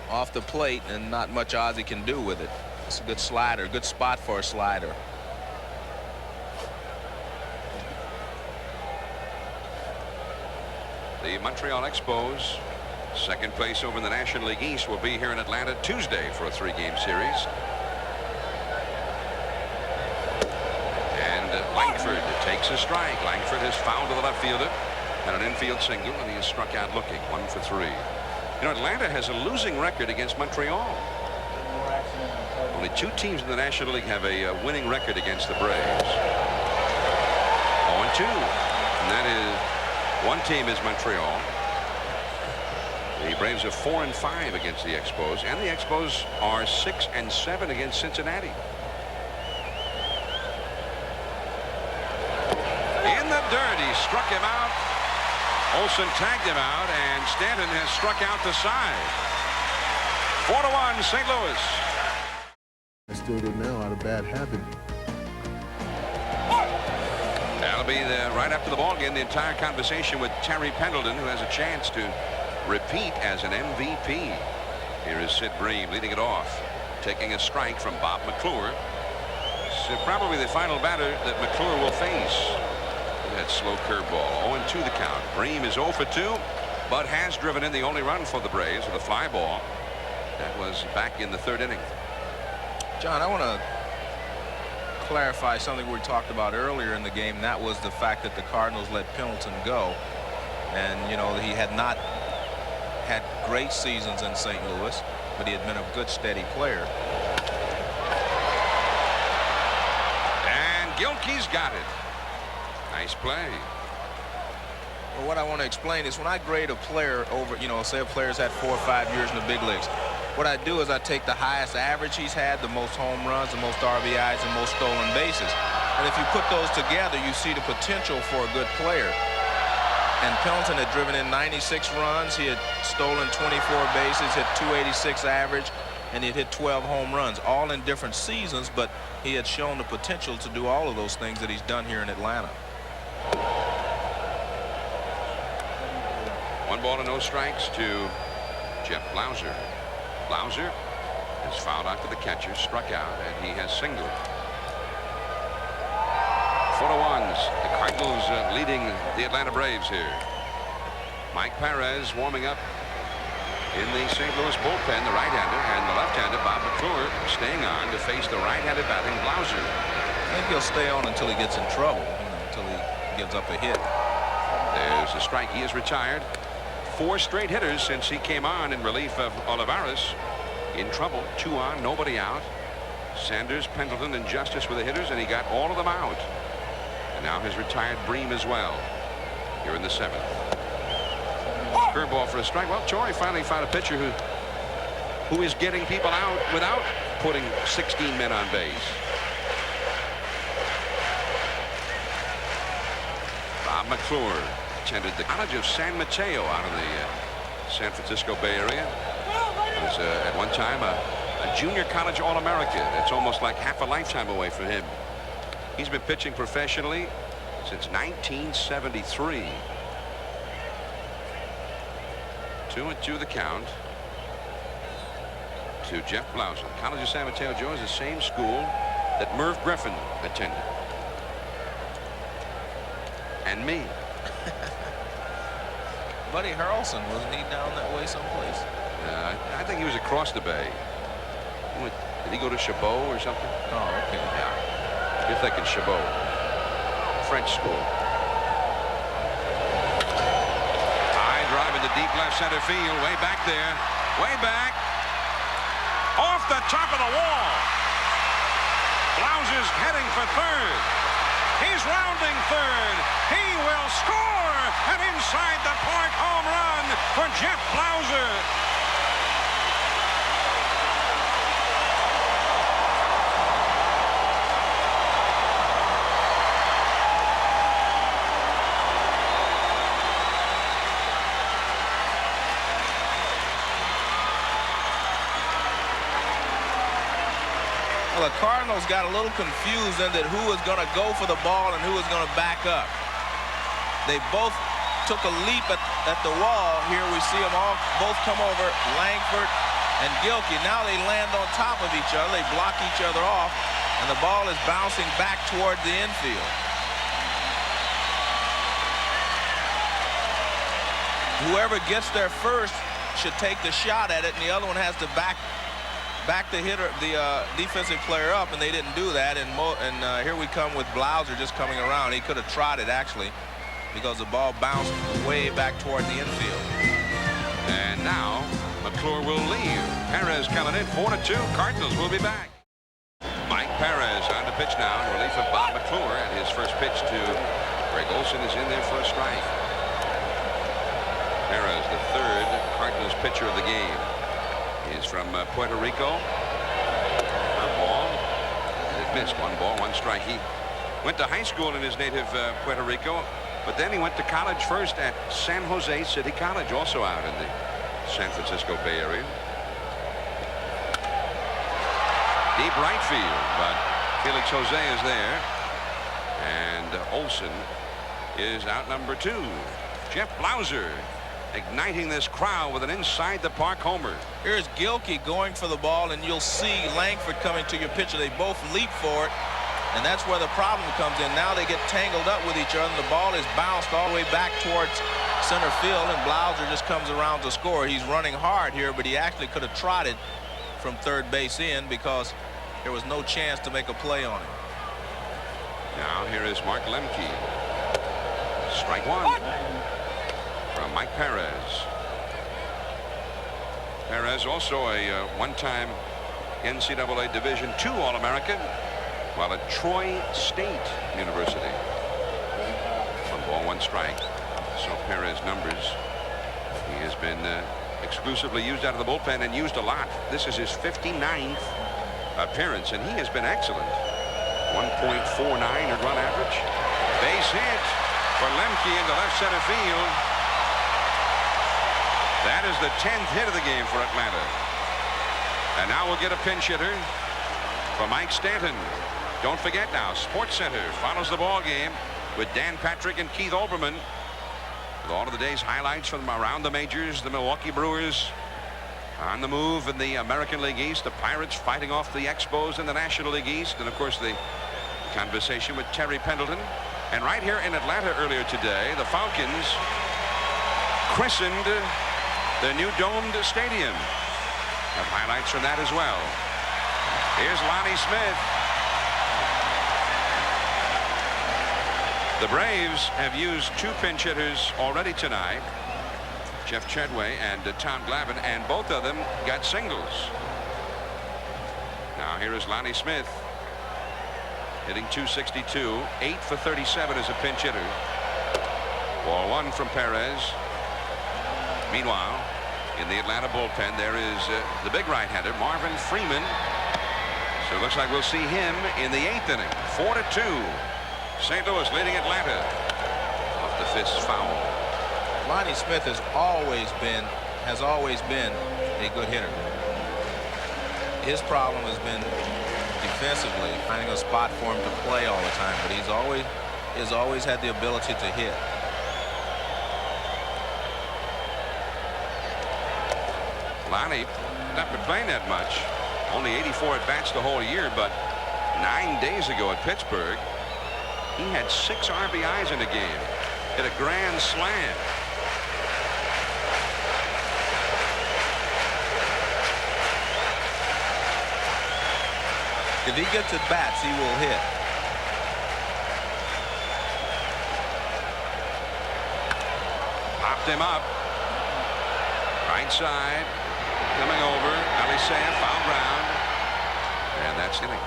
off the plate, and not much Ozzie can do with it. It's a good slider, good spot for a slider. The Montreal Expos, second place over in the National League East, will be here in Atlanta Tuesday for a 3-game series. Lankford takes a strike. Lankford has fouled to the left fielder and an infield single, and he is struck out looking. 1 for 3. You know, Atlanta has a losing record against Montreal. Only 2 teams in the National League have a winning record against the Braves. 0-2, and that is one team is Montreal. The Braves are 4-5 against the Expos, and the Expos are 6-7 against Cincinnati. Dirt. He struck him out. Olsen tagged him out, and Stanton has struck out the side. 4-1 St. Louis. I still do now out of bad habit. That'll be right after the ball game, the entire conversation with Terry Pendleton, who has a chance to repeat as an MVP. Here is Sid Bream leading it off, taking a strike from Bob McClure. So probably the final batter that McClure will face. That slow curveball. 0-2 the count. Bream is 0 for 2, but has driven in the only run for the Braves with a fly ball. That was back in the 3rd inning. John, I want to clarify something we talked about earlier in the game. That was the fact that the Cardinals let Pendleton go. And, you know, he had not had great seasons in St. Louis, but he had been a good, steady player. And Gilkey's got it. Nice play. Well, what I want to explain is when I grade a player over, you know, say a player's had 4 or 5 years in the big leagues, what I do is I take the highest average he's had, the most home runs, the most RBIs, and most stolen bases. And if you put those together, you see the potential for a good player. And Pendleton had driven in 96 runs. He had stolen 24 bases, hit 286 average, and he had hit 12 home runs, all in different seasons, but he had shown the potential to do all of those things that he's done here in Atlanta. 1 ball and no strikes to Jeff Blumser. Blumser is fouled out to the catcher, struck out, and he has singled. 4-1. The Cardinals leading the Atlanta Braves here. Mike Perez warming up in the St. Louis bullpen, the right-hander, and the left-hander Bob McClure staying on to face the right-handed batting Blumser. I think he'll stay on until he gets in trouble, until he gives up a hit. There's a strike. He is retired. 4 straight hitters since he came on in relief of Olivares. In trouble. 2 on, nobody out. Sanders, Pendleton, and Justice were the hitters, and he got all of them out. And now has retired Bream as well. Here in the 7th. Curveball for a strike. Well, Torrey finally found a pitcher who is getting people out without putting 16 men on base. Bob McClure attended the College of San Mateo out in the San Francisco Bay Area. He was at one time a junior college All-American. It's almost like half a lifetime away from him. He's been pitching professionally since 1973. 2-2 the count to Jeff Blumser. College of San Mateo, Joe, is the same school that Merv Griffin attended. And me. Buddy Harrelson, wasn't he down that way someplace? I think he was across the bay. Did he go to Chabot or something? Oh, okay. Yeah. You're thinking Chabot. French school. High drive into deep left center field. Way back there. Way back. Off the top of the wall. Blumser's heading for third. He's rounding third. He will score an inside the park home run for Jeff Blumser. Well, the Cardinals got a little confused in that who was going to go for the ball and who was going to back up. They both took a leap at the wall. Here we see them all both come over, Langford and Gilkey. Now they land on top of each other. They block each other off, and the ball is bouncing back toward the infield. Whoever gets there first should take the shot at it, and the other one has to back the hitter, the defensive player up, and they didn't do that. And here we come with Blumser just coming around. He could have tried it actually, because the ball bounced way back toward the infield. And now McClure will leave. Perez coming in. 4-2. Cardinals will be back. Mike Perez on the pitch now in relief of Bob McClure, and his first pitch to Greg Olson is in there for a strike. Perez, the third Cardinals pitcher of the game. He's from Puerto Rico. Ball. And it missed. 1 ball, 1 strike. He went to high school in his native Puerto Rico, but then he went to college first at San Jose City College, also out in the San Francisco Bay Area. Deep right field, but Felix Jose is there, and Olson is out number 2. Jeff Blumser igniting this crowd with an inside the park homer. Here's Gilkey going for the ball, and you'll see Langford coming to your pitcher. They both leap for it, and that's where the problem comes in. Now they get tangled up with each other, and the ball is bounced all the way back towards center field, and Blumser just comes around to score. He's running hard here, but he actually could have trotted from third base in because there was no chance to make a play on him. Now here is Mark Lemke. Strike 1 from Mike Perez. Perez also a one-time NCAA Division II All-American while at Troy State University. 1 ball, 1 strike. So Perez numbers. He has been exclusively used out of the bullpen and used a lot. This is his 59th appearance, and he has been excellent. 1.49 earned run average. Base hit for Lemke into left center field. That is the 10th hit of the game for Atlanta. And now we'll get a pinch hitter for Mike Stanton. Don't forget now, Sports Center follows the ball game with Dan Patrick and Keith Olbermann. With all of the day's highlights from around the majors, the Milwaukee Brewers on the move in the American League East, the Pirates fighting off the Expos in the National League East, and of course the conversation with Terry Pendleton. And right here in Atlanta earlier today, the Falcons christened the new domed stadium. Have highlights from that as well. Here's Lonnie Smith. The Braves have used 2 pinch hitters already tonight, Jeff Chedway and Tom Glavine, and both of them got singles. Now here is Lonnie Smith hitting .262, 8 for 37 as a pinch hitter. Ball 1 from Perez. Meanwhile, in the Atlanta bullpen, there is the big right-hander, Marvin Freeman. So it looks like we'll see him in the 8th inning. 4-2. St. Louis leading Atlanta off the 5th foul. Lonnie Smith has always been a good hitter. His problem has been defensively, finding a spot for him to play all the time, but he's always had the ability to hit. Lonnie not been playing that much. Only 84 at bats the whole year, but 9 days ago at Pittsburgh, he had 6 RBIs in the game. Hit a grand slam. If he gets at bats, he will hit. Popped him up. Right side. Coming over. Alisea foul ground. And that's inning.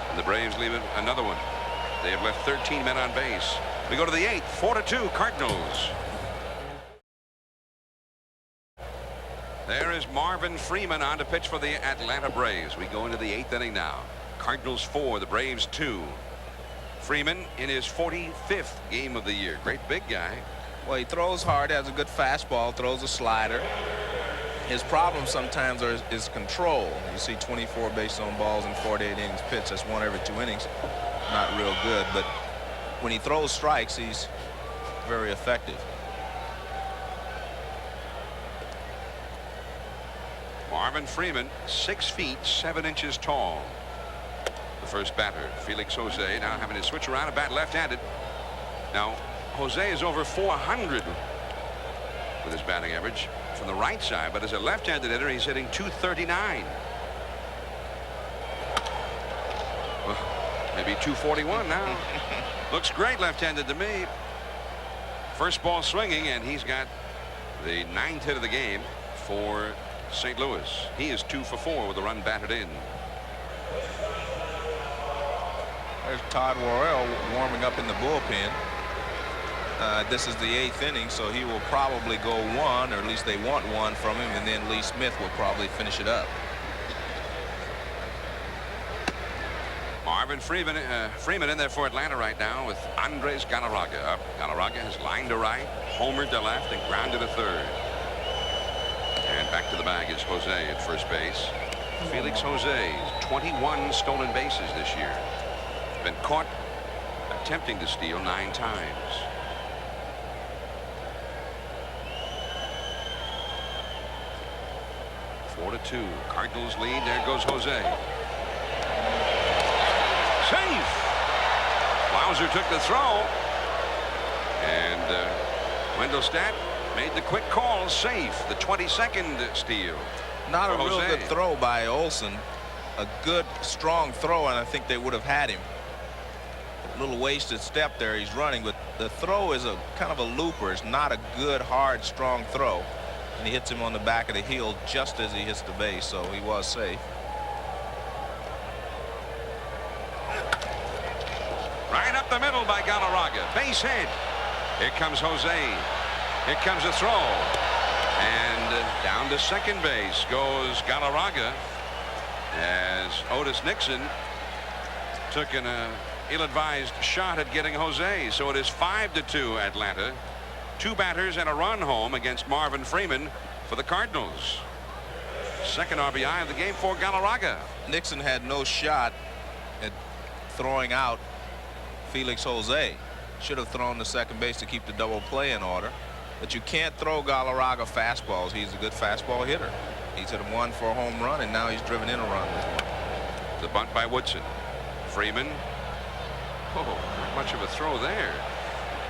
And the Braves leave it another one. They have left 13 men on base. We go to the 8th. 4-2 Cardinals. There is Marvin Freeman on to pitch for the Atlanta Braves. We go into the 8th inning now. Cardinals 4, the Braves 2. Freeman in his 45th game of the year. Great big guy. Well, he throws hard, has a good fastball, throws a slider. His problem sometimes is control. You see 24 base on balls in 48 innings pitched. That's 1 every 2 innings. Not real good, but when he throws strikes, he's very effective. Marvin Freeman, 6 feet 7 inches tall. The first batter, Felix Jose, now having to switch around, a bat left-handed. Now Jose is over 400 with his batting average from the right side, but as a left-handed hitter, he's hitting 239. Well, maybe 241 now. Looks great left-handed to me. First ball swinging, and he's got the 9th hit of the game for St. Louis. He is 2 for 4 with a run batted in. There's Todd Worrell warming up in the bullpen. This is the 8th inning, so he will probably go 1, or at least they want 1 from him, and then Lee Smith will probably finish it up. Marvin Freeman in there for Atlanta right now with Andres Galarraga up. Galarraga has lined to right, homered to left, and grounded to third. And back to the bag is Jose at first base. Felix Jose's 21 stolen bases this year. Been caught attempting to steal 9 times. Four to 2. Cardinals lead. There goes Jose. Safe. Blumser took the throw. And Wendelstedt made the quick call. Safe. The 22nd steal. Not a real good throw by Olsen. A good, strong throw, and I think they would have had him. A little wasted step there. He's running, but the throw is a kind of a looper. It's not a good, hard, strong throw. And he hits him on the back of the heel just as he hits the base, so he was safe. Right up the middle by Galarraga. Base hit. Here comes Jose. Here comes a throw. And down to second base goes Galarraga as Otis Nixon took an ill-advised shot at getting Jose. So it is 5-2 Atlanta. 2 batters and a run home against Marvin Freeman for the Cardinals. Second RBI of the game for Galarraga. Nixon had no shot at throwing out Felix Jose. Should have thrown to second base to keep the double play in order. But you can't throw Galarraga fastballs. He's a good fastball hitter. He's hit 1 for a home run, and now he's driven in a run with 1. The bunt by Woodson. Freeman. Oh, not much of a throw there,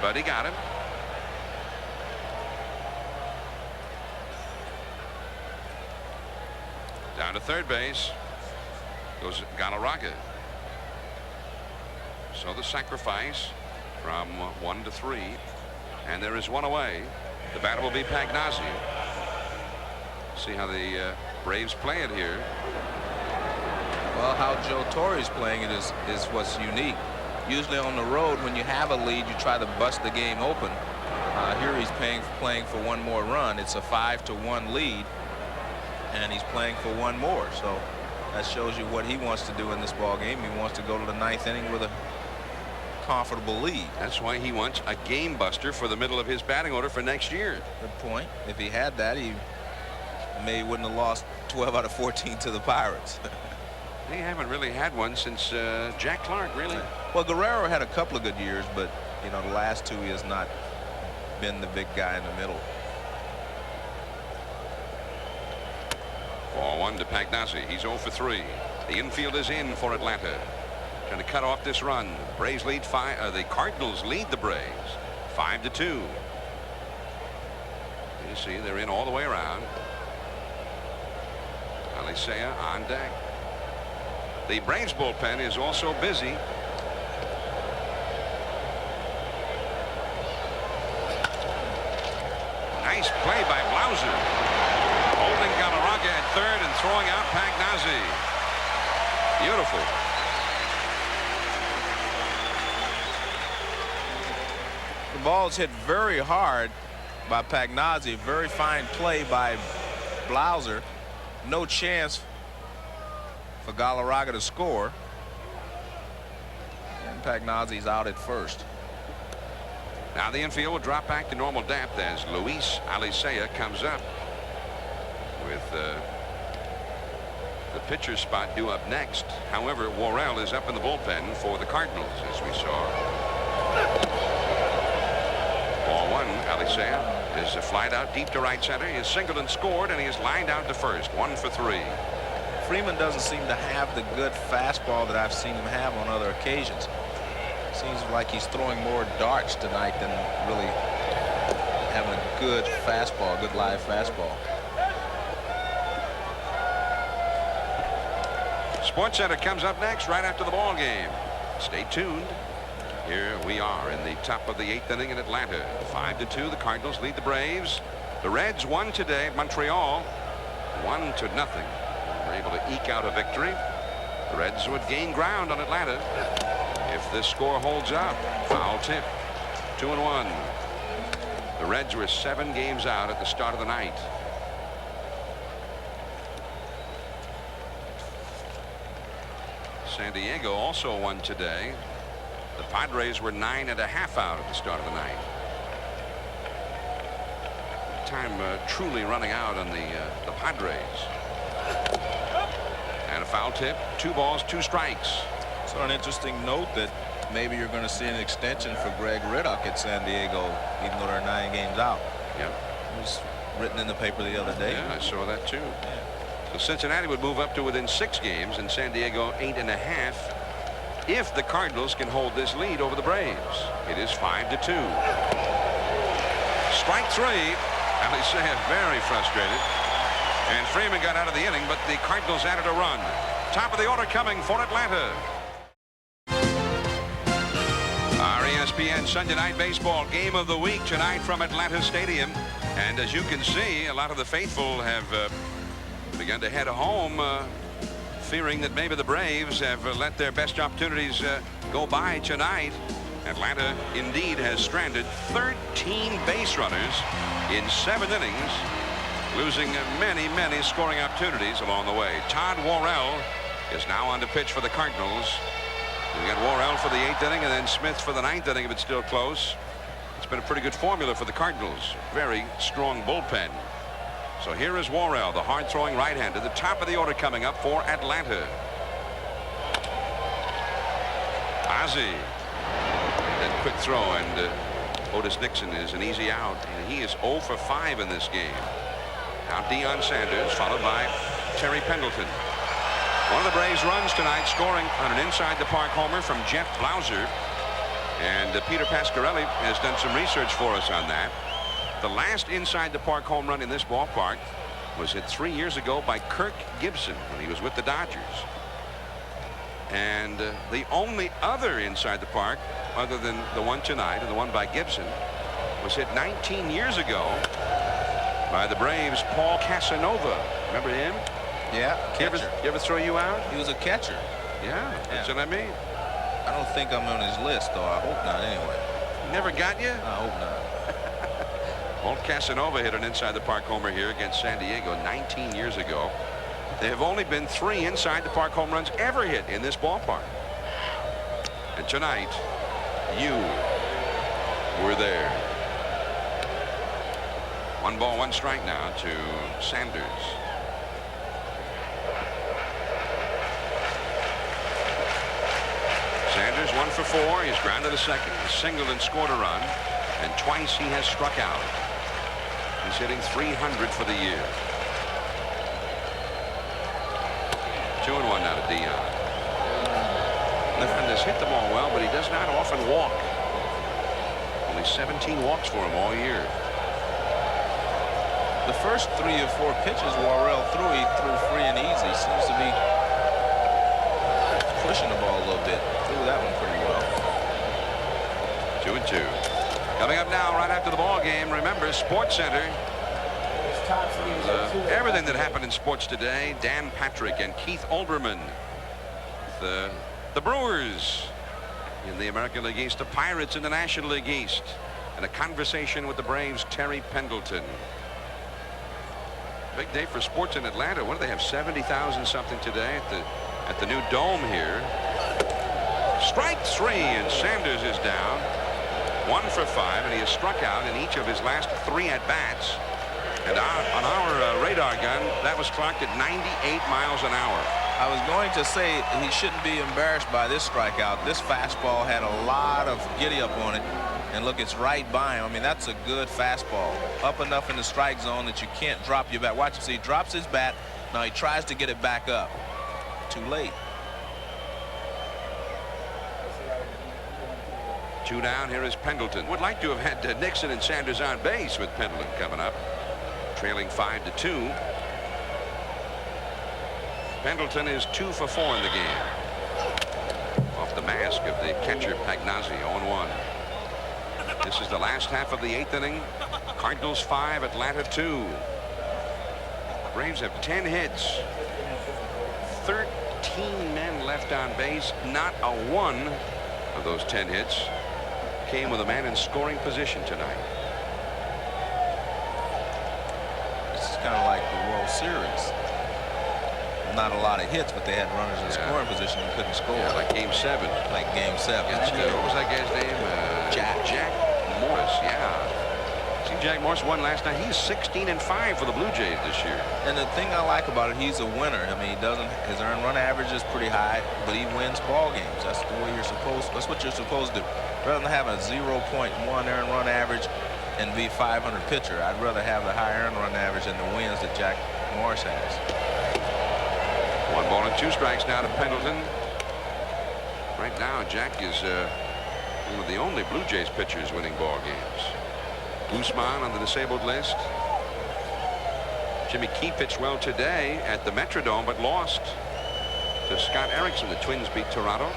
but he got him. Down to third base goes Galarraga. So the sacrifice from 1 to 3, and there is 1 away. The batter will be Pagnazzi. See how the Braves play it here. Well, how Joe Torre's playing it is what's unique. Usually on the road, when you have a lead, you try to bust the game open. Here he's playing for 1 more run. It's a 5-1 lead, and he's playing for 1 more. So that shows you what he wants to do in this ball game. He wants to go to the 9th inning with a comfortable lead. That's why he wants a game buster for the middle of his batting order for next year. Good point. If he had that, he maybe wouldn't have lost 12 out of 14 to the Pirates. They haven't really had one since Jack Clark, really. Well, Guerrero had a couple of good years, but you know, the last two he has not been the big guy in the middle. 4-1 to Pagnazzi. He's 0 for 3. The infield is in for Atlanta. Trying to cut off this run. Braves lead the Cardinals lead the Braves 5-2. You see they're in all the way around. Alicea on deck. The Braves bullpen is also busy. Nice play by Blumser. Holding Galarraga at third and throwing out Pagnazzi. Beautiful. The ball's hit very hard by Pagnazzi. Very fine play by Blumser. No chance for Galarraga to score. And Pagnazzi's out at first. Now the infield will drop back to normal depth as Luis Alicea comes up with the pitcher's spot due up next. However, Worrell is up in the bullpen for the Cardinals, as we saw. Ball one. Alicea is flied out deep to right center. He is singled and scored, and he is lined out to first. 1 for 3. Freeman doesn't seem to have the good fastball that I've seen him have on other occasions. Seems like he's throwing more darts tonight than really having a good fastball, good live fastball. Sports Center comes up next right after the ball game. Stay tuned. Here we are in the top of the 8th inning in Atlanta. 5-2. The Cardinals lead the Braves. The Reds won today at Montreal 1-0. Were able to eke out a victory. The Reds would gain ground on Atlanta if this score holds up. Foul tip. 2-1. The Reds were 7 games out at the start of the night. San Diego also won today. The Padres were 9.5 out at the start of the night. Time truly running out on the Padres. And a foul tip. 2 balls, 2 strikes. So an interesting note that maybe you're going to see an extension for Greg Riddock at San Diego, even though they're 9 games out. Yeah. It was written in the paper the other day. Yeah, I saw that too. Yeah. So Cincinnati would move up to within 6 games and San Diego 8.5 if the Cardinals can hold this lead over the Braves. It is 5-2. Strike 3. Alicea very frustrated. And Freeman got out of the inning, but the Cardinals added a run. Top of the order coming for Atlanta. Our ESPN Sunday Night Baseball game of the week tonight from Atlanta Stadium. And as you can see, a lot of the faithful have begun to head home, fearing that maybe the Braves have let their best opportunities go by tonight. Atlanta indeed has stranded 13 base runners in 7 innings, losing many scoring opportunities along the way. Todd Worrell is now on to pitch for the Cardinals. We got Worrell for the 8th inning and then Smith for the 9th inning if it's still close. It's been a pretty good formula for the Cardinals. Very strong bullpen. So here is Worrell, the hard-throwing right-hander. The top of the order coming up for Atlanta. Ozzie. That quick throw, and Otis Nixon is an easy out. And he is 0 for 5 in this game. Now Deion Sanders, followed by Terry Pendleton. One of the Braves runs tonight, scoring on an inside-the-park homer from Jeff Blumser. And Peter Pasquarelli has done some research for us on that. The last inside-the-park home run in this ballpark was hit 3 years ago by Kirk Gibson when he was with the Dodgers. And the only other inside the park, other than the one tonight and the one by Gibson, was hit 19 years ago by the Braves' Paul Casanova. Remember him? Yeah, catcher. You ever throw you out? He was a catcher. Yeah, that's what I mean. I don't think I'm on his list, though. I hope not anyway. Never got you? I hope not. Paul Casanova hit an inside-the-park homer here against San Diego 19 years ago. There have only been 3 inside-the-park home runs ever hit in this ballpark. And tonight, you were there. 1 ball, 1 strike now to Sanders. Sanders 1 for 4. He's grounded to second, singled and scored a run, and twice he has struck out. He's hitting .300 for the year. 2-1 now to Deion. Sanders hit the ball well, but he does not often walk. Only 17 walks for him all year. The first 3 or 4 pitches Worrell threw, he threw free and easy. Seems to be pushing the ball a little bit. Threw that one pretty well. 2-2. Coming up now, right after the ball game, remember Sports Center. Everything that happened in sports today. Dan Patrick and Keith Olbermann. The Brewers in the American League East, the Pirates in the National League East, and a conversation with the Braves' Terry Pendleton. Big day for sports in Atlanta. What do they have? 70,000 something today at the new dome here. Strike 3, and Sanders is down. 1 for 5, and he has struck out in each of his last 3 at bats. And on our radar gun, that was clocked at 98 miles an hour. I was going to say he shouldn't be embarrassed by this strikeout. This fastball had a lot of giddy up on it. And look, it's right by him. I mean, that's a good fastball. Up enough in the strike zone that you can't drop your bat. Watch him see. He drops his bat. Now he tries to get it back up. Too late. 2 down. Here is Pendleton. Would like to have had Nixon and Sanders on base with Pendleton coming up. Trailing 5-2. Pendleton is 2 for 4 in the game. Off the mask of the catcher Pagnazzi. 0-1. This is the last half of the 8th inning. Cardinals 5, Atlanta 2. Braves have 10 hits. 13 men left on base. Not a one of those 10 hits came with a man in scoring position tonight. This is kind of like the World Series. Not a lot of hits, but they had runners in scoring position and couldn't score. Yeah, like Game 7. Like Game 7. Against, what was that guy's name? Jack Morris. Yeah. See, Jack Morris won last night. He's 16-5 for the Blue Jays this year. And the thing I like about it, he's a winner. I mean, his earned run average is pretty high, but he wins ball games. That's the way that's what you're supposed to do. Rather than have a 0.1 earned run average and be 500 pitcher, I'd rather have the high earned run average and the wins that Jack Morris has. 1 ball and 2 strikes now to Pendleton. Right now, Jack is one of the only Blue Jays pitchers winning ball games. Guzman on the disabled list. Jimmy Key pitched well today at the Metrodome, but lost to Scott Erickson. The Twins beat Toronto.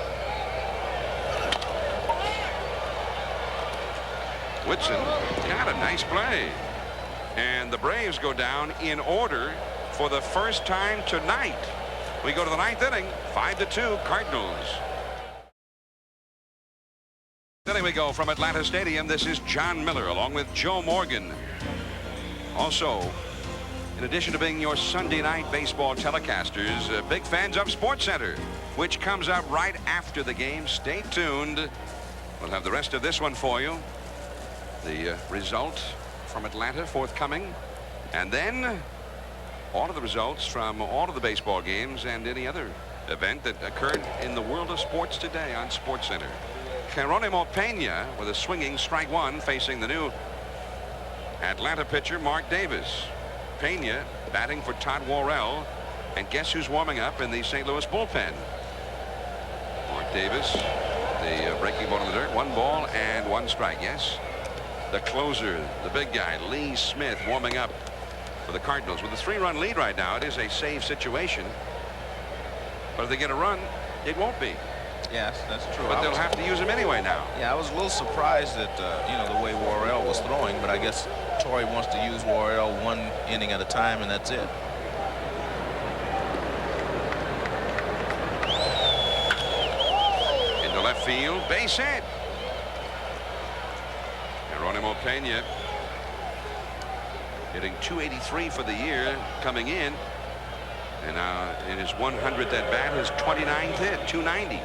Whitson got a nice play. And the Braves go down in order for the first time tonight. We go to the 9th inning, 5-2 Cardinals. Then we go from Atlanta Stadium. This is John Miller along with Joe Morgan. Also, in addition to being your Sunday night baseball telecasters, big fans of Sports Center, which comes up right after the game. Stay tuned. We'll have the rest of this one for you. The result from Atlanta forthcoming. And then all of the results from all of the baseball games and any other event that occurred in the world of sports today on Sports Center. Geronimo Pena with a swinging strike 1 facing the new Atlanta pitcher Mark Davis. Pena batting for Todd Worrell, and guess who's warming up in the St. Louis bullpen? Mark Davis, the breaking ball in the dirt. 1 ball and 1 strike. Yes, the closer, the big guy Lee Smith, warming up for the Cardinals with a 3-run lead right now. It is a save situation, but if they get a run, it won't be. Yes, that's true. But they'll have to use him anyway now. Yeah, I was a little surprised at the way Worrell was throwing, but I guess Torrey wants to use Worrell 1 inning at a time, and that's it. Into left field, base hit. Geronimo Pena hitting .283 for the year coming in, and in his 100th at bat, his 29th hit, .290.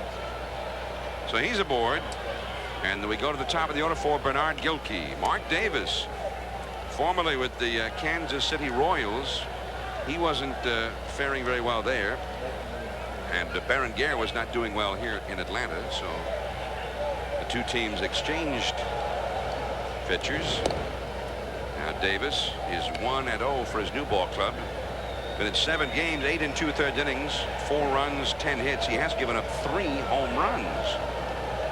So he's aboard. And we go to the top of the order for Bernard Gilkey. Mark Davis, formerly with the Kansas City Royals. He wasn't faring very well there. And Baron Gare was not doing well here in Atlanta. So the two teams exchanged pitchers. Now Davis is 1-0 for his new ball club. But in 7 games, 8 2/3 innings, 4 runs, 10 hits. He has given up 3 home runs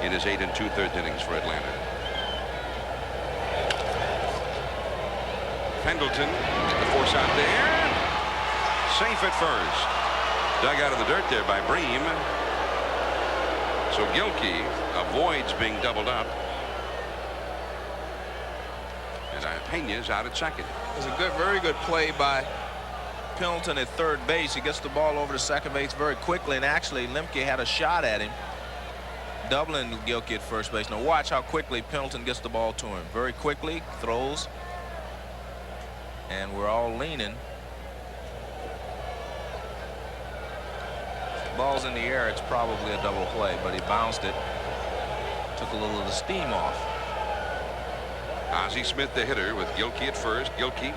in his 8 2/3 innings for Atlanta. Pendleton, the force out there. Safe at first. Dug out of the dirt there by Bream. So Gilkey avoids being doubled up. And Pena's out at second. It was a good, very good play by Pendleton at third base. He gets the ball over to second base very quickly, and actually Lemke had a shot at him, doubling Gilkey at first base. Now watch how quickly Pendleton gets the ball to him. Very quickly throws, and we're all leaning. If the ball's in the air, it's probably a double play, but he bounced it, took a little of the steam off. Ozzie Smith, the hitter, with Gilkey at first. Gilkey,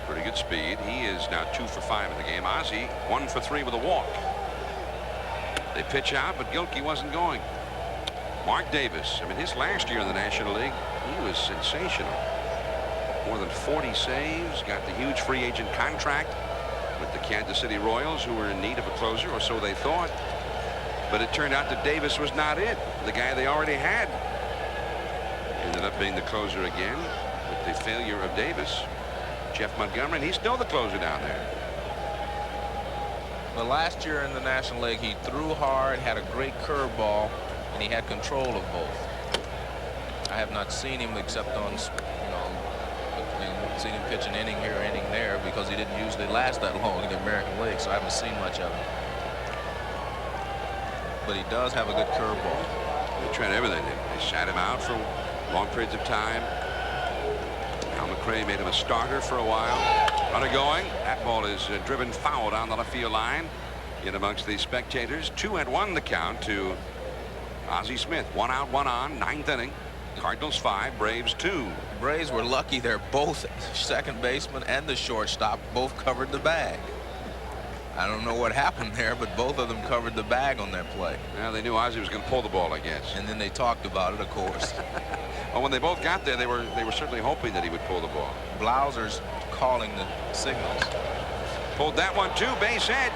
pretty good speed. He is now 2 for 5 in the game. Ozzie 1 for 3 with a walk. They pitch out, but Gilkey wasn't going. Mark Davis, I mean, his last year in the National League, he was sensational. More than 40 saves, got the huge free agent contract with the Kansas City Royals, who were in need of a closer, or so they thought. But it turned out that Davis was not it. The guy they already had ended up being the closer again with the failure of Davis. Jeff Montgomery, and he's still the closer down there. But last year in the National League, he threw hard, had a great curveball, and he had control of both. I have not seen him except on, seen him pitch an inning here, inning there, because he didn't usually last that long in the American League, so I haven't seen much of him. But he does have a good curveball. They tried everything. They sat him out for long periods of time. Al McRae made him a starter for a while. Runner going. That ball is driven foul down the left field line in amongst the spectators. 2-1 the count to Ozzie Smith. 1 out, 1 on, 9th inning. Cardinals 5, Braves 2. Braves were lucky there. Both second baseman and the shortstop both covered the bag. I don't know what happened there, but both of them covered the bag on that play. Yeah, they knew Ozzie was going to pull the ball, I guess. And then they talked about it, of course. Well, when they both got there, they were certainly hoping that he would pull the ball. Blumser's calling the signals. Pulled that one too, base hit.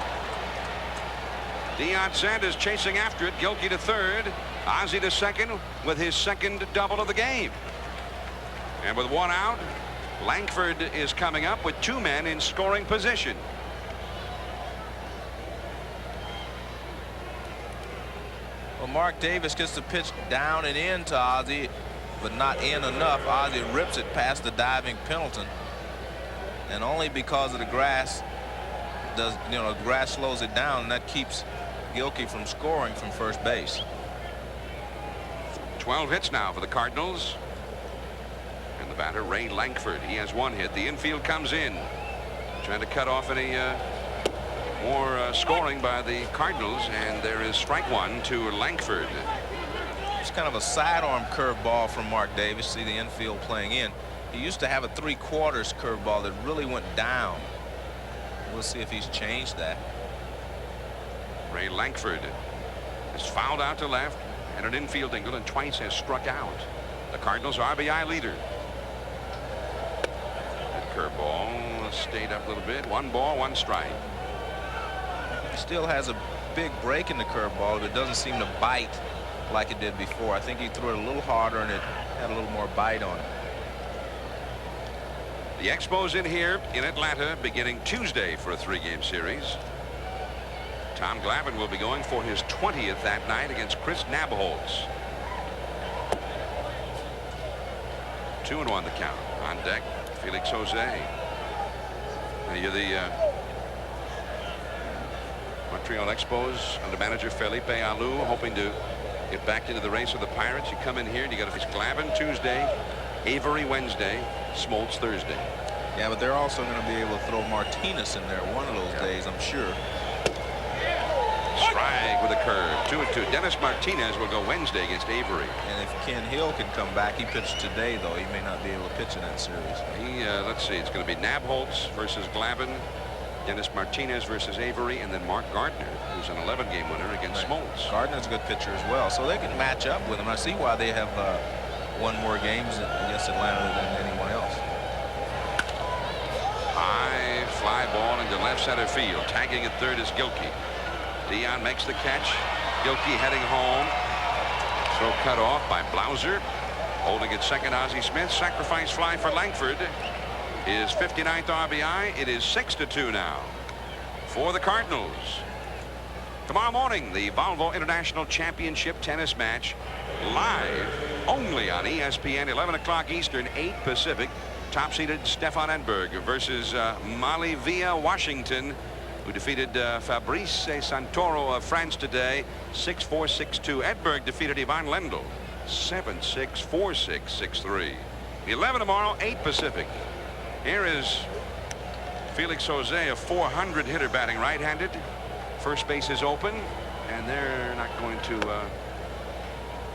Deion Sanders chasing after it. Gilkey to third. Ozzie to second with his second double of the game. And with 1 out, Langford is coming up with 2 men in scoring position. Well, Mark Davis gets the pitch down and in to Ozzie, but not in enough. Ozzie rips it past the diving Pendleton, and only because of the grass does, the grass slows it down, and that keeps Gilkey from scoring from first base. 12 hits now for the Cardinals. And the batter, Ray Langford. He has 1 hit. The infield comes in, trying to cut off any more scoring by the Cardinals, and there is strike 1 to Langford. It's kind of a sidearm curveball from Mark Davis. See the infield playing in. He used to have a 3/4 curveball that really went down. We'll see if he's changed that. Ray Langford is fouled out to left, and an infield angle, and twice has struck out. The Cardinals RBI leader. That curveball stayed up a little bit. 1 ball, 1 strike. He still has a big break in the curveball, but it doesn't seem to bite like it did before. I think he threw it a little harder, and it had a little more bite on it. The Expos in here in Atlanta beginning Tuesday for a 3-game series. Tom Glavine will be going for his 20th that night against Chris Nabholz. 2-1 the count. On deck, Felix Jose. Now you're the Montreal Expos under manager Felipe Alou, hoping to get back into the race with the Pirates. You come in here and you got to face Glavine Tuesday, Avery Wednesday, Smoltz Thursday. Yeah, but they're also going to be able to throw Martinez in there one of those days, I'm sure. Strike with a curve. 2-2. Dennis Martinez will go Wednesday against Avery. And if Ken Hill can come back, he pitched today, though. He may not be able to pitch in that series. Let's see. It's going to be Nabholz versus Glavine, Dennis Martinez versus Avery, and then Mark Gardner, who's an 11-game winner against Smoltz. Gardner's a good pitcher as well, so they can match up with him. I see why they have won more games against Atlanta than anyone else. High fly ball into left center field. Tagging at third is Gilkey. Deion makes the catch. Gilkey heading home. Throw cut off by Blumser. Holding at second, Ozzie Smith. Sacrifice fly for Langford. His 59th RBI. It is 6-2 now for the Cardinals. Tomorrow morning, the Volvo International Championship tennis match, live only on ESPN, 11 o'clock Eastern, 8 Pacific. Top-seeded Stefan Edberg versus Malivia Washington, who defeated Fabrice Santoro of France today, 6-4, 6-2. Edberg defeated Ivan Lendl, 7-6, 4-6, 6-3. 11 tomorrow, 8 Pacific. Here is Felix Jose, a 400 hitter, batting right-handed. First base is open, and they're not going to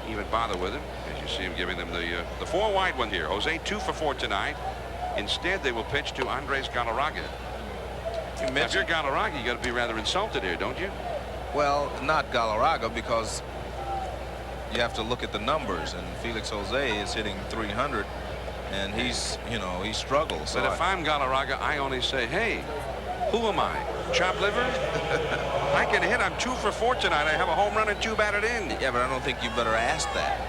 even bother with him, as you see him giving them the 4 wide one here. Jose 2 for 4 tonight. Instead, they will pitch to Andres Galarraga. If you're Galarraga, you got to be rather insulted here, don't you? Well, not Galarraga, because you have to look at the numbers, and Felix Jose is hitting 300, and he struggles. But if I'm Galarraga, I only say, hey, who am I? Chop liver? I can hit. I'm 2 for 4 tonight. I have a home run and 2 batted in. Yeah, but I don't think you better ask that.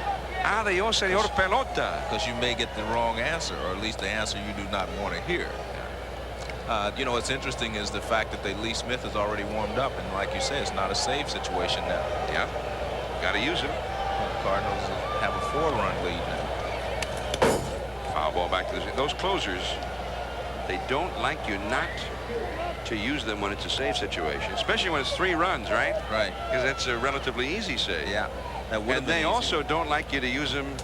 Adios, señor pelota. Because you may get the wrong answer, or at least the answer you do not want to hear. What's interesting is the fact that Lee Smith is already warmed up, and like you say, it's not a save situation now. Yeah, got to use him. The Cardinals have a 4-run lead now. Foul ball back to those closers. They don't like you not to use them when it's a save situation, especially when it's 3 runs, right? Right. Because that's a relatively easy save. Yeah. And they also don't like you to use them.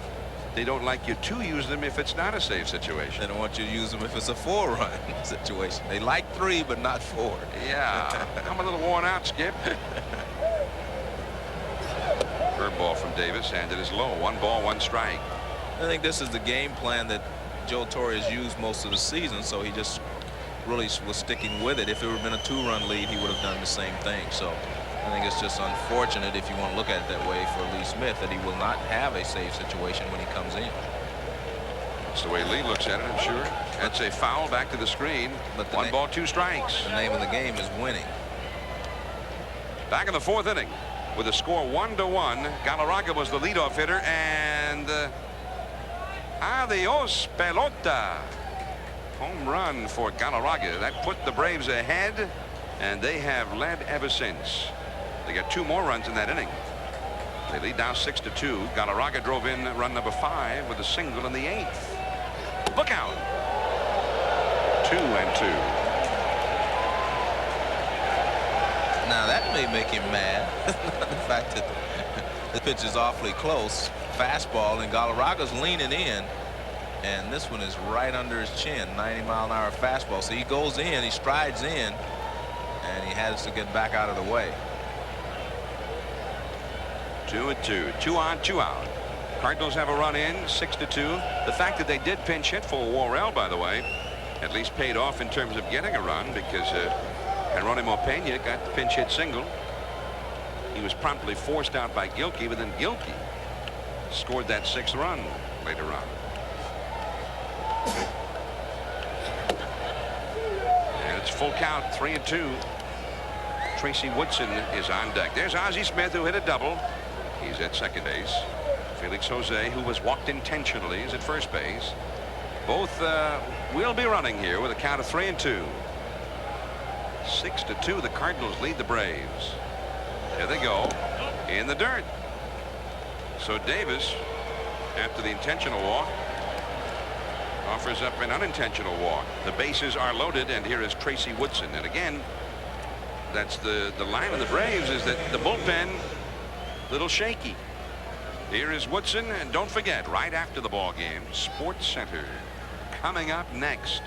They don't like you to use them if it's not a save situation. They don't want you to use them if it's a 4-run situation. They like 3, but not 4. Yeah. I'm a little worn out, Skip. Curveball from Davis, and it is low. 1 ball, 1 strike. I think this is the game plan that Joe Torre has used most of the season, so he just really was sticking with it. If it would have been a 2-run lead, he would have done the same thing. So I think it's just unfortunate, if you want to look at it that way, for Lee Smith, that he will not have a save situation when he comes in. That's the way Lee looks at it, I'm sure. That's a foul back to the screen. But 1 ball, 2 strikes. The name of the game is winning. Back in the 4th inning with a score 1-1. Galarraga was the leadoff hitter, and adios pelota. Home run for Galarraga. That put the Braves ahead, and they have led ever since. They got 2 more runs in that inning. They lead now 6-2. Galarraga drove in run number 5 with a single in the 8th. Look out. 2-2. Now that may make him mad. The fact that the pitch is awfully close. Fastball, and Galarraga's leaning in. And this one is right under his chin. 90-mile-an-hour fastball. So he goes in, he strides in, and he has to get back out of the way. 2-2. 2 on, 2 out. Cardinals have a run in, 6-2. The fact that they did pinch hit for Worrell, by the way, at least paid off in terms of getting a run, because Geronimo Pena got the pinch hit single. He was promptly forced out by Gilkey, but then Gilkey scored that 6th run later on. And it's full count, 3-2. Tracy Woodson is on deck. There's Ozzie Smith, who hit a double. He's at second base. Felix Jose, who was walked intentionally, is at first base. Both will be running here with a count of 3-2. 6-2. The Cardinals lead the Braves. There they go in the dirt. So Davis, after the intentional walk, offers up an unintentional walk. The bases are loaded, and here is Tracy Woodson. And again, that's the line of the Braves, is that the bullpen a little shaky. Here is Woodson, and don't forget, right after the ball game, Sports Center coming up next.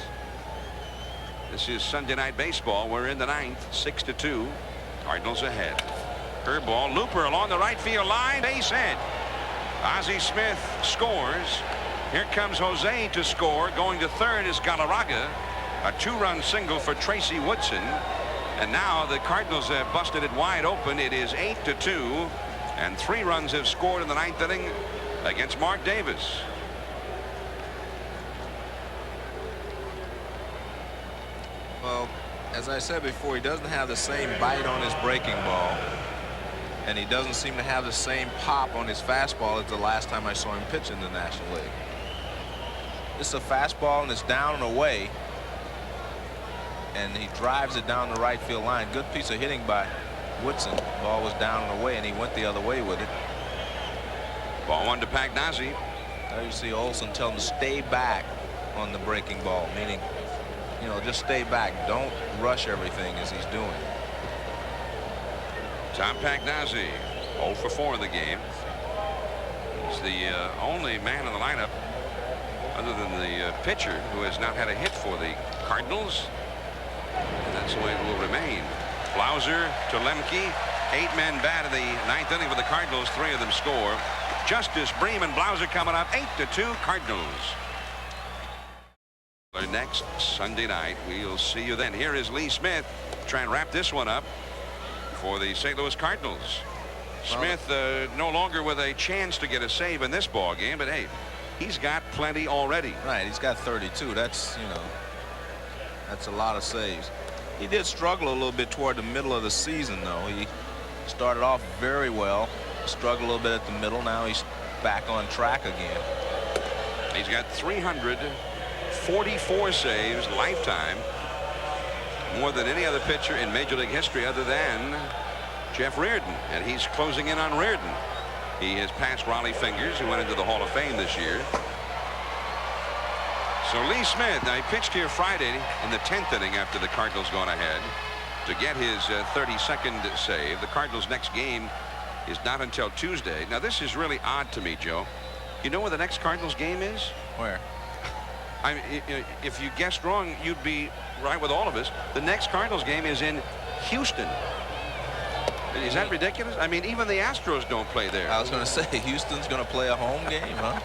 This is Sunday Night Baseball. We're in the 9th, 6-2. Cardinals ahead. Curveball. Looper along the right field line. Base hit. Ozzie Smith scores. Here comes Jose to score. Going to third is Galarraga. A 2-run single for Tracy Woodson. And now the Cardinals have busted it wide open. It is 8-2. And 3 runs have scored in the 9th inning against Mark Davis. Well, as I said before, he doesn't have the same bite on his breaking ball. And he doesn't seem to have the same pop on his fastball as the last time I saw him pitch in the National League. It's a fastball and it's down and away. And he drives it down the right field line. Good piece of hitting by Woodson. Ball was down and away and he went the other way with it. Ball 1 to Pagnazzi. There you see Olson tell him to stay back on the breaking ball, meaning, you know, just stay back. Don't rush everything as he's doing. Tom Pagnazzi, 0 for 4 in the game. He's the only man in the lineup other than the pitcher who has not had a hit for the Cardinals. And that's the way it will remain. Blumser to Lemke. 8 men bat in the 9th inning for the Cardinals. 3 of them score. Justice, Bream, and Blumser coming up. 8-2 Cardinals. Next Sunday night. We'll see you then. Here is Lee Smith. Try and wrap this one up for the St. Louis Cardinals. Smith no longer with a chance to get a save in this ball game, but hey, he's got plenty already. Right, he's got 32. That's, you know, that's a lot of saves. He did struggle a little bit toward the middle of the season, though. He started off very well, struggled a little bit at the middle. Now he's back on track again. He's got 344 saves lifetime. More than any other pitcher in Major League history other than Jeff Reardon. And he's closing in on Reardon. He has passed Raleigh Fingers, who went into the Hall of Fame this year. So Lee Smith, now he pitched here Friday in the 10th inning after the Cardinals gone ahead to get his 32nd save. The Cardinals' next game is not until Tuesday. Now this is really odd to me, Joe. You know where the next Cardinals game is? Where? I mean, if you guessed wrong, you'd be right with all of us. The next Cardinals game is in Houston. Is that ridiculous? I mean, even the Astros don't play there. I was going to say, Houston's going to play a home game, huh?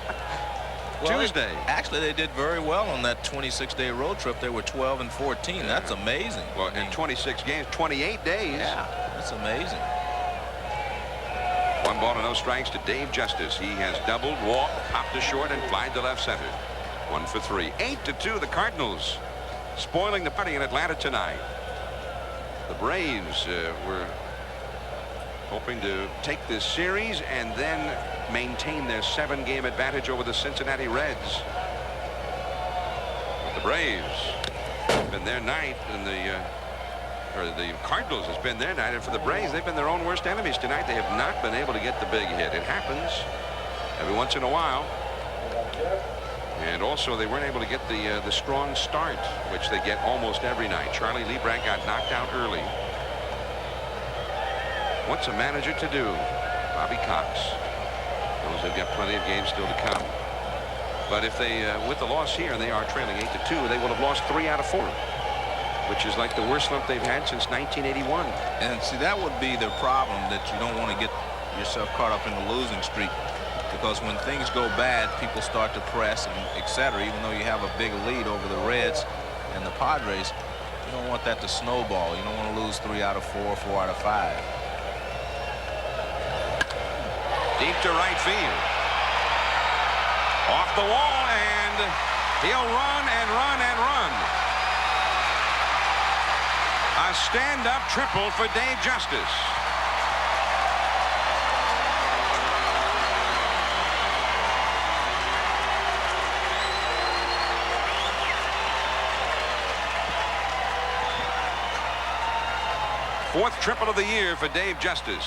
Well, Tuesday. Actually, they did very well on that 26-day road trip. They were 12-14. That's amazing. Well, in 26 games, 28 days. Yeah, that's amazing. 1 ball and no strikes to Dave Justice. He has doubled, walked, popped to short, and flied to left center. 1 for 3. 8-2 the Cardinals spoiling the party in Atlanta tonight. The Braves were hoping to take this series and then maintain their 7-game advantage over the Cincinnati Reds. But the Braves have been their night, and the Cardinals has been their night, and for the Braves, they've been their own worst enemies tonight. They have not been able to get the big hit. It happens every once in a while. And also, they weren't able to get the strong start, which they get almost every night. Charlie Liebrandt got knocked out early. What's a manager to do? Bobby Cox knows they've got plenty of games still to come. But if they, with the loss here, and they are trailing 8-2, they will have lost 3 out of 4, which is like the worst slump they've had since 1981. And see, that would be the problem, that you don't want to get yourself caught up in the losing streak. Because when things go bad, people start to press and etc. Even though you have a big lead over the Reds and the Padres, you don't want that to snowball. You don't want to lose 3 out of 4, 4 out of 5. Deep to right field. Off the wall, and he'll run and run and run. A stand-up triple for Dave Justice. Fourth triple of the year for Dave Justice.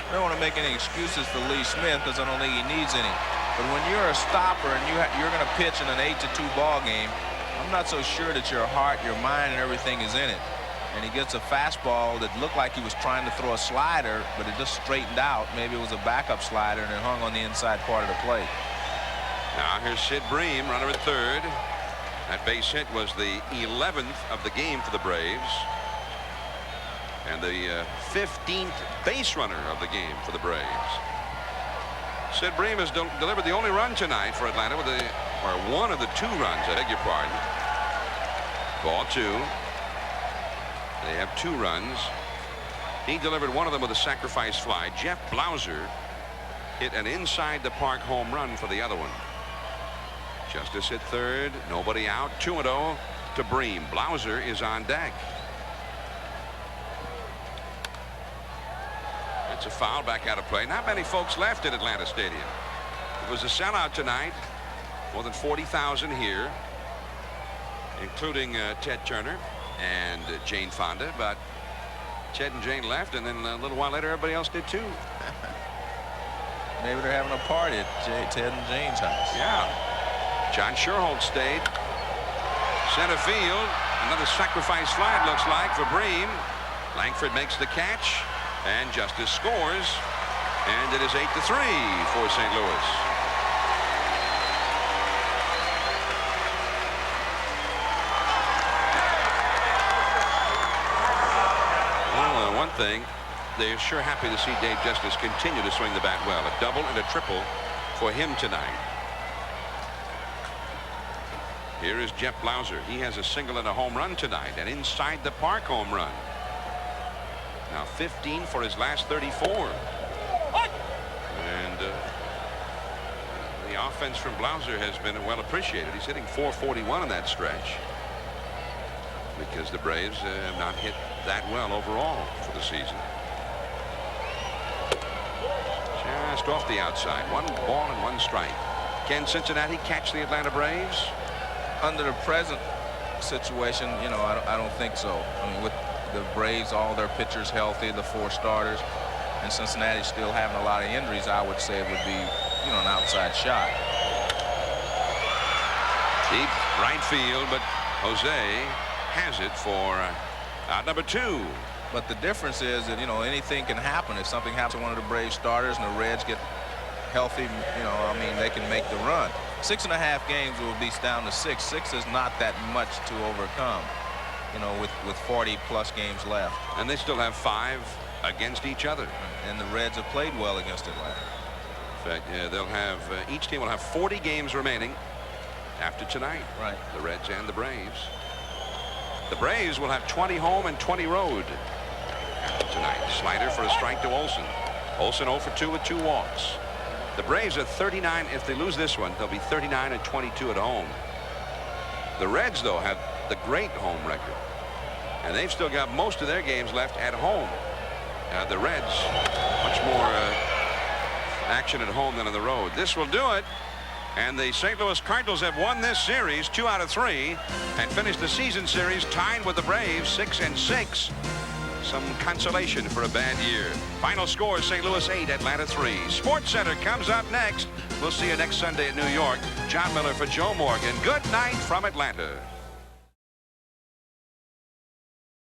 I don't want to make any excuses for Lee Smith, because I don't think he needs any. But when you're a stopper and you're going to pitch in an 8-2 ball game, I'm not so sure that your heart, your mind, and everything is in it. And he gets a fastball that looked like he was trying to throw a slider, but it just straightened out. Maybe it was a backup slider, and it hung on the inside part of the plate. Now here's Sid Bream, runner at third. That base hit was the 11th of the game for the Braves. and the 15th base runner of the game for the Braves. Sid Bream has delivered the only run tonight for Atlanta with one of the 2 runs. I beg your pardon. Ball 2. They have 2 runs. He delivered one of them with a sacrifice fly. Jeff Blumser hit an inside the park home run for the other one. Justice hit third. Nobody out. 2-0 to Bream. Blumser is on deck. It's a foul, back out of play. Not many folks left at Atlanta Stadium. It was a sellout tonight. More than 40,000 here, including Ted Turner and Jane Fonda. But Ted and Jane left, and then a little while later, everybody else did too. Maybe they're having a party at Ted and Jane's house. Yeah. John Sherholt stayed. Center field. Another sacrifice fly, it looks like, for Bream. Langford makes the catch, and Justice scores. And it is 8-3 for St. Louis. Well, one thing, they're sure happy to see Dave Justice continue to swing the bat well. A double and a triple for him tonight. Here is Jeff Blumser. He has a single and a home run tonight, an inside the park home run. Now 15 for his last 34. And the offense from Blumser has been well appreciated. He's hitting .441 in that stretch, because the Braves have not hit that well overall for the season. Just off the outside. 1 ball and 1 strike. Can Cincinnati catch the Atlanta Braves? Under the present situation, you know, I don't think so. I mean, with the Braves, all their pitchers healthy, the 4 starters, and Cincinnati still having a lot of injuries, I would say it would be, you know, an outside shot. Deep right field, but Jose has it for out number 2. But the difference is that, you know, anything can happen. If something happens to one of the Braves starters and the Reds get healthy, you know, I mean, they can make the run. 6.5 games will be down to 6. 6 is not that much to overcome, you know, with 40+ games left. And they still have 5 against each other. And the Reds have played well against Atlanta. In fact, they'll have each team will have 40 games remaining after tonight. Right. The Reds and the Braves. The Braves will have 20 home and 20 road after tonight. Slider for a strike to Olson. Olson 0 for 2 with 2 walks. The Braves are 39. If they lose this one, they'll be 39 and 22 at home. The Reds, though, have the great home record, and they've still got most of their games left at home. The Reds, much more action at home than on the road. This will do it. And the St. Louis Cardinals have won this series 2 out of 3 and finished the season series tied with the Braves 6-6. Some consolation for a bad year. Final score, St. Louis 8, Atlanta 3. Sports Center comes up next. We'll see you next Sunday at New York. John Miller for Joe Morgan. Good night from Atlanta.